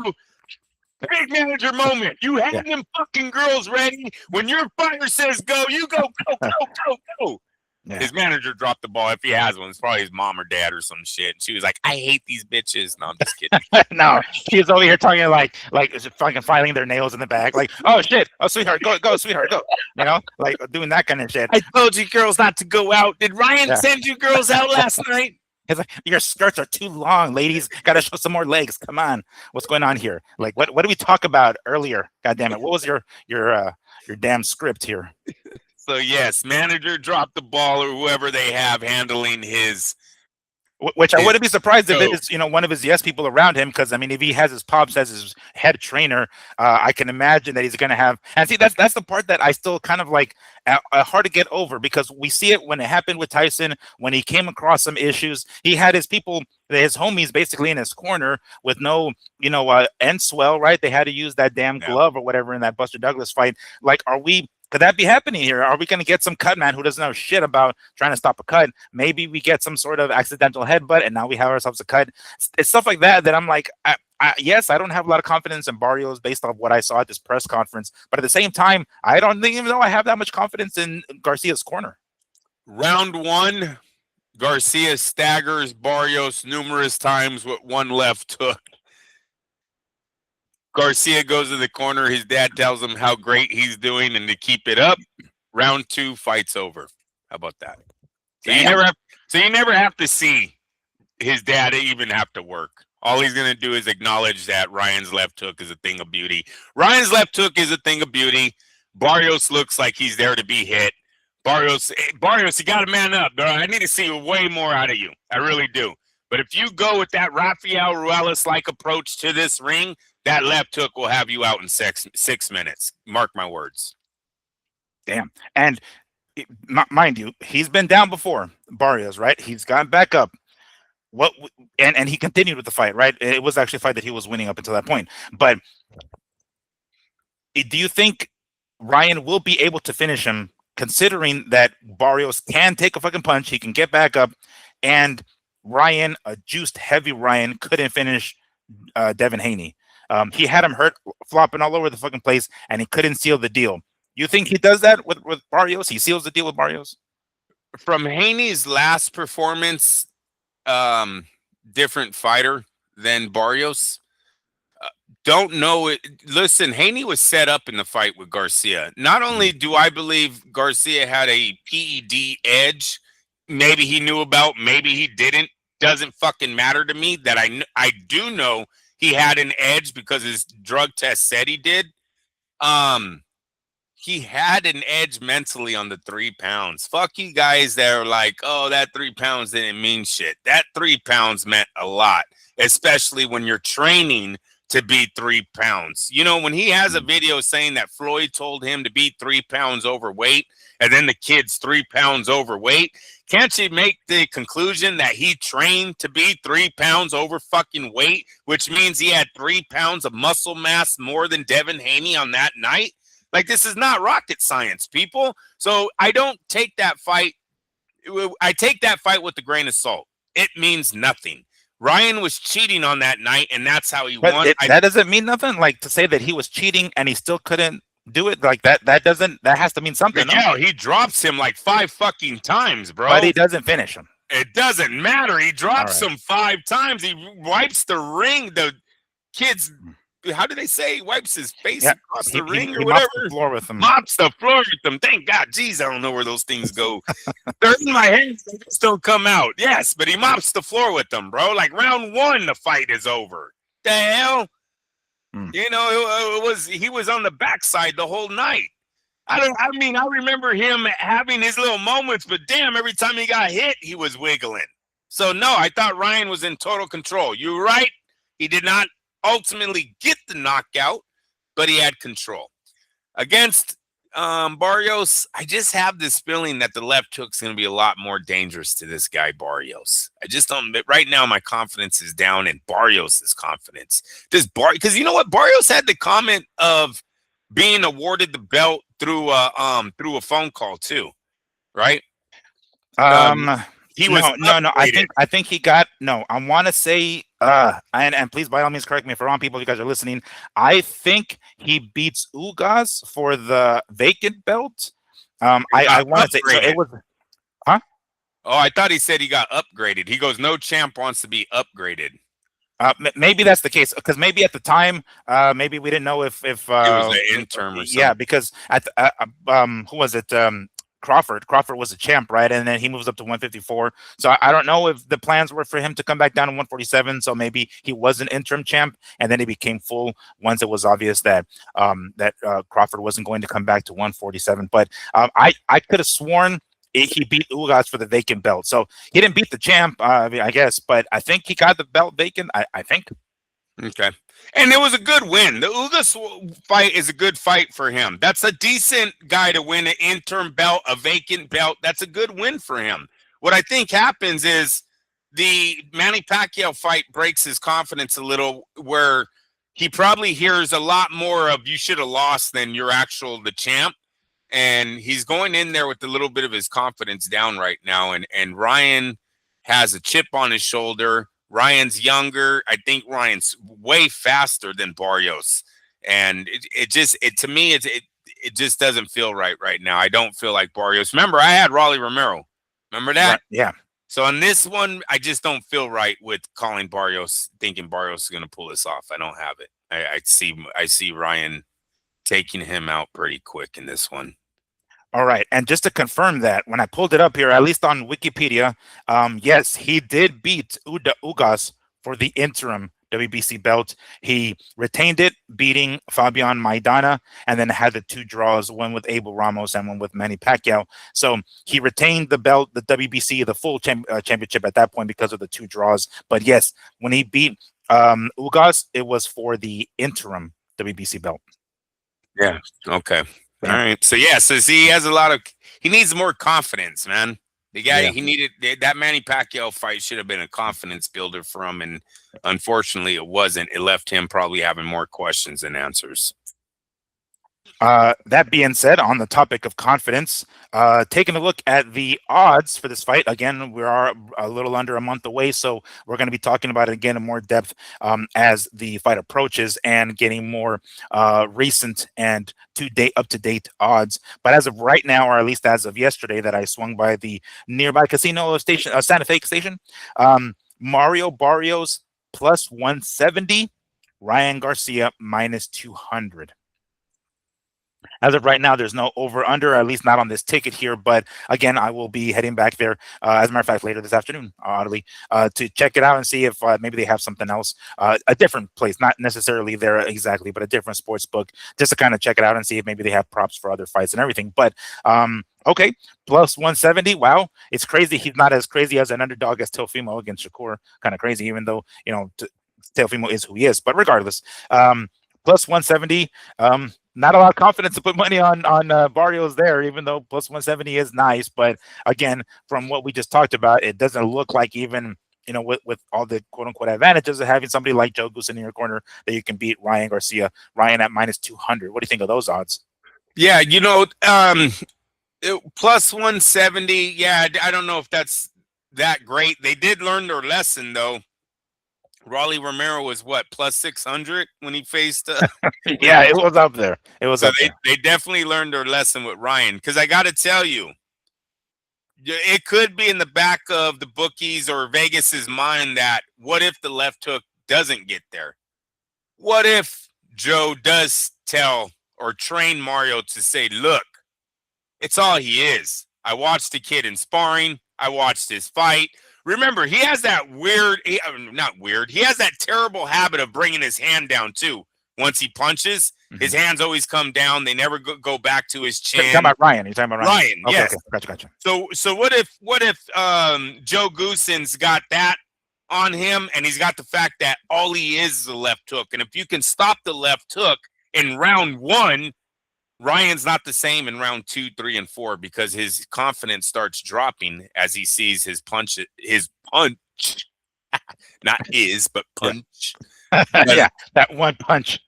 Big manager moment. You have them fucking girls ready. When your fighter says go, you go. Yeah. His manager dropped the ball. If he has one, it's probably his mom or dad or some shit. And she was like, I hate these bitches. No, I'm just kidding. No, she's over here talking like fucking filing their nails in the back. Like, oh shit, oh sweetheart, go, sweetheart, go. You know, like doing that kind of shit. I told you girls not to go out. Did Ryan send you girls out last night? It's like, your skirts are too long, ladies. Got to show some more legs. Come on, what's going on here? Like, what did we talk about earlier? God damn it, what was your damn script here? So yes, manager dropped the ball, or whoever they have handling his. Which I wouldn't be surprised if it is, one of his yes people around him, because I mean, if he has his pops as his head trainer, I can imagine that he's going to have. And see, that's the part that I still kind of like hard to get over, because we see it when it happened with Tyson, when he came across some issues. He had his people, his homies, basically in his corner with no, end swell, right? They had to use that damn glove or whatever in that Buster Douglas fight. Like, could that be happening here? Are we going to get some cut man who doesn't know shit about trying to stop a cut? Maybe we get some sort of accidental headbutt, and now we have ourselves a cut. It's stuff like that I'm like, yes, I don't have a lot of confidence in Barrios based off what I saw at this press conference. But at the same time, I don't even know I have that much confidence in Garcia's corner. Round one, Garcia staggers Barrios numerous times with one left hook. Garcia goes to the corner. His dad tells him how great he's doing and to keep it up. Round two, fight's over. How about that? So you never have to see his dad even have to work. All he's going to do is acknowledge that Ryan's left hook is a thing of beauty. Ryan's left hook is a thing of beauty. Barrios looks like he's there to be hit. Barrios, you got to man up, bro. I need to see way more out of you. I really do. But if you go with that Rafael Ruelas-like approach to this ring, that left hook will have you out in 6 minutes. Mark my words. Damn. And mind you, he's been down before, Barrios, right? He's gotten back up. And he continued with the fight, right? It was actually a fight that he was winning up until that point. But do you think Ryan will be able to finish him, considering that Barrios can take a fucking punch, he can get back up, and Ryan, a juiced heavy Ryan, couldn't finish Devin Haney? He had him hurt, flopping all over the fucking place, and he couldn't seal the deal. You think he does that with Barrios? He seals the deal with Barrios? From Haney's last performance, different fighter than Barrios. Don't know it. Listen, Haney was set up in the fight with Garcia. Not only do I believe Garcia had a PED edge, maybe he knew about, maybe he didn't. Doesn't fucking matter to me. That I do know he had an edge because his drug test said he did. He had an edge mentally on the 3 pounds. Fuck you guys that are like, oh, that 3 pounds didn't mean shit. That 3 pounds meant a lot, especially when you're training to be 3 pounds. When he has a video saying that Floyd told him to be 3 pounds overweight, and then the kid's 3 pounds overweight, can't you make the conclusion that he trained to be 3 pounds over fucking weight, which means he had 3 pounds of muscle mass more than Devin Haney on that night? Like, this is not rocket science, people. So I don't take that fight. I take that fight with a grain of salt. It means nothing. Ryan was cheating on that night, and that's how he won. That doesn't mean nothing? Like, to say that he was cheating and he still couldn't do it like that. That has to mean something. No? Miguel, he drops him like 5 fucking times, bro. But he doesn't finish him. It doesn't matter. He drops right. him 5 times. He wipes the ring. The kid's, how do they say? He wipes his face across the ring or whatever. Mops the floor with him. Mops the floor with them. Thank God. Jeez, I don't know where those things go. They're in my hands. They just don't come out. Yes, but he mops the floor with them, bro. Like round 1, the fight is over. The hell? You know, he was on the backside the whole night. I remember him having his little moments, but damn, every time he got hit, he was wiggling. So no, I thought Ryan was in total control. You're right. He did not ultimately get the knockout, but he had control. Against Barrios, I just have this feeling that the left hook's going to be a lot more dangerous to this guy, Barrios. I just don't. Right now, my confidence is down in Barrios' confidence. Because you know what? Barrios had the comment of being awarded the belt through a phone call too, right? He was no. I think he got no. I want to say and please by all means correct me if I'm wrong, people. If you guys are listening, I think he beats Ugas for the vacant belt. I want to say so it was. Huh? Oh, I thought he said he got upgraded. He goes, no champ wants to be upgraded. Maybe that's the case because maybe at the time, maybe we didn't know if it was an interim or something. Yeah, because at who was it? Crawford was a champ, right? And then he moves up to 154. So I don't know if the plans were for him to come back down to 147. So maybe he was an interim champ, and then he became full once it was obvious that Crawford wasn't going to come back to 147. But I could have sworn he beat Ugas for the vacant belt. So he didn't beat the champ, I guess, but I think he got the belt vacant. I think. Okay. And it was a good win. The Ugas fight is a good fight for him. That's a decent guy to win an interim belt, a vacant belt. That's a good win for him. What I think happens is the Manny Pacquiao fight breaks his confidence a little, where he probably hears a lot more of you should have lost than you're the champ. And he's going in there with a little bit of his confidence down right now. And Ryan has a chip on his shoulder. Ryan's younger. I think Ryan's way faster than Barrios. And it to me, it just doesn't feel right now. I don't feel like Barrios. Remember, I had Raleigh Romero. Remember that? Right. Yeah. So on this one, I just don't feel right with calling Barrios, thinking Barrios is going to pull this off. I don't have it. I see Ryan taking him out pretty quick in this one. All right. And just to confirm that, when I pulled it up here, at least on Wikipedia, yes, he did beat Ugas for the interim WBC belt. He retained it, beating Fabian Maidana, and then had the 2 draws, one with Abel Ramos and one with Manny Pacquiao. So he retained the belt, the WBC, the full championship at that point because of the 2 draws. But yes, when he beat Ugas, it was for the interim WBC belt. Yeah. Okay. All right. So he has he needs more confidence, man. The guy, he needed that Manny Pacquiao fight should have been a confidence builder for him. And unfortunately it wasn't. It left him probably having more questions than answers. That being said, on the topic of confidence, taking a look at the odds for this fight, again, we are a little under a month away, so we're going to be talking about it again in more depth as the fight approaches and getting more recent and up-to-date odds. But as of right now, or at least as of yesterday that I swung by the nearby casino station, Santa Fe station, Mario Barrios plus 170, Ryan Garcia minus 200. As of right now, there's no over-under, at least not on this ticket here. But again, I will be heading back there, as a matter of fact, later this afternoon, oddly, to check it out and see if maybe they have something else, a different place, not necessarily there exactly, but a different sports book, just to kind of check it out and see if maybe they have props for other fights and everything. But okay, plus 170. Wow, it's crazy. He's not as crazy as an underdog as Teofimo against Shakur. Kind of crazy, even though Teofimo is who he is. But regardless, plus 170. Not a lot of confidence to put money on Barrios there, even though plus 170 is nice. But again, from what we just talked about, it doesn't look like even, with all the quote unquote advantages of having somebody like Joe Goosen in your corner that you can beat Ryan Garcia. Ryan at minus 200. What do you think of those odds? Yeah, plus 170. Yeah, I don't know if that's that great. They did learn their lesson though. Raleigh Romero was what, plus 600 when he faced. Yeah, it was up there. It was So up there. they definitely learned their lesson with Ryan. Because I got to tell you, it could be in the back of the bookies or Vegas's mind that what if the left hook doesn't get there? What if Joe does tell or train Mario to say, look, it's all he is. I watched the kid in sparring. I watched his fight. Remember, he has that not weird. He has that terrible habit of bringing his hand down too. Once he punches, his hands always come down. They never go back to his chin. You're talking about Ryan. You're talking about Ryan. Ryan, Okay, yes. okay. Gotcha. So what if Joe Goosen's got that on him, and he's got the fact that all he is a left hook, and if you can stop the left hook in round 1, Ryan's not the same in round 2, 3, and 4 because his confidence starts dropping as he sees his punch, not his, but punch. Yeah, that one punch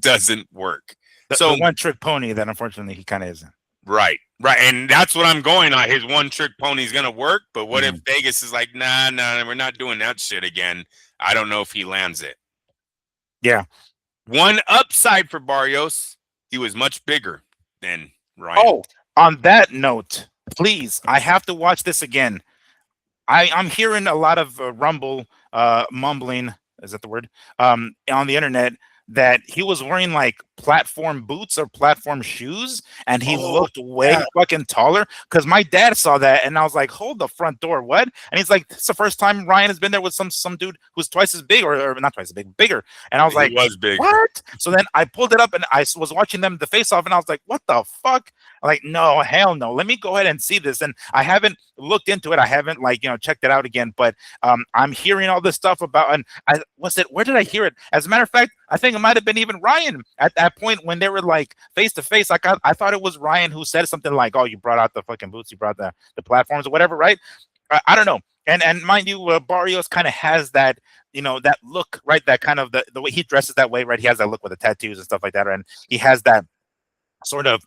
doesn't work. The one trick pony that unfortunately he kind of isn't. Right. And that's what I'm going on. His one trick pony is going to work. But what if Vegas is like, nah, we're not doing that shit again. I don't know if he lands it. Yeah. One upside for Barrios, he was much bigger than Ryan. Oh, on that note, please, I have to watch this again. I'm hearing a lot of rumble, mumbling, is that the word? On the internet, that he was wearing like platform boots or platform shoes, and he looked way fucking taller. Because my dad saw that, and I was like, "Hold the front door, what?" And he's like, "It's the first time Ryan has been there with some dude who's twice as big, or not twice as big, bigger." And I was like, he was big. What? So then I pulled it up, and I was watching them the face off, and I was like, "What the fuck?" I'm like, no, hell no. Let me go ahead and see this. And I haven't looked into it. I haven't checked it out again. But I'm hearing all this stuff about, and where did I hear it? As a matter of fact, I think it might have been even Ryan at that point when they were like face to face. Like I thought it was Ryan who said something like, "Oh, you brought out the fucking boots, you brought the platforms or whatever," right? I don't know. And mind you, Barrios kind of has that, that look, right? That kind of the way he dresses that way, right? He has that look with the tattoos and stuff like that, and he has that sort of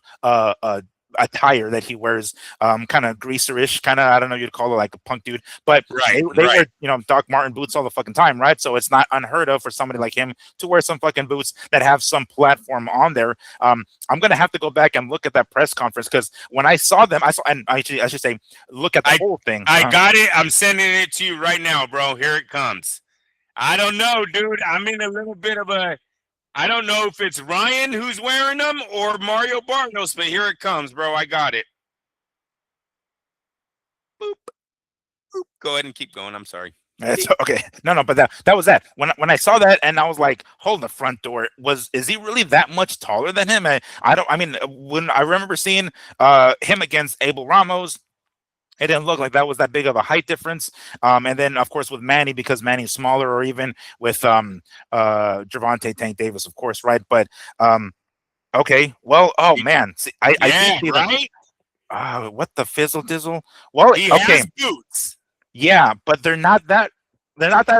attire that he wears, kind of greaserish, kind of, I don't know, you'd call it like a punk dude, but they wear Doc Marten boots all the fucking time, right? So it's not unheard of for somebody like him to wear some fucking boots that have some platform on there. I'm gonna have to go back and look at that press conference, because when I saw them, and I should say, look at the whole thing. I got it. I'm sending it to you right now, bro. Here it comes. I don't know, dude. I'm in a little bit of I don't know if it's Ryan who's wearing them or Mario Barrios, but here it comes, bro. I got it. Boop. Boop. Go ahead and keep going. I'm sorry. That's okay. No, but that was that. When I saw that, and I was like, hold the front door. Is he really that much taller than him? When I remember seeing him against Abel Ramos, it didn't look like that was that big of a height difference. And then, of course, with Manny, because Manny's smaller, or even with Gervonta Tank Davis, of course, right? But okay, well, oh man, see, I do see right? What the fizzle dizzle? Well, he okay, has boots. Yeah, but they're not that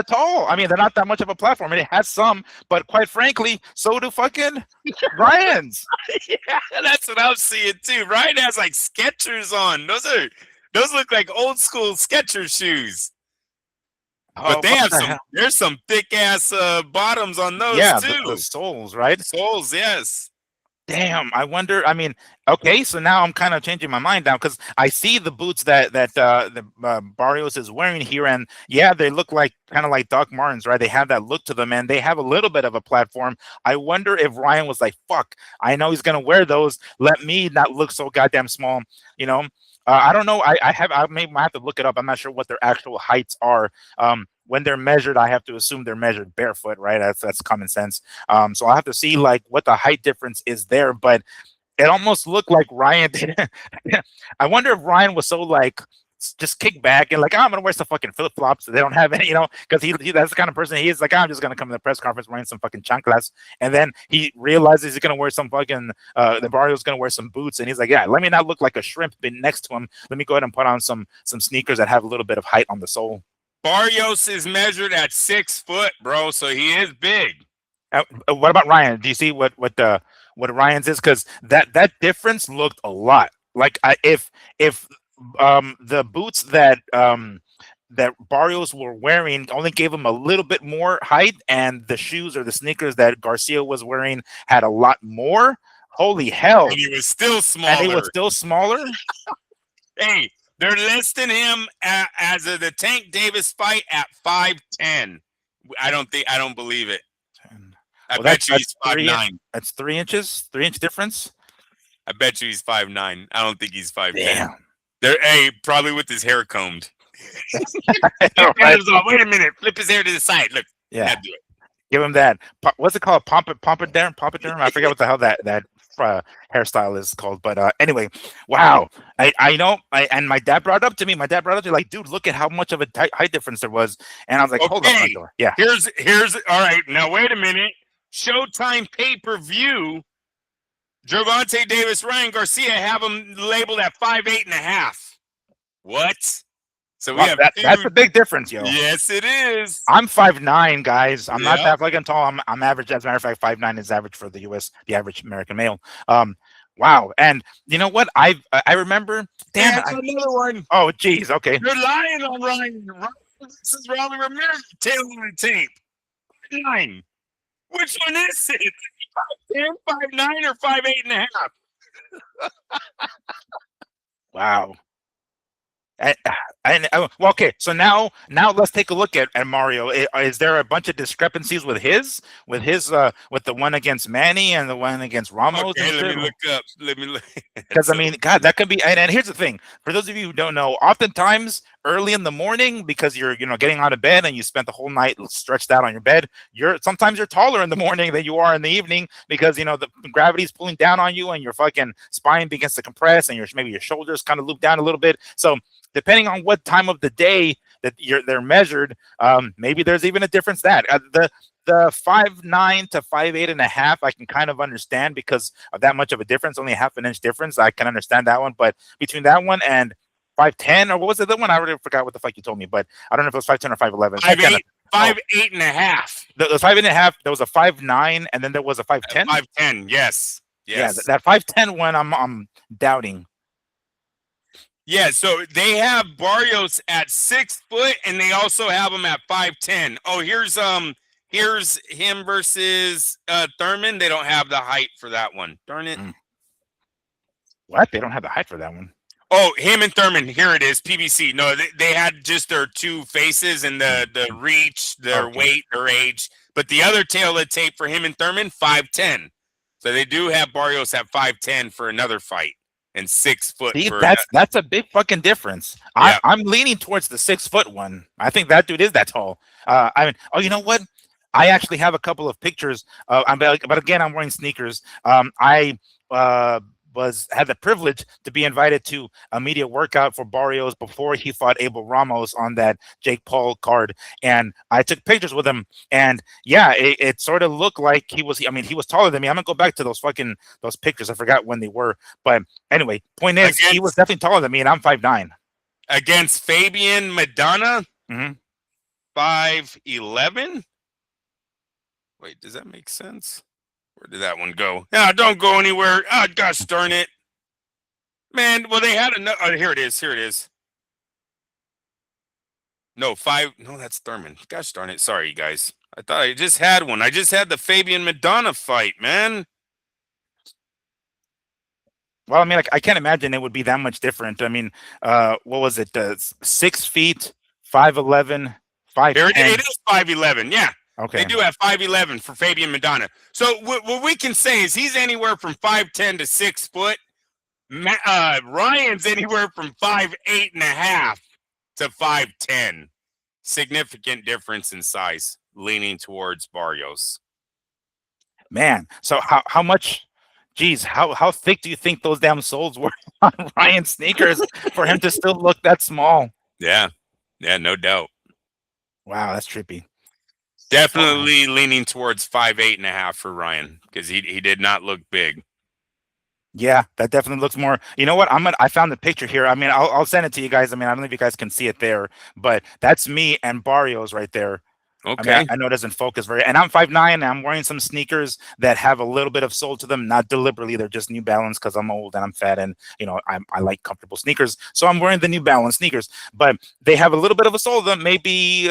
tall. I mean, they're not that much of a platform. And it has some, but quite frankly, so do fucking Ryan's. Yeah, that's what I'm seeing too. Ryan has like Skechers on. Those look like old school Skechers shoes. But they have there's some thick ass bottoms on those too. The soles, right? Soles, yes. Damn, I wonder. I mean, okay, so now I'm kind of changing my mind now, because I see the boots that Barrios is wearing here, and yeah, they look like kind of like Doc Martens, right? They have that look to them, and they have a little bit of a platform. I wonder if Ryan was like, "Fuck, I know he's gonna wear those. Let me not look so goddamn small," I don't know. I may have to look it up. I'm not sure what their actual heights are. When they're measured, I have to assume they're measured barefoot, right? That's common sense. So I'll have to see like what the height difference is there, but it almost looked like Ryan did. I wonder if Ryan was so like just kick back and like, I'm gonna wear some fucking flip flops. They don't have any, because he that's the kind of person he is. Like, I'm just gonna come to the press conference wearing some fucking chanclas, and then he realizes he's gonna wear some fucking the Barrio's gonna wear some boots, and he's like, yeah, let me not look like a shrimp been next to him. Let me go ahead and put on some sneakers that have a little bit of height on the sole. Barrios is measured at 6 foot, bro, so he is big. What about Ryan? Do you see what Ryan's is? Because that difference looked a lot. Like if the boots that that Barrios were wearing only gave him a little bit more height, and the shoes or the sneakers that Garcia was wearing had a lot more. Holy hell! And he was still And smaller. he was still smaller. Hey, they're listing him as of the Tank Davis fight at 5'10". I don't believe it. I bet you he's 5'9". That's 3 inches, 3 inch difference. I bet you he's 5'9". I don't think he's 5'10". Damn. Hey, probably with his hair combed. Right. Wait a minute, flip his hair to the side. Look, Yeah. do it. Give him that. What's it called? Pompadour? I forget what the hell that hairstyle is called. But anyway, wow. I know. And my dad brought it up to me. Like, dude, look at how much of a height difference there was. And I was like, hold up, Okay. Pandora. Yeah. Here's all right. Now wait a minute. Showtime pay-per-view. Gervonta Davis, Ryan Garcia have him labeled at 5'8.5". What? So we Wow, have that's a big difference, yo. Yes, it is. I'm 5'9", guys. I'm not Yeah. that fucking tall. I'm average. As a matter of fact, 5'9" is average for the U.S. The average American male. Wow. And you know what? I remember. Damn That's it. another one. Oh, geez. Okay. You're lying on Ryan. This is Raleigh Ramirez. Tail on the tape. 9. Which one is it? 5'10", 5'9", or 5'8.5"? Wow. Well, okay. So now let's take a look at Mario. Is there a bunch of discrepancies with the one against Manny and the one against Ramos? Okay, let me look up. Let me look. Because I mean, God, that could be. And here's the thing: for those of you who don't know, oftentimes early in the morning, because you're getting out of bed and you spent the whole night stretched out on your bed, sometimes you're taller in the morning than you are in the evening because the gravity's pulling down on you and your fucking spine begins to compress and maybe your shoulders kind of loop down a little bit. So depending on what time of the day that they're measured, maybe there's even a difference that the 5'9" to 5'8.5", I can kind of understand because of that much of a difference, only a half an inch difference. I can understand that one, but between that one and 5'10", or what was it? The one I already forgot what the fuck you told me, but I don't know if it was 5'10" or 5'11". 5'8.5". The 5'8.5". There was a 5'9", and then there was a 5'10". 5'10". Yes. Yeah, that 5'10" one, I'm doubting. Yeah, so they have Barrios at 6 foot, and they also have him at 5'10". Oh, here's him versus Thurman. They don't have the height for that one. Darn it. What? They don't have the height for that one? Oh, him and Thurman. Here it is. PBC. No, they had just their two faces and the reach, their weight, their age. But the other tail of tape for him and Thurman, 5'10". So they do have Barrios at 5'10" for another fight. And 6 foot. See, that's a big fucking difference. Yeah. I'm leaning towards the 6 foot one. I think that dude is that tall. I mean, you know what? I actually have a couple of pictures. But again, I'm wearing sneakers. I had the privilege to be invited to a media workout for Barrios before he fought Abel Ramos on that Jake Paul card, and I took pictures with him. And yeah, it sort of looked like he was. I mean, he was taller than me. I'm gonna go back to those pictures. I forgot when they were, but anyway, point is, he was definitely taller than me, and I'm 5'9". Against Fabian Madonna, 5'11". Wait, does that make sense? Where did that one go? No, don't go anywhere. Oh, gosh darn it. Man, well, they had another. Oh, here it is. Here it is. No, 5. No, that's Thurman. Gosh darn it. Sorry, you guys. I thought I just had one. I just had the Fabian Madonna fight, man. Well, I mean, I can't imagine it would be that much different. I mean, what was it? 6 feet, 5'11", 5'10". Here it is 5'11". Yeah. Okay. They do have 5'11" for Fabian Madonna. So what we can say is he's anywhere from 5'10" to 6 foot. Ryan's anywhere from 5'8.5" to 5'10". Significant difference in size, leaning towards Barrios. Man, so how much? Geez, how thick do you think those damn soles were on Ryan's sneakers for him to still look that small? Yeah, no doubt. Wow, that's trippy. Definitely leaning towards 5'8.5" for Ryan because he did not look big. Yeah, that definitely looks more. You know what? I found the picture here. I mean, I'll send it to you guys. I mean, I don't know if you guys can see it there, but that's me and Barrios right there. Okay. I mean, I know it doesn't focus very, and I'm 5'9", and I'm wearing some sneakers that have a little bit of sole to them, not deliberately. They're just New Balance because I'm old and I'm fat, and I like comfortable sneakers, so I'm wearing the New Balance sneakers. But they have a little bit of a sole to them, maybe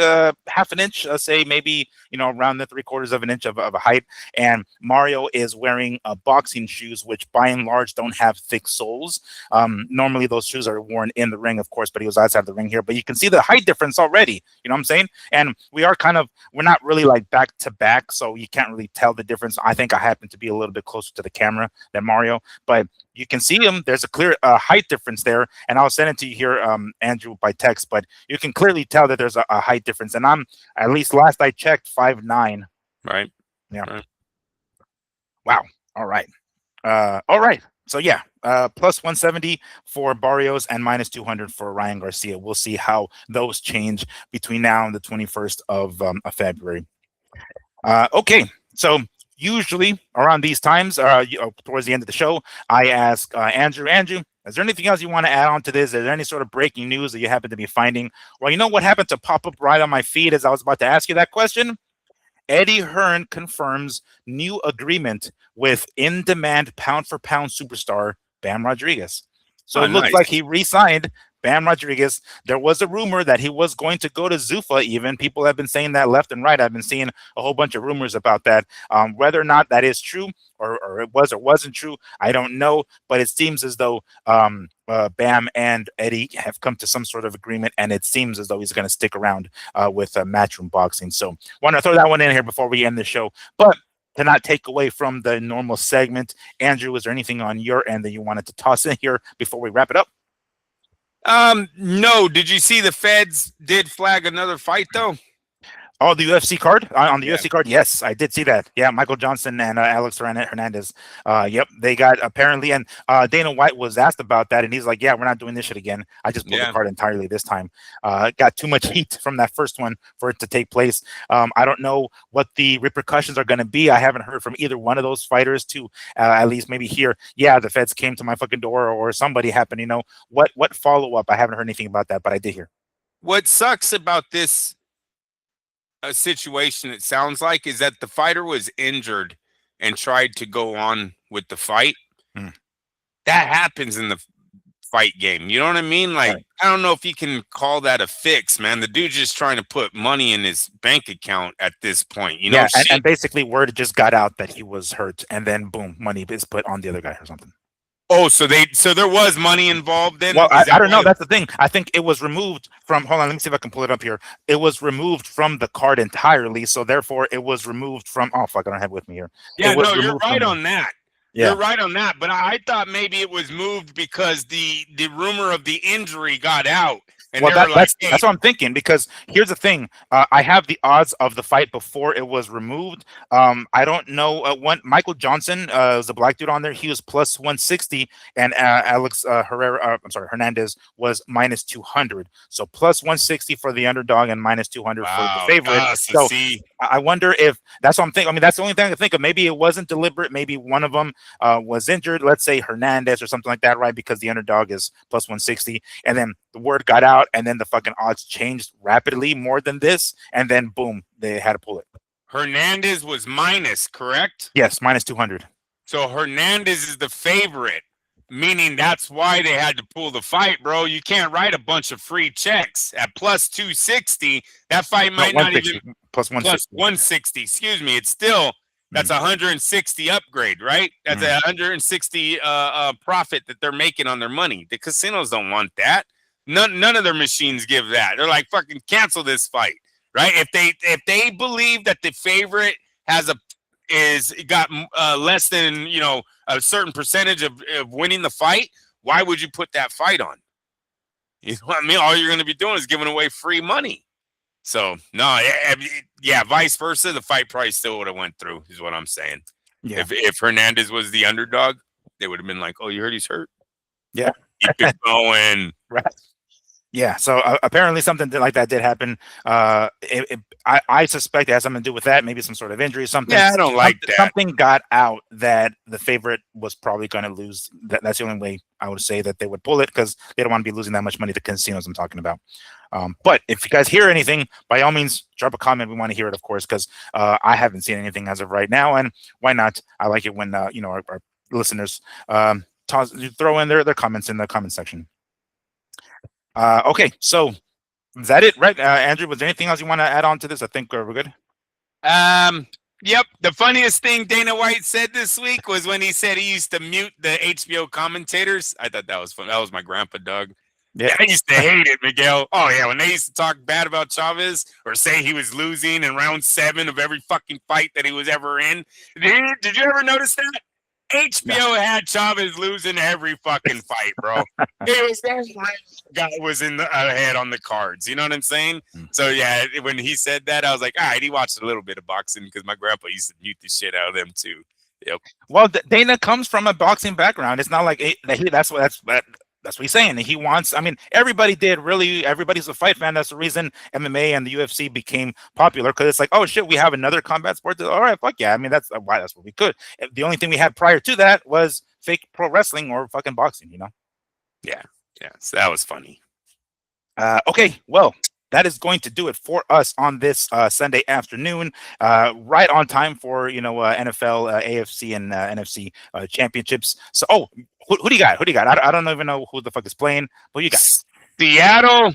half an inch, say maybe around the 3/4 of an inch of a height. And Mario is wearing boxing shoes, which by and large don't have thick soles. Normally those shoes are worn in the ring, of course, but he was outside the ring here. But you can see the height difference already. You know what I'm saying? And we're not really like back to back, so you can't really tell the difference. I think I happen to be a little bit closer to the camera than Mario, but you can see him. There's a clear height difference there, and I'll send it to you here, Andrew, by text. But you can clearly tell that there's a height difference, and I'm, at least last I checked, 5'9". Right. Yeah. Right. Wow. All right. All right. So yeah, plus 170 for Barrios and minus 200 for Ryan Garcia. We'll see how those change between now and the 21st of February. Okay, so usually around these times, towards the end of the show, I ask Andrew, is there anything else you want to add on to this? Is there any sort of breaking news that you happen to be finding? Well, you know what happened to pop up right on my feed as I was about to ask you that question? Eddie Hearn confirms new agreement with in-demand pound-for-pound superstar Bam Rodriguez. So it looks nice. like he re-signed Bam Rodriguez. There was a rumor that he was going to go to ZUFFA even. People have been saying that left and right. I've been seeing a whole bunch of rumors about that. Whether or not that is true or it was or wasn't true, I don't know. But it seems as though Bam and Eddie have come to some sort of agreement, and it seems as though he's going to stick around with Matchroom Boxing. So want to throw that one in here before we end the show. But to not take away from the normal segment, Andrew, is there anything on your end that you wanted to toss in here before we wrap it up? No. Did you see the feds did flag another fight though? Oh, the UFC card? On the UFC card? Yes, I did see that. Yeah, Michael Johnson and Alex Hernandez. Yep, they got apparently, and Dana White was asked about that, and he's like, yeah, we're not doing this shit again. I just pulled the card entirely this time. Got too much heat from that first one for it to take place. I don't know what the repercussions are going to be. I haven't heard from either one of those fighters to at least maybe hear, yeah, the feds came to my fucking door or somebody happened. What follow-up? I haven't heard anything about that, but I did hear. What sucks about this situation, it sounds like, is that the fighter was injured and tried to go on with the fight. That happens in the fight game. You know what I mean? Like, right. I don't know if you can call that a fix, man. The dude's just trying to put money in his bank account at this point. Yeah, and basically word just got out that he was hurt, and then boom, money is put on the other guy or something. Oh, so there was money involved then? Well, I don't know. That's the thing. I think it was removed from, hold on, let me see if I can pull it up here. It was removed from the card entirely, so therefore it was removed from, oh, fuck, I don't have it with me here. Yeah, no, you're right on that. Yeah. You're right on that, but I thought maybe it was moved because the rumor of the injury got out. And well, that's what I'm thinking, because here's the thing. I have the odds of the fight before it was removed. I don't know. Michael Johnson was a black dude on there. He was plus 160, and Alex Hernandez was minus 200. So plus 160 for the underdog and minus 200 for the favorite. So I wonder if that's what I'm thinking. I mean, that's the only thing I can think of. Maybe it wasn't deliberate. Maybe one of them was injured. Let's say Hernandez or something like that, right? Because the underdog is plus 160, and then the word got out. And then the fucking odds changed rapidly more than this. And then, boom, they had to pull it. Hernandez was minus, correct? Yes, minus 200. So Hernandez is the favorite, meaning that's why they had to pull the fight, bro. You can't write a bunch of free checks. At plus 260, that fight might not even... Plus 160. Plus 160, excuse me. It's still... That's 160 upgrade, right? That's 160 profit that they're making on their money. The casinos don't want that. None of their machines give that. They're like, fucking cancel this fight, right? If they believe that the favorite got less than a certain percentage of winning the fight, why would you put that fight on? You know what I mean? All you're going to be doing is giving away free money. So no, yeah, vice versa. The fight probably still would have went through, is what I'm saying. Yeah. If Hernandez was the underdog, they would have been like, "Oh, you heard he's hurt? Yeah, keep it going." Right. Yeah, so apparently something like that did happen. I suspect it has something to do with that, maybe some sort of injury, something. Yeah, I don't like that. Something got out that the favorite was probably going to lose. That's the only way I would say that they would pull it, because they don't want to be losing that much money to casinos I'm talking about. But if you guys hear anything, by all means, drop a comment. We want to hear it, of course, because I haven't seen anything as of right now. And why not? I like it when our listeners throw in their comments in the comment section. Okay, so is that it, right? Andrew, was there anything else you want to add on to this? I think we're good. Yep. The funniest thing Dana White said this week was when he said he used to mute the HBO commentators. I thought that was fun. That was my grandpa, Doug. Yeah. I used to hate it, Miguel. Oh, yeah. When they used to talk bad about Chavez or say he was losing in round 7 of every fucking fight that he was ever in. Did you ever notice that? HBO had Chavez losing every fucking fight, bro. It was that guy was in the ahead on the cards. You know what I'm saying? So yeah, when he said that, I was like, all right, he watched a little bit of boxing because my grandpa used to mute the shit out of them too. Yep. Well, Dana comes from a boxing background. It's not like that's what he's saying. He wants. I mean, everybody did. Really, everybody's a fight fan. That's the reason MMA and the UFC became popular, because it's like, oh shit, we have another combat sport. All right, fuck yeah. I mean, that's why. That's what we could. The only thing we had prior to that was fake pro wrestling or fucking boxing. Yeah. So that was funny. Okay, well, that is going to do it for us on this Sunday afternoon, right on time for NFL, AFC, and NFC championships. So, who do you got? I don't even know who the fuck is playing. Who you got? Seattle.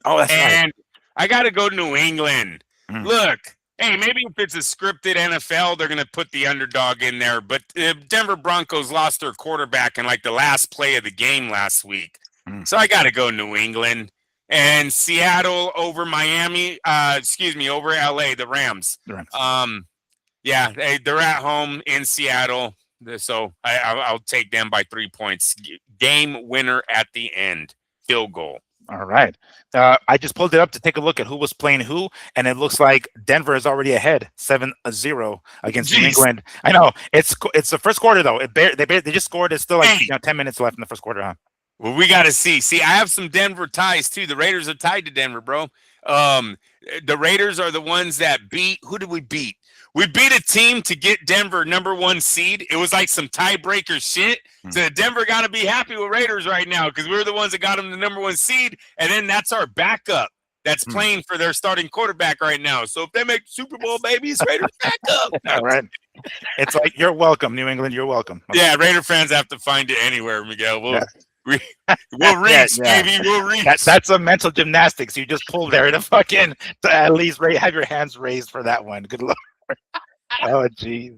Oh, that's and right. I got to go to New England. Look, hey, maybe if it's a scripted NFL, they're going to put the underdog in there. But the Denver Broncos lost their quarterback in like the last play of the game last week. So I got to go New England. And Seattle over Miami, over LA, the Rams. Yeah, they're at home in Seattle. So I'll take them by 3 points. Game winner at the end. Field goal. All right. I just pulled it up to take a look at who was playing who, and it looks like Denver is already ahead 7-0 against New England. I know. It's the first quarter, though. They just scored. It's still like 10 minutes left in the first quarter, huh? Well, we got to see. See, I have some Denver ties, too. The Raiders are tied to Denver, bro. The Raiders are the ones that beat – who did we beat? We beat a team to get Denver #1 seed. It was like some tiebreaker shit. So Denver got to be happy with Raiders right now because we're the ones that got them the #1 seed. And then that's our backup that's playing for their starting quarterback right now. So if they make Super Bowl, baby, it's Raiders backup. All right. It's like, you're welcome, New England. You're welcome. Yeah, Raider fans have to find it anywhere, Miguel. We'll reach, baby. We'll reach. That's a mental gymnastics you just pulled there to at least have your hands raised for that one. Good luck. Oh geez.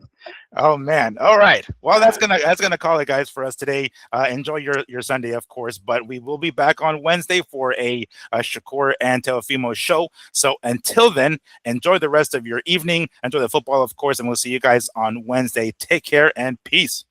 Oh man. All right. Well, that's gonna call it, guys, for us today. Enjoy your Sunday, of course, but we will be back on Wednesday for a Shakur and Teofimo show. So until then, enjoy the rest of your evening. Enjoy the football, of course, and we'll see you guys on Wednesday. Take care and peace.